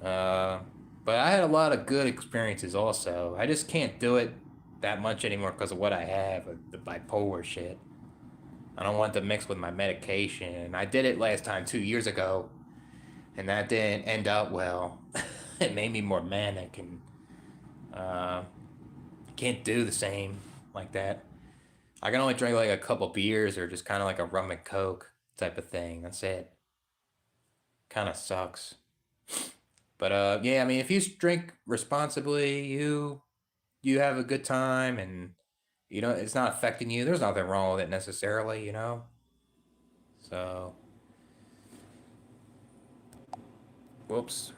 Uh, but I had a lot of good experiences also. I just can't do it that much anymore because of what I have, the bipolar shit. I don't want to mix with my medication. I did it last time 2 years ago, and that didn't end up well. It made me more manic, and uh, can't do the same like that. I can only drink like a couple beers or just kind of like a rum and coke type of thing. That's it. Kind of sucks. But yeah, I mean, if you drink responsibly, you have a good time, and it's not affecting you. There's nothing wrong with it necessarily. So, whoops.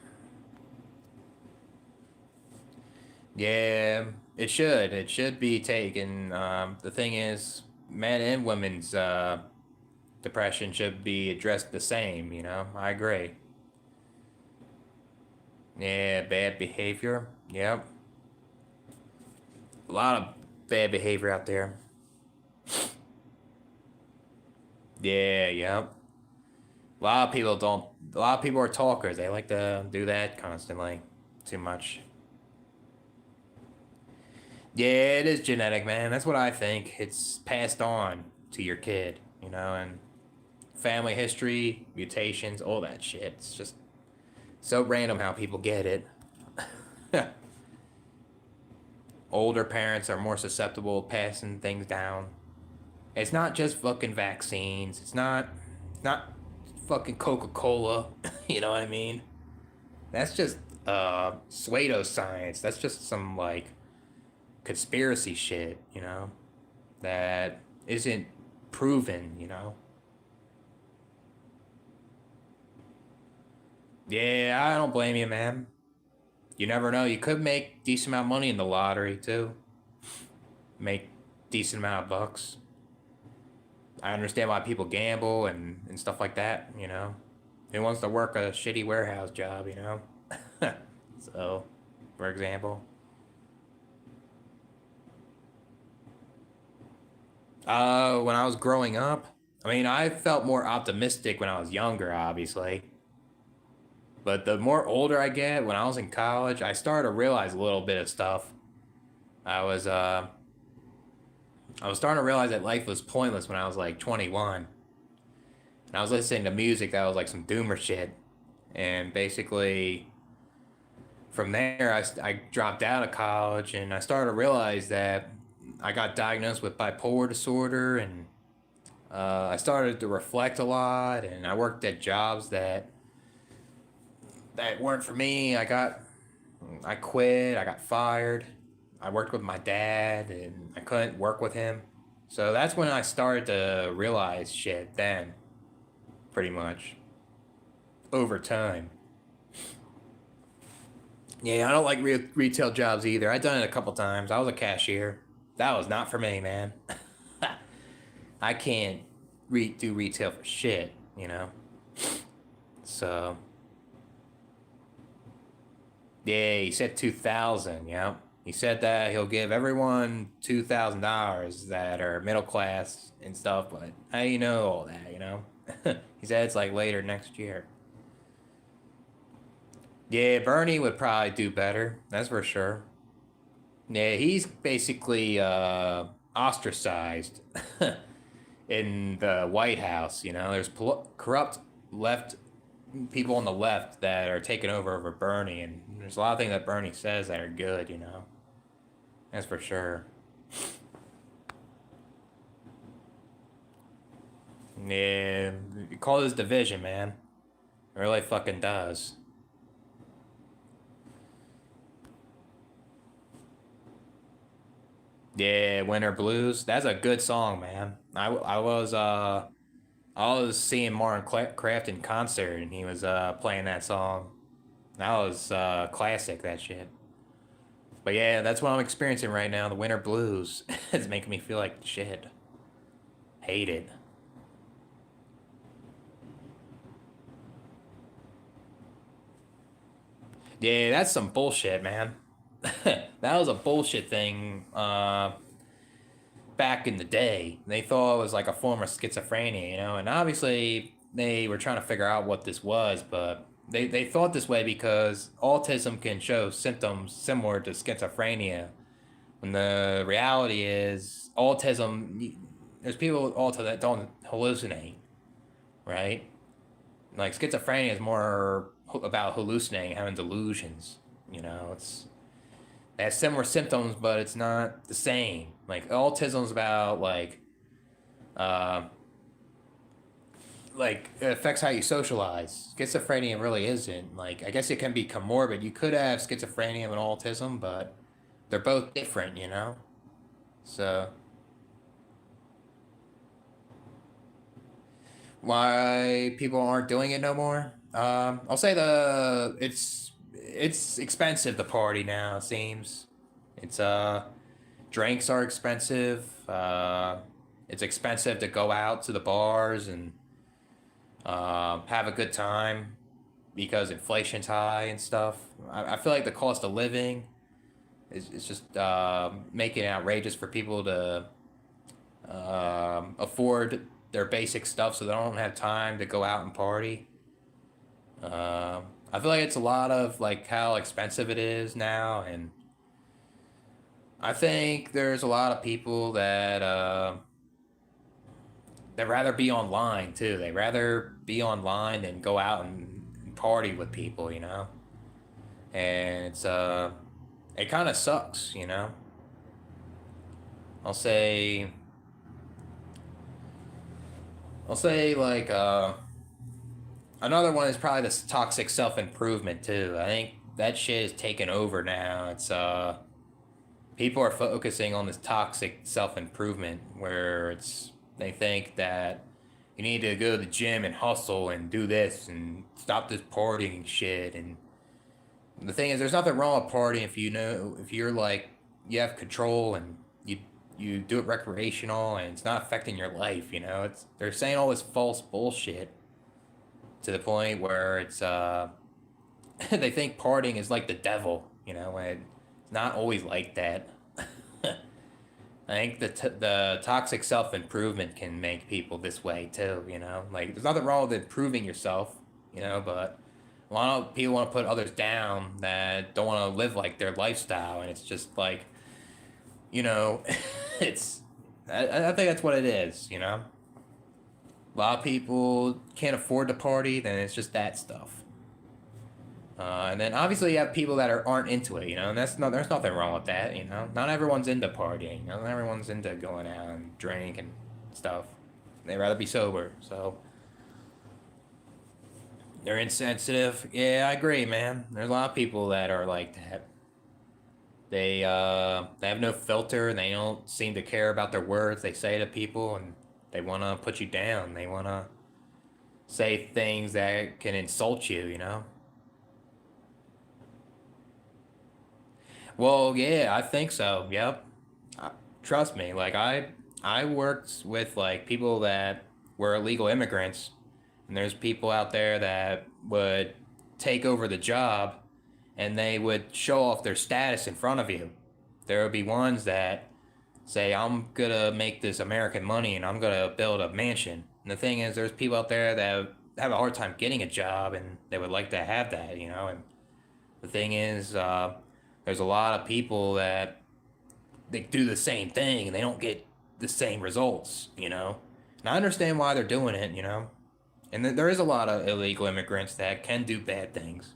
Yeah, it should. It should be taken. The thing is, men and women's depression should be addressed the same. I agree. Yeah, bad behavior. Yep. A lot of bad behavior out there. Yeah, yep. A lot of people don't. A lot of people are talkers. They like to do that constantly. Too much. Yeah, it is genetic, man. That's what I think. It's passed on to your kid, and family history, mutations, all that shit. It's just so random how people get it. Older parents are more susceptible to passing things down. It's not just fucking vaccines. It's not fucking Coca-Cola. You know what I mean? That's just pseudoscience. That's just some like conspiracy shit, that isn't proven. Yeah, I don't blame you, man. You never know. You could make decent amount of money in the lottery too. Make decent amount of bucks. I understand why people gamble and stuff like that. Who wants to work a shitty warehouse job? So, for example. When I was growing up, I mean, I felt more optimistic when I was younger, obviously. But the more older I get, when I was in college, I started to realize a little bit of stuff. I was uh I was starting to realize that life was pointless when I was like 21. And I was listening to music that was like some doomer shit. And basically from there I dropped out of college, and I started to realize that I got diagnosed with bipolar disorder, and I started to reflect a lot, and I worked at jobs that weren't for me. I quit. I got fired. I worked with my dad, and I couldn't work with him. So that's when I started to realize shit. Then, pretty much over time. Yeah, I don't like retail jobs either. I've done it a couple times. I was a cashier. That was not for me, man. I can't do retail for shit. So yeah, he said 2,000. Yeah, he said that he'll give everyone $2,000 that are middle class and stuff. But how do you know all that? He said it's like later next year. Yeah, Bernie would probably do better. That's for sure. Yeah, he's basically ostracized in the White House. There's corrupt left people on the left that are taking over Bernie, and there's a lot of things that Bernie says that are good. That's for sure. Yeah, you call this division, man. It really fucking does. Yeah, Winter Blues. That's a good song, man. I was seeing Martin Kraft in concert, and he was playing that song. That was classic, that shit. But yeah, that's what I'm experiencing right now. The winter blues. It's making me feel like shit. Hate it. Yeah, that's some bullshit, man. That was a bullshit thing back in the day. They thought it was like a form of schizophrenia, you know, and obviously they were trying to figure out what this was, but they thought this way because autism can show symptoms similar to schizophrenia. When the reality is, autism, there's people with autism that don't hallucinate, right? Like schizophrenia is more about hallucinating, having delusions. You know, it has similar symptoms, but it's not the same. Like autism's about uh, like it affects how you socialize. Schizophrenia really isn't. Like I guess it can be comorbid. You could have schizophrenia and autism, but they're both different. You know, so why people aren't doing it no more? I'll say it's expensive to party now. It seems it's drinks are expensive. It's expensive to go out to the bars and have a good time because inflation's high and stuff. I feel like the cost of living is just making it outrageous for people to afford their basic stuff, so they don't have time to go out and party. I feel like it's a lot of like how expensive it is now, and I think there's a lot of people that they'd rather be online too. They'd rather be online than go out and party with people, you know. And it kind of sucks, you know. I'll say I'll say like another one is probably this toxic self improvement too. I think that shit is taken over now. It's people are focusing on this toxic self improvement where it's they think that you need to go to the gym and hustle and do this and stop this partying shit. And the thing is, there's nothing wrong with partying if you know if you're like you have control and you do it recreational and it's not affecting your life. You know, it's they're saying all this false bullshit to the point where it's they think partying is like the devil. You know, and it's not always like that. I think the toxic self improvement can make people this way too. You know, like there's nothing wrong with improving yourself. You know, but a lot of people want to put others down that don't want to live like their lifestyle, and it's just like, you know, it's. I think that's what it is. You know, a lot of people can't afford to party, then it's just that stuff. And then obviously you have people that aren't into it, you know, and there's nothing wrong with that, you know. Not everyone's into partying, you know, not everyone's into going out and drink and stuff. They'd rather be sober, so they're insensitive. Yeah, I agree, man. There's a lot of people that are like that. They have no filter and they don't seem to care about their words they say to people, and they want to put you down. They want to say things that can insult you, you know. Well, yeah, I think so. Yep. Trust me. Like I worked with like people that were illegal immigrants, and there's people out there that would take over the job, and they would show off their status in front of you. There would be ones that say, "I'm gonna make this American money, and I'm gonna build a mansion." And the thing is, there's people out there that have a hard time getting a job, and they would like to have that, you know. And the thing is, there's a lot of people that they do the same thing and they don't get the same results, you know. And I understand why they're doing it, you know. And there is a lot of illegal immigrants that can do bad things.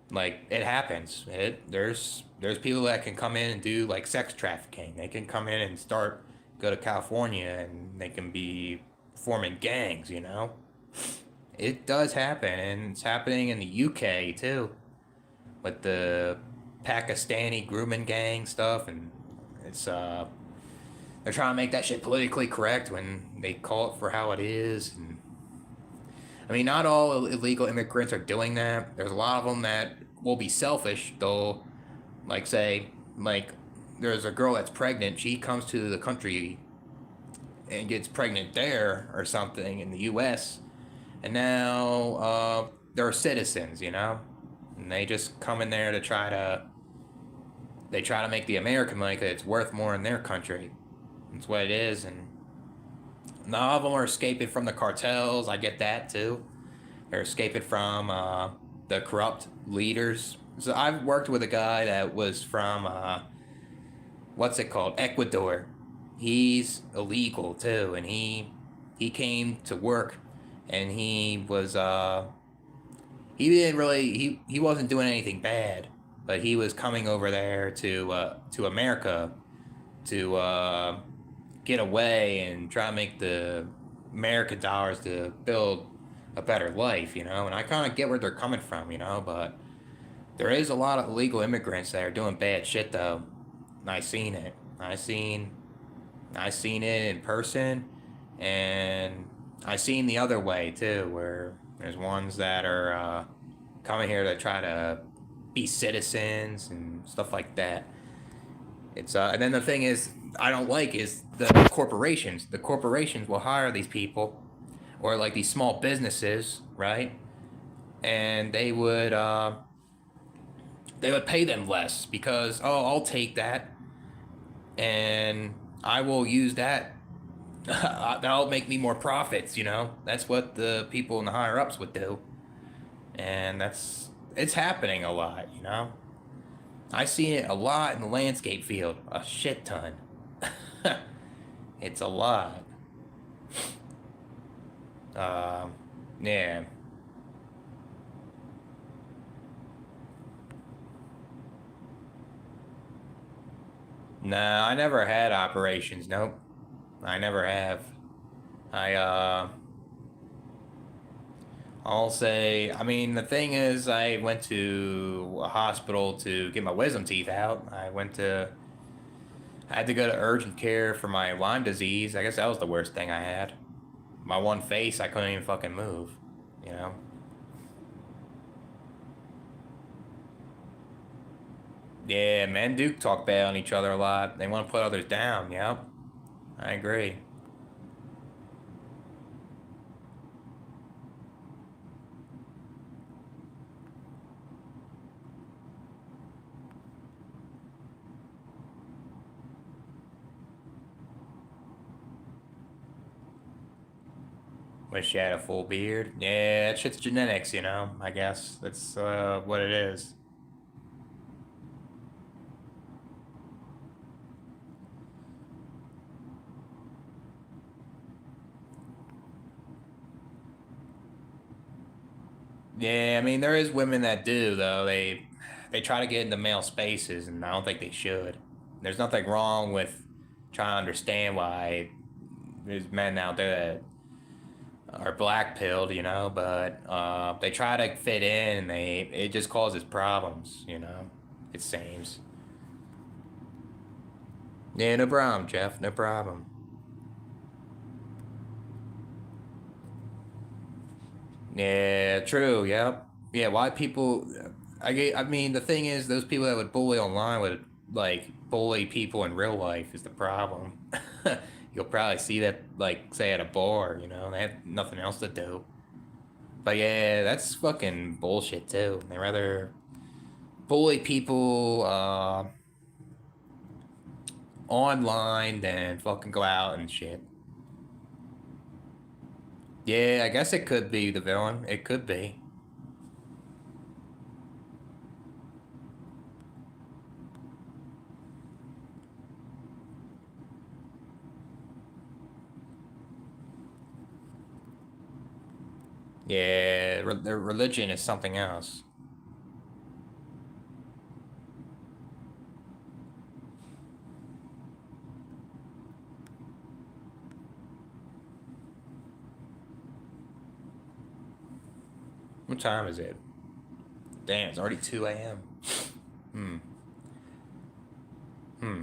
Like it happens. There's people that can come in and do like sex trafficking. They can come in and go to California and they can be forming gangs, you know. It does happen, and it's happening in the UK too, with the Pakistani grooming gang stuff, and it's they're trying to make that shit politically correct when they call it for how it is. And I mean, not all illegal immigrants are doing that. There's a lot of them that will be selfish. They'll like say like there's a girl that's pregnant. She comes to the country and gets pregnant there or something in the U.S. And now they're citizens, you know. and they just come in there to try to make the American money because it's worth more in their country. That's what it is, and none of them are escaping from the cartels. I get that too. They're escaping from the corrupt leaders. So I've worked with a guy that was from what's it called, Ecuador. He's illegal too, and he came to work, and he was he didn't really he wasn't doing anything bad, but he was coming over there to America to get away and try to make the American dollars to build a better life, you know. And I kind of get where they're coming from, you know, but there is a lot of illegal immigrants that are doing bad shit though. And I seen it. I seen it in person, and I seen the other way too, where there's ones that are coming here to try to be citizens and stuff like that. It's and then the thing is, I don't like is the corporations. The corporations will hire these people, or like these small businesses, right? And they would pay them less because I'll take that and I will use that. That'll make me more profits, you know. That's what the people in the higher ups would do, and it's happening a lot, you know. I see it a lot in the landscape field, a shit ton. It's a lot. Yeah. Nah, I never had operations. Nope. I never have. I I'll say, I mean, the thing is, I went to a hospital to get my wisdom teeth out. I had to go to urgent care for my Lyme disease. I guess that was the worst thing I had. My one face, I couldn't even fucking move, you know? Yeah, men do talk bad on each other a lot. They want to put others down, yep. I agree. Wish you had a full beard. Yeah, that shit's genetics, you know, I guess. That's what it is. Yeah, I mean there is women that do though. They try to get into male spaces, and I don't think they should. There's nothing wrong with trying to understand why there's men out there that are black pilled, you know, but they try to fit in, and it just causes problems, you know. It seems. Yeah, no problem, Jeff. No problem. Yeah, true. Yep. Yeah. Why people? I mean, the thing is, those people that would bully online would like bully people in real life is the problem. You'll probably see that, like, say at a bar. You know, they have nothing else to do. But yeah, that's fucking bullshit too. They rather bully people online than fucking go out and shit. Yeah, I guess it could be the villain. It could be. Yeah, their religion is something else. What time is it? Damn, it's already 2 a.m. Hmm. Hmm.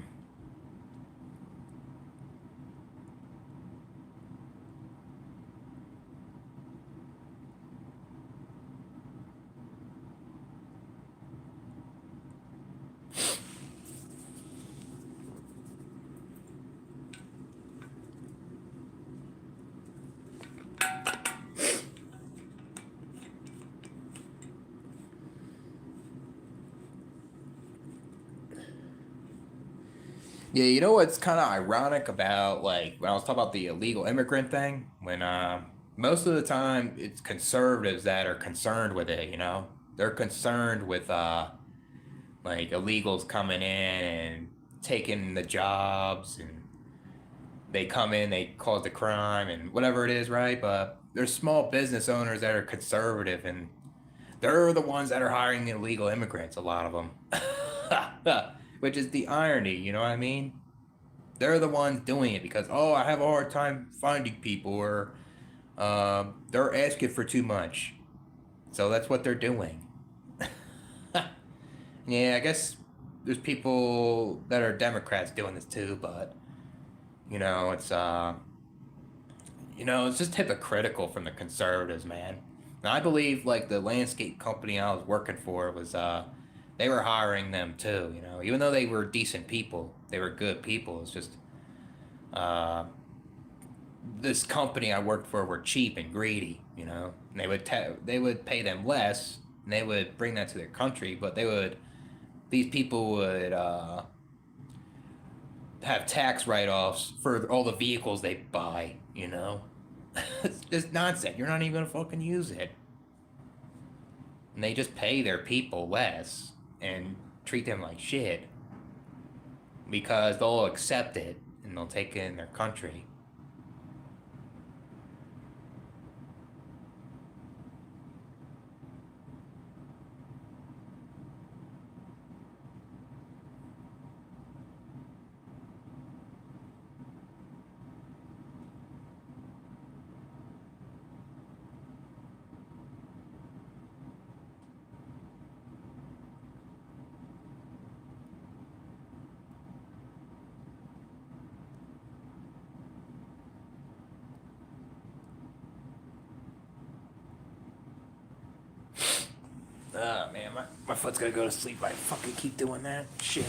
Yeah, you know what's kind of ironic about like when I was talking about the illegal immigrant thing? When most of the time it's conservatives that are concerned with it, you know? They're concerned with like illegals coming in and taking the jobs and they come in, they cause the crime and whatever it is, right? But there's small business owners that are conservative and they're the ones that are hiring the illegal immigrants, a lot of them. Which is the irony, you know what I mean? They're the ones doing it because, oh, I have a hard time finding people or they're asking for too much. So that's what they're doing. Yeah, I guess there's people that are Democrats doing this too, but you know, it's just hypocritical from the conservatives, man. And I believe like the landscape company I was working for was they were hiring them too, you know. Even though they were decent people, they were good people. It's just uh this company I worked for were cheap and greedy, you know. And they would pay them less and they would bring that to their country, but these people would have tax write-offs for all the vehicles they buy, you know. It's just nonsense. You're not even gonna fucking use it. And they just pay their people less and treat them like shit because they'll accept it and they'll take it in their country. Ah, man, my foot's gonna go to sleep. I fucking keep doing that. Shit.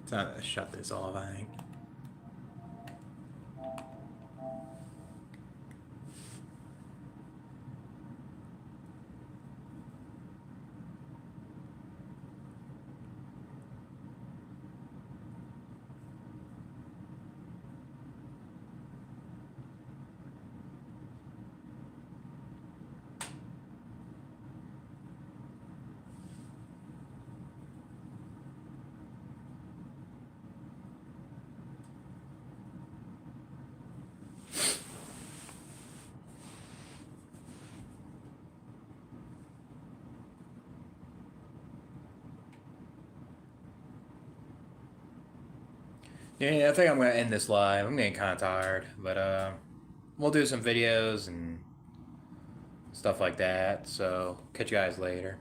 Time to shut this off, I think. Yeah, I think I'm gonna end this live. I'm getting kind of tired, but we'll do some videos and stuff like that. So catch you guys later.